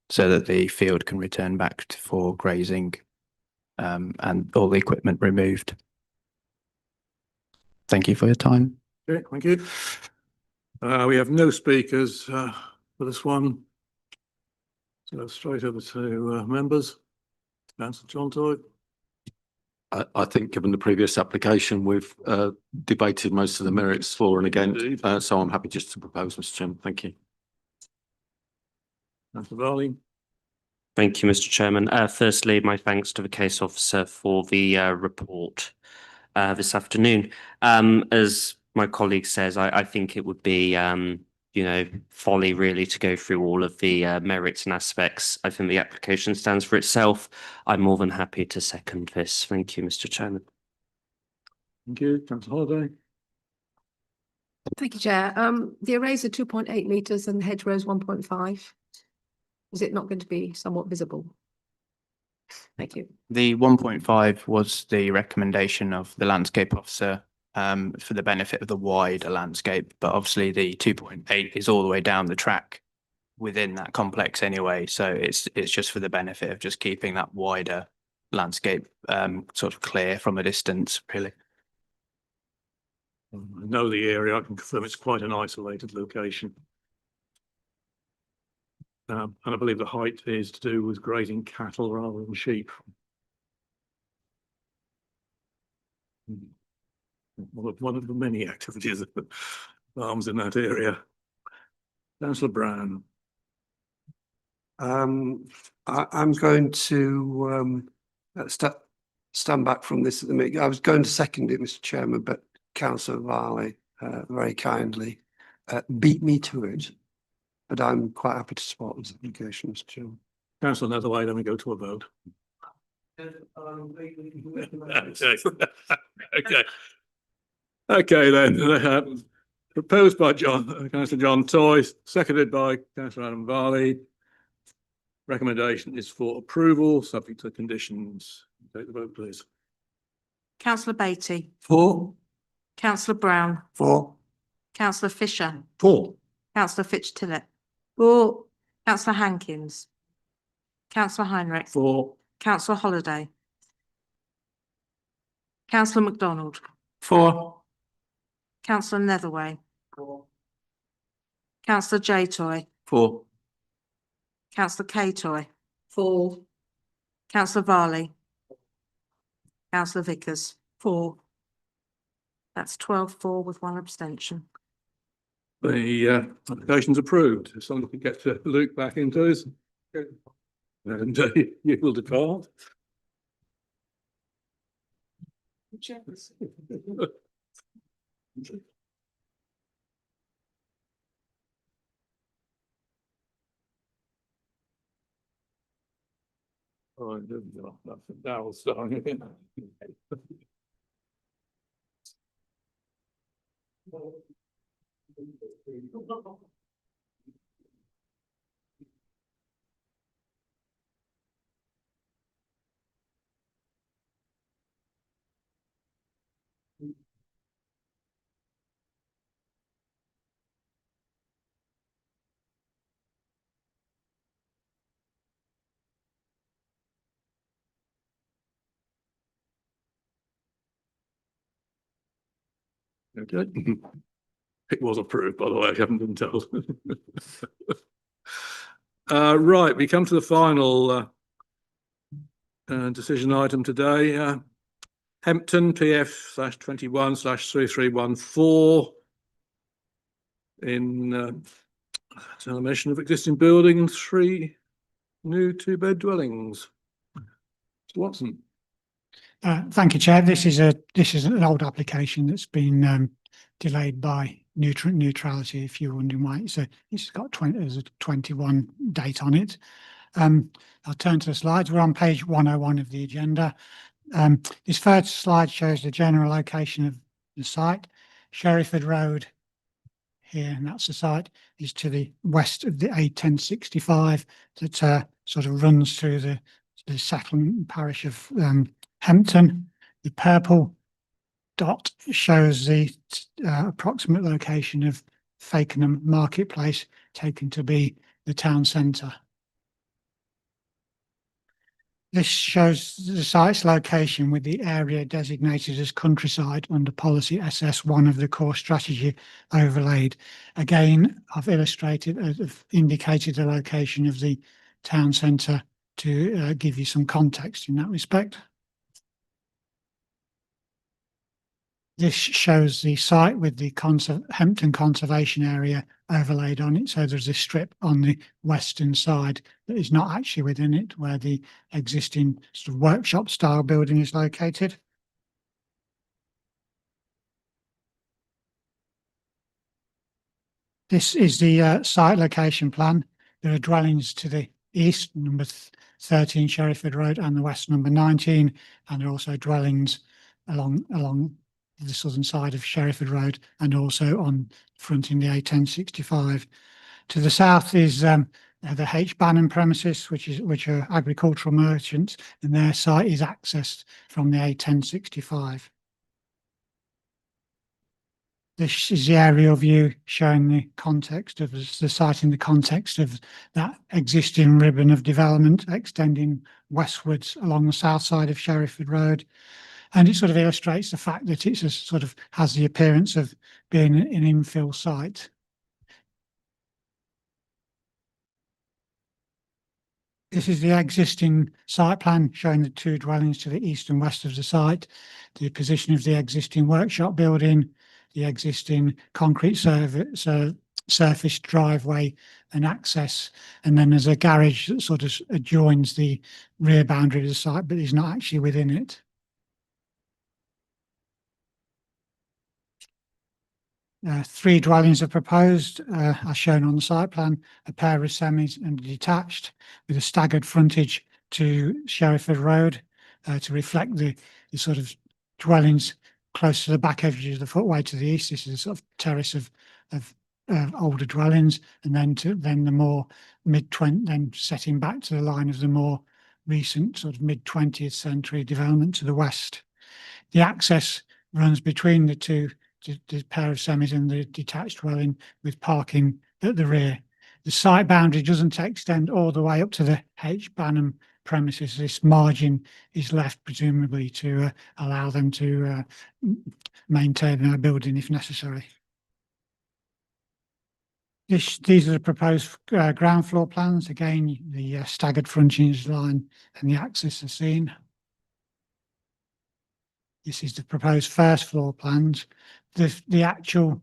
so that the field can return back for grazing and all the equipment removed. Thank you for your time. Okay, thank you. We have no speakers for this one. So straight over to members. Councillor John Toy. I think given the previous application, we've debated most of the merits for and against, so I'm happy just to propose, Mr. Chairman. Thank you. Councillor Varley. Thank you, Mr. Chairman. Firstly, my thanks to the case officer for the report this afternoon. As my colleague says, I think it would be, folly really to go through all of the merits and aspects. I think the application stands for itself. I'm more than happy to second this. Thank you, Mr. Chairman. Thank you. Councillor Holiday. Thank you, Chair. The arrays are 2.8 metres and the hedgerows 1.5. Is it not going to be somewhat visible? Thank you. The 1.5 was the recommendation of the landscape officer for the benefit of the wider landscape, but obviously the 2.8 is all the way down the track within that complex anyway, so it's just for the benefit of just keeping that wider landscape sort of clear from a distance, really. I know the area. I can confirm it's quite an isolated location. And I believe the height is to do with grazing cattle rather than sheep. One of the many activities of farms in that area. Councillor Brown. I'm going to stand back from this at the minute. I was going to second it, Mr. Chairman, but Councillor Varley very kindly beat me to it. But I'm quite happy to support this application, Mr. Chairman. Councillor Netherway, then we go to a vote. Okay. Okay, then, proposed by Councillor John Toy, seconded by Councillor Adam Varley. Recommendation is for approval, subject to conditions. Take the vote, please. Councillor Beatty, For. Councillor Brown, For. Councillor Fisher, For. Councillor Fitch-Tillett. For. Councillor Hankins. Councillor Heinrich. For. Councillor Holiday. Councillor MacDonald. For. Councillor Netherway. Councillor J Toy. For. Councillor K Toy. For. Councillor Varley. Councillor Vickers. For. That's 12-4 with one abstention. The application's approved. If someone could get Luke back into this. And you will depart. Oh, that was starting again. Okay. It was approved, by the way, I haven't been told. Right, we come to the final decision item today. Hempton PF/21/3314 in demolition of existing building, 3 new 2-bed dwellings. Mr. Watson. Thank you, Chair. This is an old application that's been delayed by neutrality. If you're wondering why, it's got there's a 21 date on it. I'll turn to the slides. We're on page 101 of the agenda. This first slide shows the general location of the site. Sheriford Road here, and that's the site, is to the west of the A1065 that sort of runs through the settlement parish of Hempton. The purple dot shows the approximate location of Fakenham Marketplace, taken to be the town centre. This shows the site's location with the area designated as countryside under policy SS1 of the core strategy overlaid. Again, I've indicated the location of the town centre to give you some context in that respect. This shows the site with the Hempton Conservation Area overlaid on it. So there's a strip on the western side that is not actually within it, where the existing sort of workshop style building is located. This is the site location plan. There are dwellings to the east, number 13 Sheriford Road, and the west, number 19, and there are also dwellings along the southern side of Sheriford Road and also on fronting the A1065. To the south is the H. Bannon premises, which are agricultural merchants, and their site is accessed from the A1065. This is the aerial view showing the context of the site in the context of that existing ribbon of development extending westwards along the south side of Sheriford Road. And it sort of illustrates the fact that it's sort of has the appearance of being an infill site. This is the existing site plan showing the 2 dwellings to the east and west of the site, the position of the existing workshop building, the existing concrete surface driveway and access, and then there's a garage that sort of adjoins the rear boundary of the site, but is not actually within it. 3 dwellings are proposed, as shown on the site plan, a pair of semis and detached, with a staggered frontage to Sheriford Road. to reflect the sort of dwellings close to the back edges of the footway to the east. This is a sort of terrace of older dwellings, and then the more mid-20, then setting back to the line of the more recent sort of mid-20th century development to the west. The access runs between the two, the pair of semis and the detached dwelling, with parking at the rear. The site boundary doesn't extend all the way up to the H. Banham premises. This margin is left presumably to allow them to maintain their building if necessary. These are the proposed ground floor plans. Again, the staggered frontage line and the axis are seen. This is the proposed first floor plans. The actual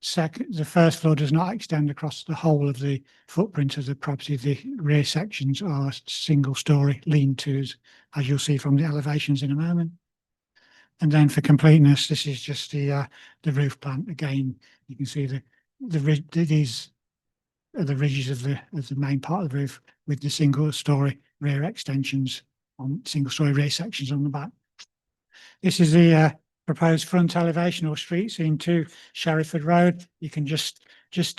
the first floor does not extend across the whole of the footprint of the property. The rear sections are single story lean-tos, as you'll see from the elevations in a moment. And then for completeness, this is just the roof plan. Again, you can see these are the ridges of the main part of the roof, with the single story rear extensions on single story rear sections on the back. This is the proposed front elevation or street scene to Sheriford Road. You can just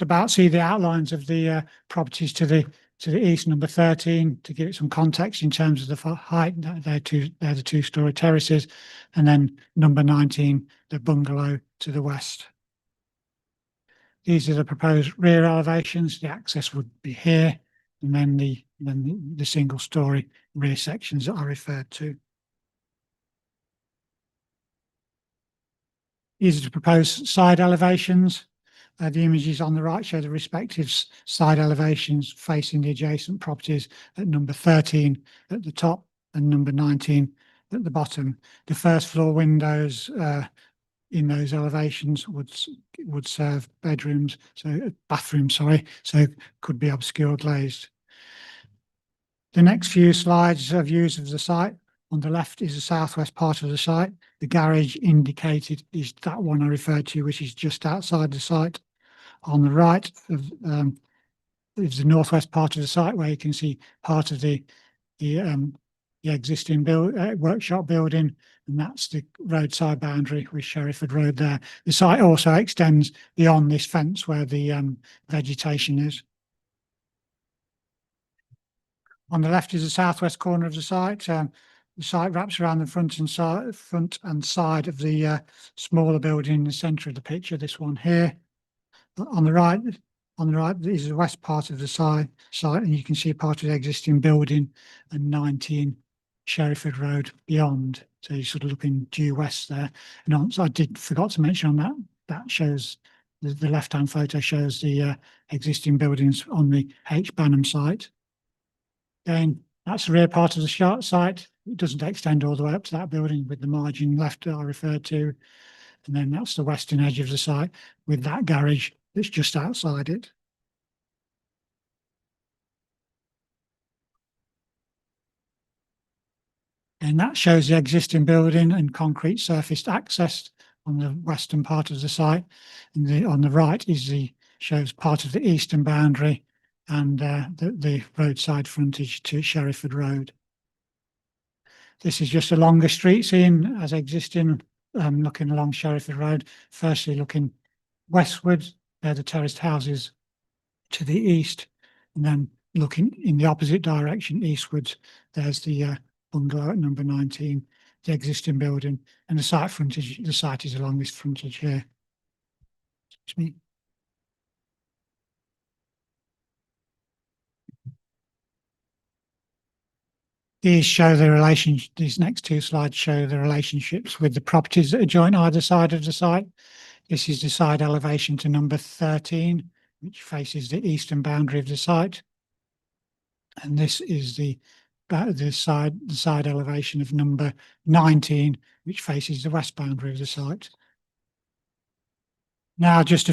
about see the outlines of the properties to the east, number 13, to give it some context in terms of the height. They're the two-story terraces, and then number 19, the bungalow to the west. These are the proposed rear elevations. The access would be here, and then the single-story rear sections that I referred to. These are the proposed side elevations. The images on the right show the respective side elevations facing the adjacent properties at number 13 at the top and number 19 at the bottom. The first floor windows in those elevations would serve bathrooms, so could be obscure glazed. The next few slides are views of the site. On the left is the southwest part of the site. The garage indicated is that one I referred to, which is just outside the site. On the right is the northwest part of the site, where you can see part of the existing workshop building, and that's the roadside boundary with Sheriford Road there. The site also extends beyond this fence where the vegetation is. On the left is the southwest corner of the site. The site wraps around the front and side of the smaller building in the centre of the picture, this one here. On the right is the west part of the site, and you can see part of the existing building and 19 Sheriford Road beyond. So you're sort of looking due west there. And I forgot to mention on that shows the left-hand photo shows the existing buildings on the H. Banham site. Then that's the rear part of the site. It doesn't extend all the way up to that building with the margin left that I referred to. And then that's the western edge of the site with that garage that's just outside it. And that shows the existing building and concrete surfaced access on the western part of the site. And on the right shows part of the eastern boundary and the roadside frontage to Sheriford Road. This is just a longer street scene as existing, looking along Sheriford Road. Firstly, looking westward, there the terraced houses to the east, and then looking in the opposite direction, eastwards, there's the bungalow at number 19, the existing building, and the site frontage. The site is along this frontage here. Excuse me. These next two slides show the relationships with the properties that adjoin either side of the site. This is the side elevation to number 13, which faces the eastern boundary of the site. And this is the side elevation of number 19, which faces the west boundary of the site. Now, just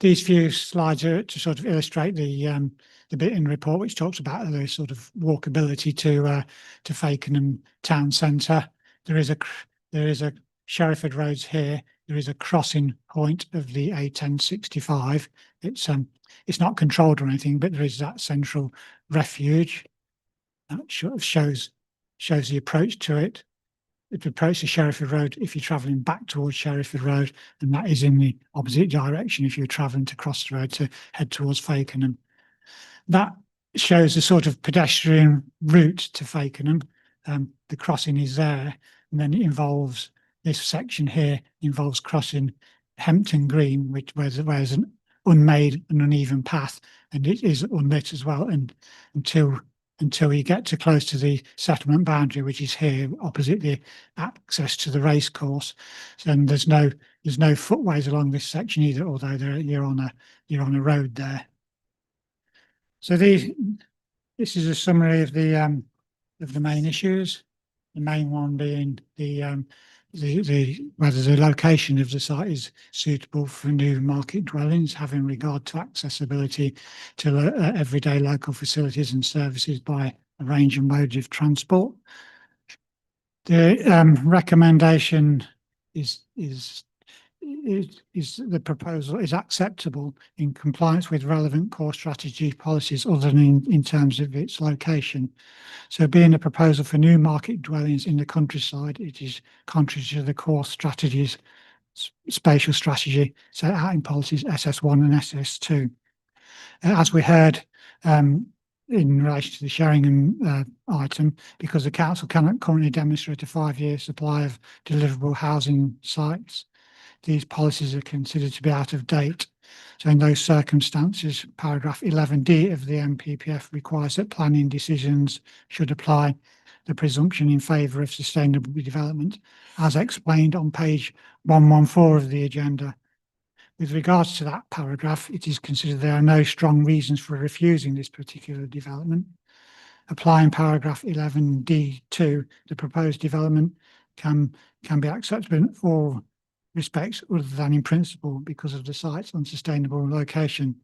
these few slides are to sort of illustrate the bit in the report which talks about the sort of walkability to Fakenham town centre. There is a Sheriford Road's here. There is a crossing point of the A1065. It's not controlled or anything, but there is that central refuge that shows shows the approach to it. It approach to Sheriford Road if you're travelling back towards Sheriford Road, and that is in the opposite direction if you're travelling to cross the road to head towards Fakenham. That shows the sort of pedestrian route to Fakenham. The crossing is there, and then it involves this section here involves crossing Hempton Green, where there's an unmade and uneven path, and it is unlit as well. And until you get to close to the settlement boundary, which is here opposite the access to the race course, and there's no footways along this section either, although you're on a road there. So this is a summary of the main issues. The main one being whether the location of the site is suitable for new market dwellings, having regard to accessibility to everyday local facilities and services by a range of modes of transport. The recommendation is the proposal is acceptable in compliance with relevant core strategy policies other than in terms of its location. So being a proposal for new market dwellings in the countryside, it is contrary to the core strategies, spatial strategy set out in policies SS1 and SS2. As we heard in relation to the Sheringham item, because the council cannot currently demonstrate a 5-year supply of deliverable housing sites, these policies are considered to be out of date. So in those circumstances, paragraph 11D of the NPPF requires that planning decisions should apply the presumption in favour of sustainable development, as explained on page 114 of the agenda. With regards to that paragraph, it is considered there are no strong reasons for refusing this particular development. Applying paragraph 11D2, the proposed development can be acceptable in all respects other than in principle because of the site's unsustainable location.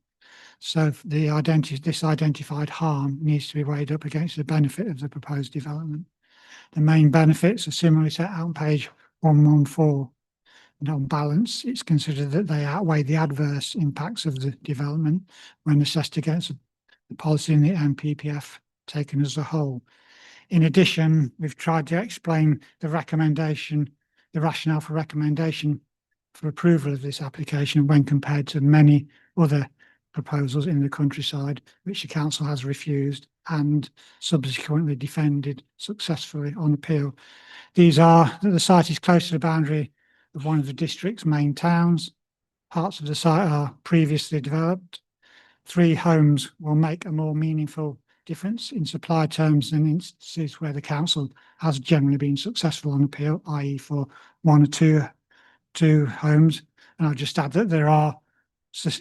So this identified harm needs to be weighed up against the benefit of the proposed development. The main benefits are similarly set out on page 114. And on balance, it's considered that they outweigh the adverse impacts of the development when assessed against the policy in the NPPF taken as a whole. In addition, we've tried to explain the rationale for recommendation for approval of this application when compared to many other proposals in the countryside, which the council has refused and subsequently defended successfully on appeal. These are that the site is close to the boundary of one of the district's main towns. Parts of the site are previously developed. 3 homes will make a more meaningful difference in supply terms than instances where the council has generally been successful on appeal, i.e. for 1 or 2 homes. And I'll just add that there are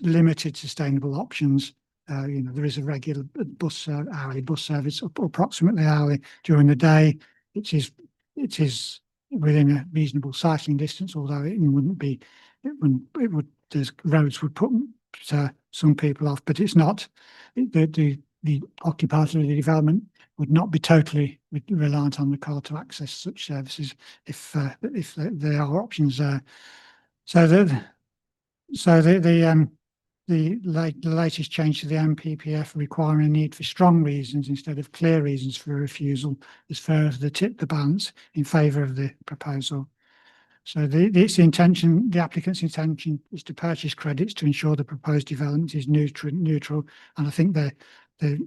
limited sustainable options. There is a regular hourly bus service, approximately hourly during the day. It is within a reasonable cycling distance, although there's roads would put some people off, but it's not the occupiers of the development would not be totally reliant on the car to access such services if there are options there. So the latest change to the NPPF requiring a need for strong reasons instead of clear reasons for refusal is further tip the balance in favour of the proposal. So the applicant's intention is to purchase credits to ensure the proposed development is neutral, and I think they've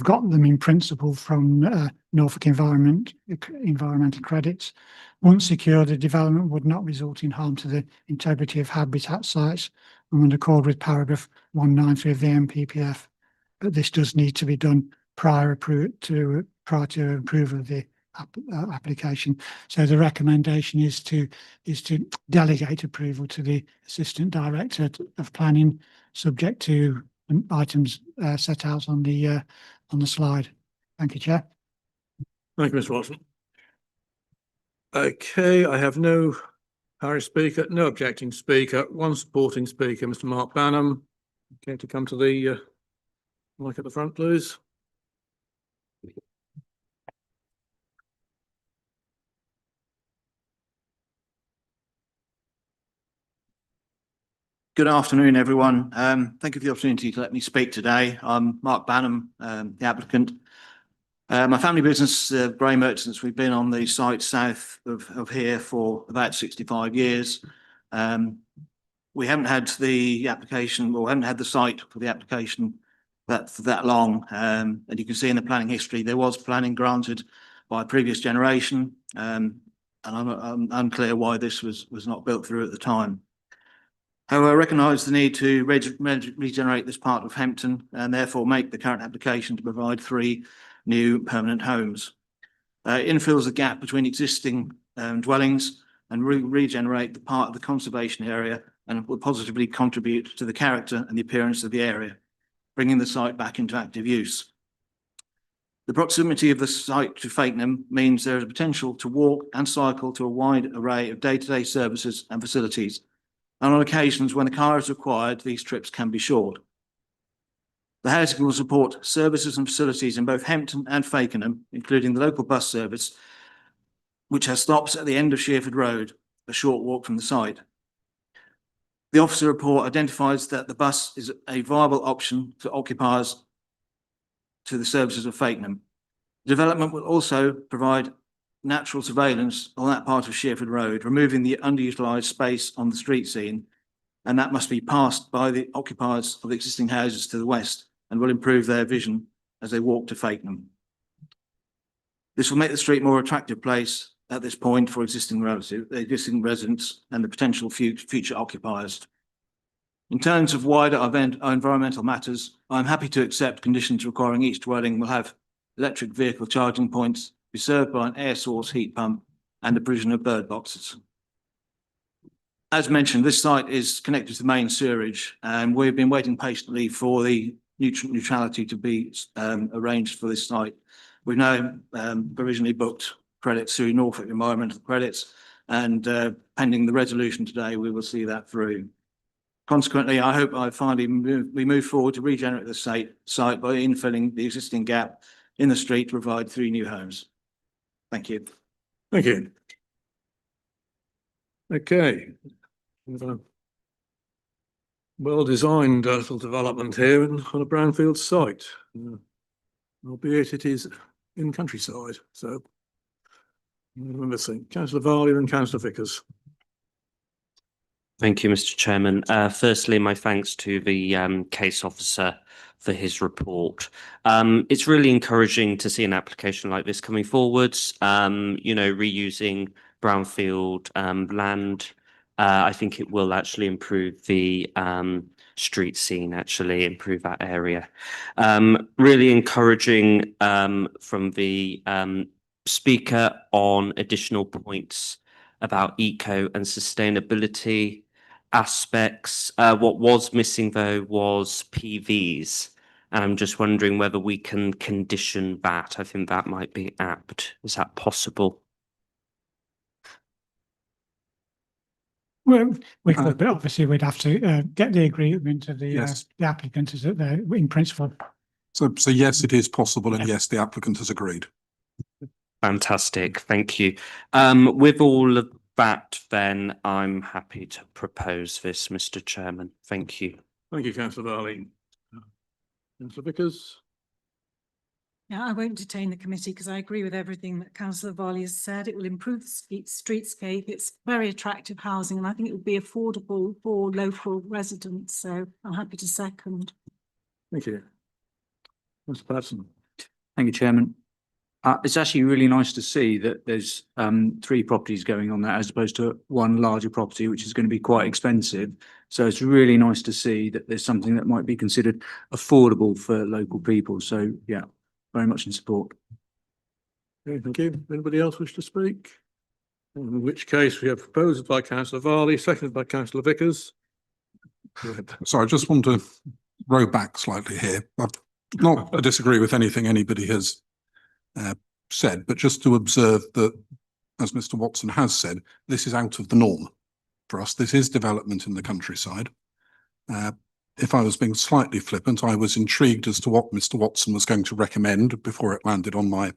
got them in principle from Norfolk environmental credits. Once secured, the development would not result in harm to the integrity of habitat sites and in accord with paragraph 193 of the NPPF. But this does need to be done prior to approval of the application. So the recommendation is to delegate approval to the Assistant Director of Planning, subject to items set out on the slide. Thank you, Chair. Thank you, Mr. Watson. Okay, I have no Harry speaker, no objecting speaker, 1 supporting speaker, Mr. Mark Banham. Okay, to come to the mic at the front, please. Good afternoon, everyone. Thank you for the opportunity to let me speak today. I'm Mark Banham, the applicant. My family business, Bray Merchants, we've been on the site south of here for about 65 years. We haven't had the application, or haven't had the site for the application for that long. And you can see in the planning history, there was planning granted by a previous generation. And I'm unclear why this was not built through at the time. However, I recognise the need to regenerate this part of Hempton and therefore make the current application to provide 3 new permanent homes. It infills the gap between existing dwellings and regenerate the part of the conservation area, and will positively contribute to the character and the appearance of the area, bringing the site back into active use. The proximity of the site to Fakenham means there is a potential to walk and cycle to a wide array of day-to-day services and facilities. And on occasions when a car is required, these trips can be short. The housing will support services and facilities in both Hempton and Fakenham, including the local bus service, which has stops at the end of Sheerford Road, a short walk from the site. The officer report identifies that the bus is a viable option for occupiers to the services of Fakenham. Development will also provide natural surveillance on that part of Sheerford Road, removing the underutilised space on the street scene, and that must be passed by the occupiers of the existing houses to the west and will improve their vision as they walk to Fakenham. This will make the street a more attractive place at this point for existing residents and the potential future occupiers. In terms of wider environmental matters, I'm happy to accept conditions requiring each dwelling will have electric vehicle charging points, be served by an air source heat pump, and the provision of bird boxes. As mentioned, this site is connected to the main sewerage, and we've been waiting patiently for the neutrality to be arranged for this site. We've now provisionally booked credits through Norfolk Environmental Credits, and pending the resolution today, we will see that through. Consequently, I hope we move forward to regenerate the site by infilling the existing gap in the street to provide 3 new homes. Thank you. Thank you. Okay. Well-designed little development here on a brownfield site, albeit it is in countryside. So, remember saying Councillor Varley and Councillor Vickers. Thank you, Mr. Chairman. Firstly, my thanks to the case officer for his report. It's really encouraging to see an application like this coming forwards, reusing brownfield land. I think it will actually improve the street scene, actually improve that area. Really encouraging from the speaker on additional points about eco and sustainability aspects. What was missing though was PVs, and I'm just wondering whether we can condition that. I think that might be apt. Is that possible? Well, we could, but obviously we'd have to get the agreement of the applicant is that they're in principle. So yes, it is possible, and yes, the applicant has agreed. Fantastic, thank you. With all of that, then I'm happy to propose this, Mr. Chairman. Thank you. Thank you, Councillor Varley. Councillor Vickers. Yeah, I won't detain the committee because I agree with everything that Councillor Varley has said. It will improve the streetscape. It's very attractive housing, and I think it would be affordable for local residents. So I'm happy to second. Thank you. Mr. Patson. Thank you, Chairman. It's actually really nice to see that there's 3 properties going on there as opposed to one larger property, which is going to be quite expensive. So it's really nice to see that there's something that might be considered affordable for local people. So yeah, very much in support. Okay, thank you. Anybody else wish to speak? In which case we have proposed by Councillor Varley, seconded by Councillor Vickers. So I just want to row back slightly here. I've not to disagree with anything anybody has said, but just to observe that, as Mr. Watson has said, this is out of the norm for us. This is development in the countryside. If I was being slightly flippant, I was intrigued as to what Mr. Watson was going to recommend before it landed on my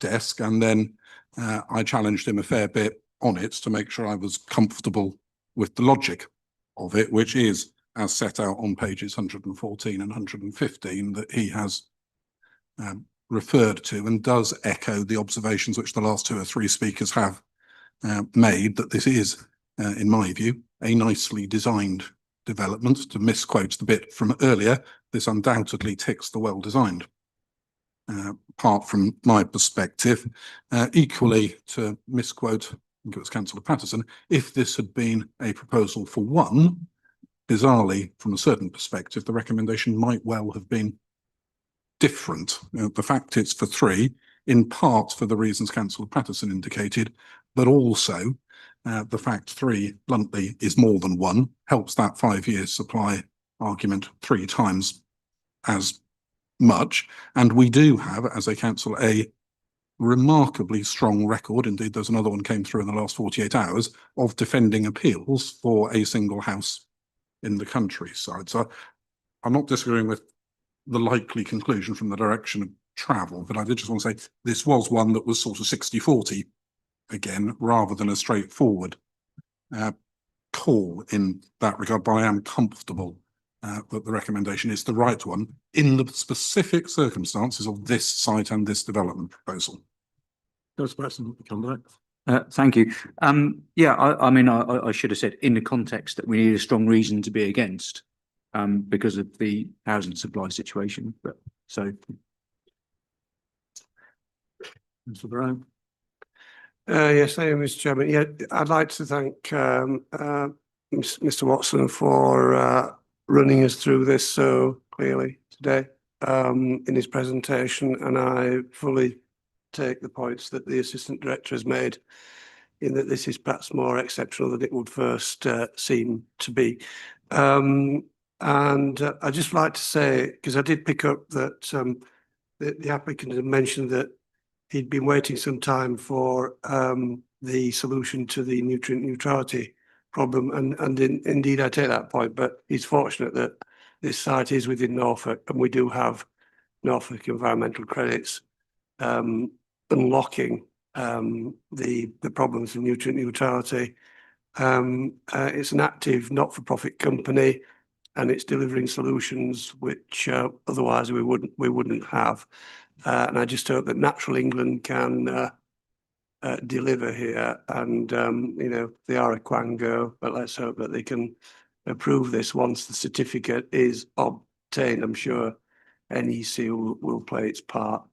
desk, and then I challenged him a fair bit on it to make sure I was comfortable with the logic of it, which is as set out on pages 114 and 115 that he has referred to and does echo the observations which the last two or three speakers have made, that this is, in my view, a nicely designed development. To misquote the bit from earlier, this undoubtedly ticks the well-designed part from my perspective. Equally, to misquote, I think it was Councillor Patterson, if this had been a proposal for one, bizarrely, from a certain perspective, the recommendation might well have been different. The fact it's for three, in part for the reasons Councillor Patterson indicated, but also the fact three, bluntly, is more than one, helps that 5 year supply argument 3 times as much. And we do have, as a council, a remarkably strong record, indeed there's another one came through in the last 48 hours, of defending appeals for a single house in the countryside. So I'm not disagreeing with the likely conclusion from the direction of travel, but I did just want to say this was one that was sort of 60-40 again, rather than a straightforward call in that regard. But I am comfortable that the recommendation is the right one in the specific circumstances of this site and this development proposal. Councillor Patterson, come back. Thank you. Yeah, I mean, I should have said in the context that we need a strong reason to be against, because of the housing supply situation. But so, Councillor Brown. Yes, thank you, Mr. Chairman. Yeah, I'd like to thank Mr. Watson for running us through this so clearly today in his presentation, and I fully take the points that the Assistant Director has made in that this is perhaps more exceptional than it would first seem to be. And I'd just like to say, because I did pick up that the applicant had mentioned that he'd been waiting some time for the solution to the nutrient neutrality problem, and indeed I take that point, but he's fortunate that this site is within Norfolk, and we do have Norfolk environmental credits unlocking the problems of nutrient neutrality. It's an active not-for-profit company, and it's delivering solutions which otherwise we wouldn't have. And I just hope that Natural England can deliver here. And you know, they are a Quango, but let's hope that they can approve this once the certificate is obtained. I'm sure NEC will play its part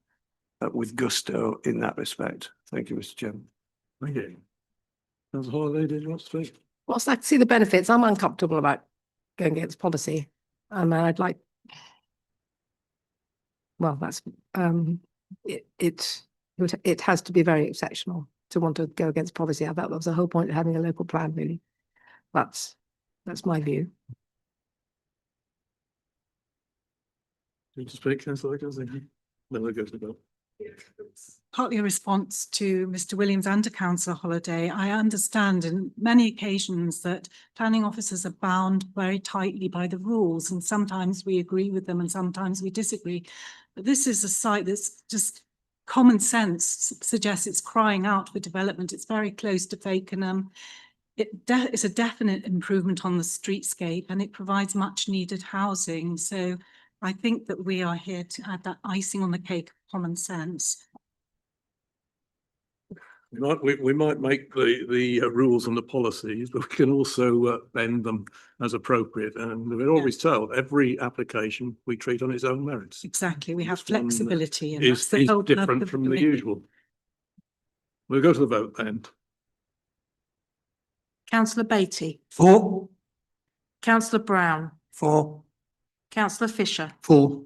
with gusto in that respect. Thank you, Mr. Chairman. Thank you. Councillor Holiday, did you want to speak? Whilst I can see the benefits, I'm uncomfortable about going against policy. And I'd like, well, that's, it has to be very exceptional to want to go against policy. I thought that was the whole point of having a local plan, really. That's my view. Need to speak, Councillor Vickers? Then we'll go to the bill. Partly a response to Mr. Williams and to Councillor Holiday. I understand in many occasions that planning officers are bound very tightly by the rules, and sometimes we agree with them and sometimes we disagree. But this is a site that's just common sense suggests it's crying out for development. It's very close to Fakenham. It's a definite improvement on the streetscape, and it provides much needed housing. So I think that we are here to add that icing on the cake of common sense. We might make the rules and the policies, but we can also bend them as appropriate. And we're always told every application we treat on its own merits. Exactly, we have flexibility, and Is that's the whole different from the usual. We'll go to the vote then. Councillor Beatty. For. Councillor Brown. For. Councillor Fisher. For.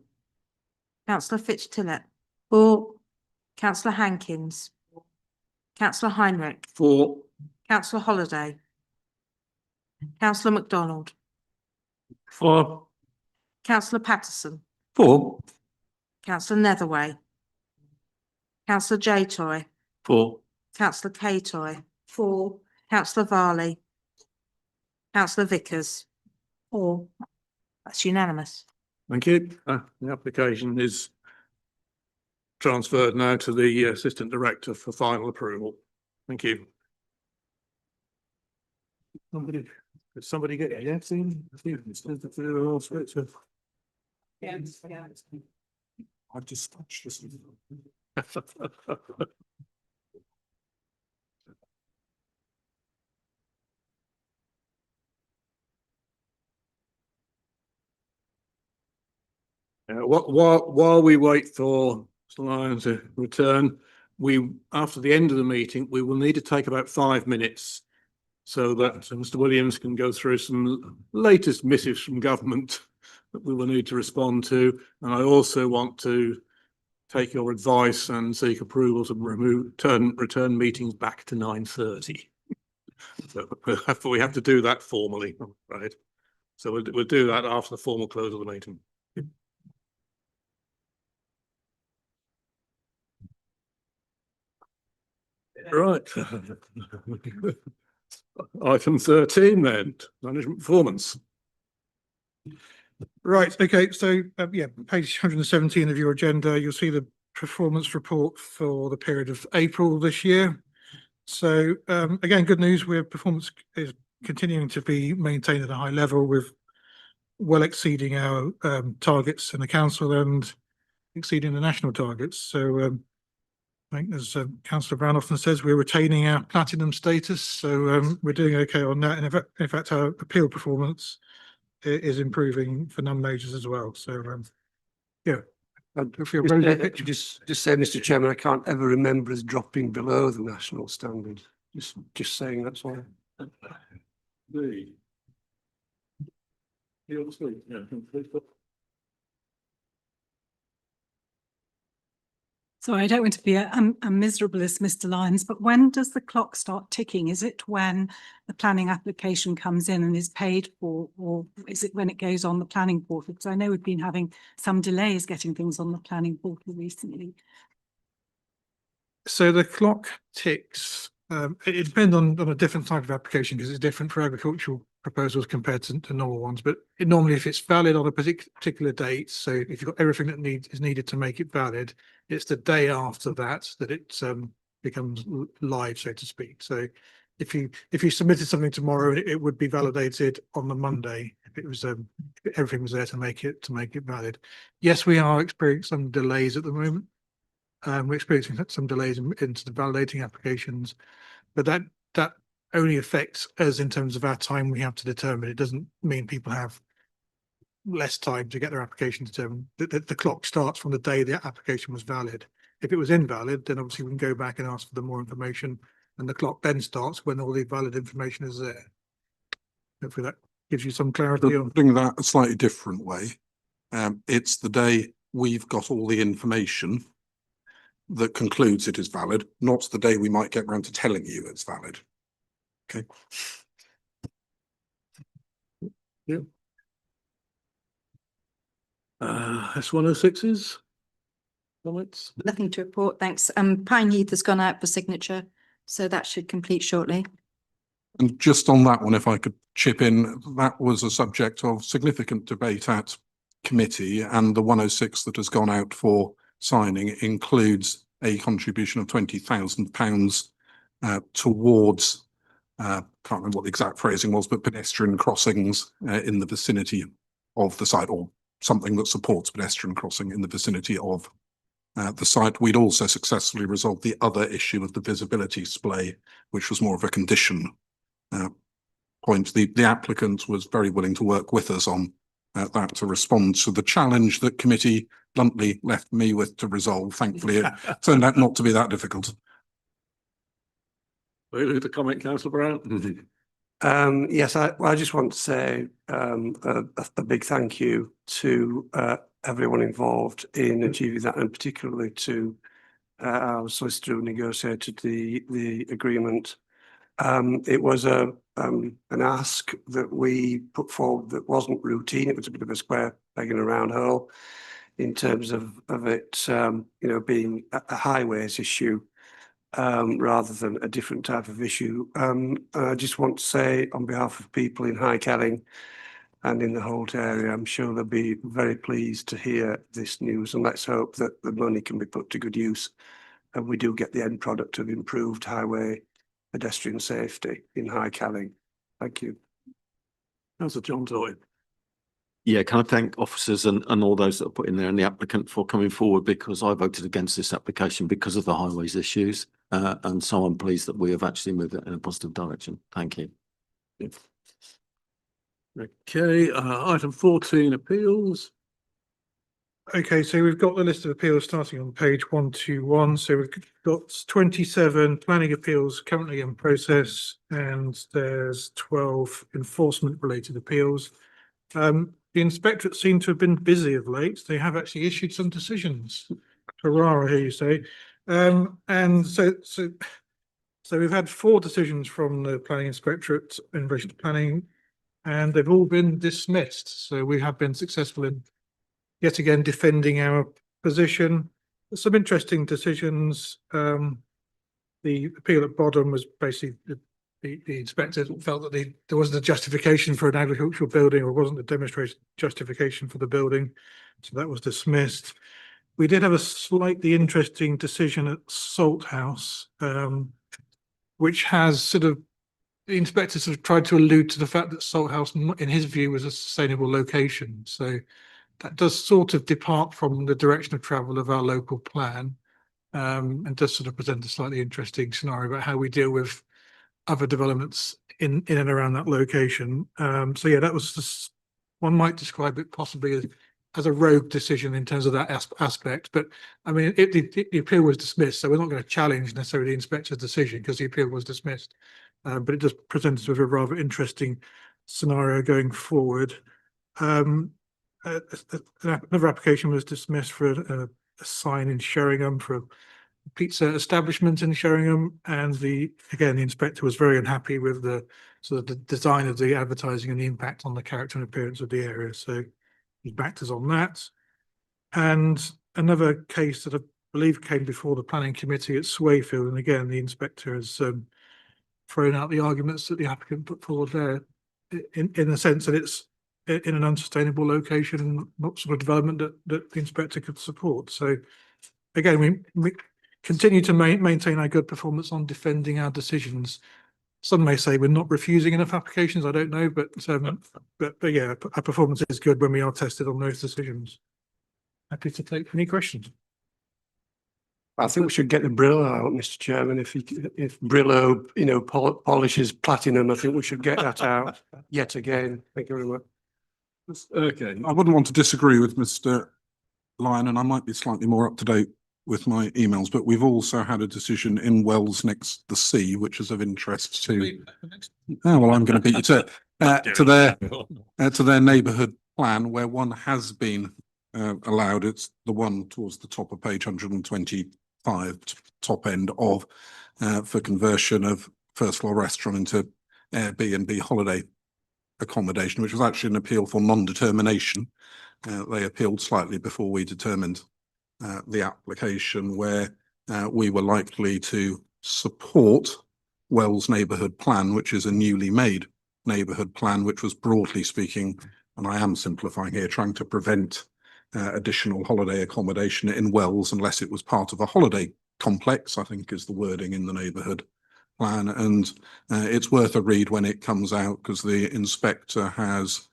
Councillor Fitch-Tillett. For. Councillor Hankins. Councillor Heinrich. For. Councillor Holiday. Councillor MacDonald. For. Councillor Patterson. For. Councillor Netherway. Councillor J-Toy. For. Councillor K-Toy. For. Councillor Varley. Councillor Vickers. For. That's unanimous. Thank you. The application is transferred now to the Assistant Director for final approval. Thank you. Did somebody get yes in? I've just touched this. While we wait for Mr. Lyon to return, after the end of the meeting, we will need to take about 5 minutes so that Mr. Williams can go through some latest missives from government that we will need to respond to. And I also want to take your advice and seek approval to return meetings back to 9:30. So we have to do that formally, right? So we'll do that after the formal close of the meeting. Right. Item 13 then, management performance. Right, okay, so yeah, page 117 of your agenda, you'll see the performance report for the period of April this year. So again, good news, performance is continuing to be maintained at a high level with well exceeding our targets in the council and exceeding the national targets. So I think as Councillor Brown often says, we're retaining our platinum status, so we're doing okay on that. And in fact, our appeal performance is improving for non-majors as well. So yeah, I feel very Just say, Mr. Chairman, I can't ever remember us dropping below the national standard. Just saying, that's all. So I don't want to be a miserable as Mr. Lyons, but when does the clock start ticking? Is it when the planning application comes in and is paid for, or is it when it goes on the planning portal? Because I know we've been having some delays getting things on the planning portal recently. So the clock ticks. It depends on a different type of application because it's different for agricultural proposals compared to normal ones. But normally, if it's valid on a particular date, so if you've got everything that is needed to make it valid, it's the day after that it becomes live, so to speak. So if you submitted something tomorrow, it would be validated on the Monday if it was everything was there to make it valid. Yes, we are experiencing some delays at the moment. We're experiencing some delays into the validating applications, but that only affects us in terms of our time we have to determine. It doesn't mean people have less time to get their application determined. The clock starts from the day the application was valid. If it was invalid, then obviously we can go back and ask for the more information, and the clock then starts when all the valid information is there. Hopefully that gives you some clarity on. Putting that a slightly different way, it's the day we've got all the information that concludes it is valid, not the day we might get round to telling you it's valid. Okay. Yeah. S106s? Comments? Nothing to report, thanks. Pine Heath has gone out for signature, so that should complete shortly. And just on that one, if I could chip in, that was a subject of significant debate at committee, and the 106 that has gone out for signing includes a contribution of £20,000 towards, can't remember what the exact phrasing was, but pedestrian crossings in the vicinity of the site, or something that supports pedestrian crossing in the vicinity of the site. We'd also successfully resolved the other issue of the visibility display, which was more of a condition point. The applicant was very willing to work with us on that to respond to the challenge that committee bluntly left me with to resolve. Thankfully, it turned out not to be that difficult. The comment, Councillor Brown. Yes, I just want to say a big thank you to everyone involved in achieving that, and particularly to our solicitor who negotiated the agreement. It was an ask that we put forward that wasn't routine. It was a bit of a square peg in a round hole in terms of it, being a highways issue rather than a different type of issue. I just want to say on behalf of people in High Kelling and in the Holt area, I'm sure they'll be very pleased to hear this news, and let's hope that the money can be put to good use and we do get the end product of improved highway pedestrian safety in High Kelling. Thank you. Councillor John Toy. Yeah, can I thank officers and all those that are put in there and the applicant for coming forward, because I voted against this application because of the highways issues. And so I'm pleased that we have actually moved it in a positive direction. Thank you. Okay, item 14, appeals. Okay, so we've got the list of appeals starting on page 121. So we've got 27 planning appeals currently in process, and there's 12 enforcement related appeals. The inspectorate seem to have been busy of late. They have actually issued some decisions. Hurrah, I hear you say. And so we've had 4 decisions from the planning inspectorate in relation to planning, and they've all been dismissed. So we have been successful in yet again defending our position. There's some interesting decisions. The appeal at Bodham was basically the inspector felt that there wasn't a justification for an agricultural building, or wasn't a demonstrated justification for the building, so that was dismissed. We did have a slightly interesting decision at Salt House, which has sort of, the inspector sort of tried to allude to the fact that Salt House, in his view, was a sustainable location. So that does sort of depart from the direction of travel of our local plan, and does sort of present a slightly interesting scenario about how we deal with other developments in and around that location. So yeah, that was just, one might describe it possibly as a rogue decision in terms of that aspect. But I mean, the appeal was dismissed, so we're not going to challenge necessarily the inspector's decision because the appeal was dismissed. But it just presents us with a rather interesting scenario going forward. Another application was dismissed for a sign in Sheringham for a pizza establishment in Sheringham, and the inspector was very unhappy with the sort of the design of the advertising and the impact on the character and appearance of the area. So he backed us on that. And another case that I believe came before the planning committee at Swayfield, and again the inspector has thrown out the arguments that the applicant put forward there, in the sense that it's in an unsustainable location, not sort of development that the inspector could support. So again, we continue to maintain our good performance on defending our decisions. Some may say we're not refusing enough applications. I don't know, but yeah, our performance is good when we are tested on those decisions. Happy to take any questions. I think we should get the Brillo out, Mr. Chairman. If Brillo, polishes platinum, I think we should get that out yet again. Thank you very much. Okay, I wouldn't want to disagree with Mr. Lyon, and I might be slightly more up to date with my emails, but we've also had a decision in Wells next the sea, which is of interest to. Oh, well, I'm going to beat you to their neighbourhood plan, where one has been allowed. It's the one towards the top of page 125, top end of for conversion of first floor restaurant into Airbnb holiday accommodation, which was actually an appeal for non-determination. They appealed slightly before we determined the application, where we were likely to support Wells neighbourhood plan, which is a newly made neighbourhood plan, which was broadly speaking, and I am simplifying here, trying to prevent additional holiday accommodation in Wells unless it was part of a holiday complex, I think is the wording in the neighbourhood plan. And it's worth a read when it comes out, because the inspector has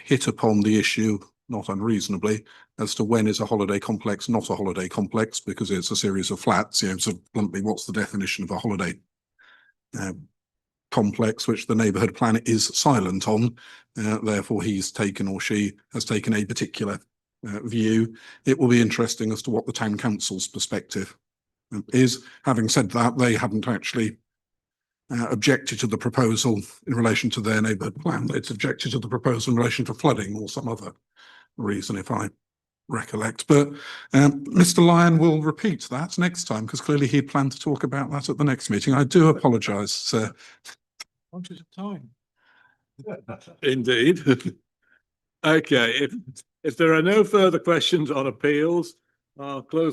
hit upon the issue, not unreasonably, as to when is a holiday complex not a holiday complex, because it's a series of flats. So bluntly, what's the definition of a holiday complex, which the neighbourhood plan is silent on. Therefore, he's taken, or she has taken, a particular view. It will be interesting as to what the town council's perspective is. Having said that, they hadn't actually objected to the proposal in relation to their neighbourhood plan. It's objected to the proposal in relation to flooding or some other reason, if I recollect. But Mr. Lyon will repeat that next time, because clearly he planned to talk about that at the next meeting. I do apologise, sir. Conscious of time. Indeed. Okay, if there are no further questions on appeals, I'll close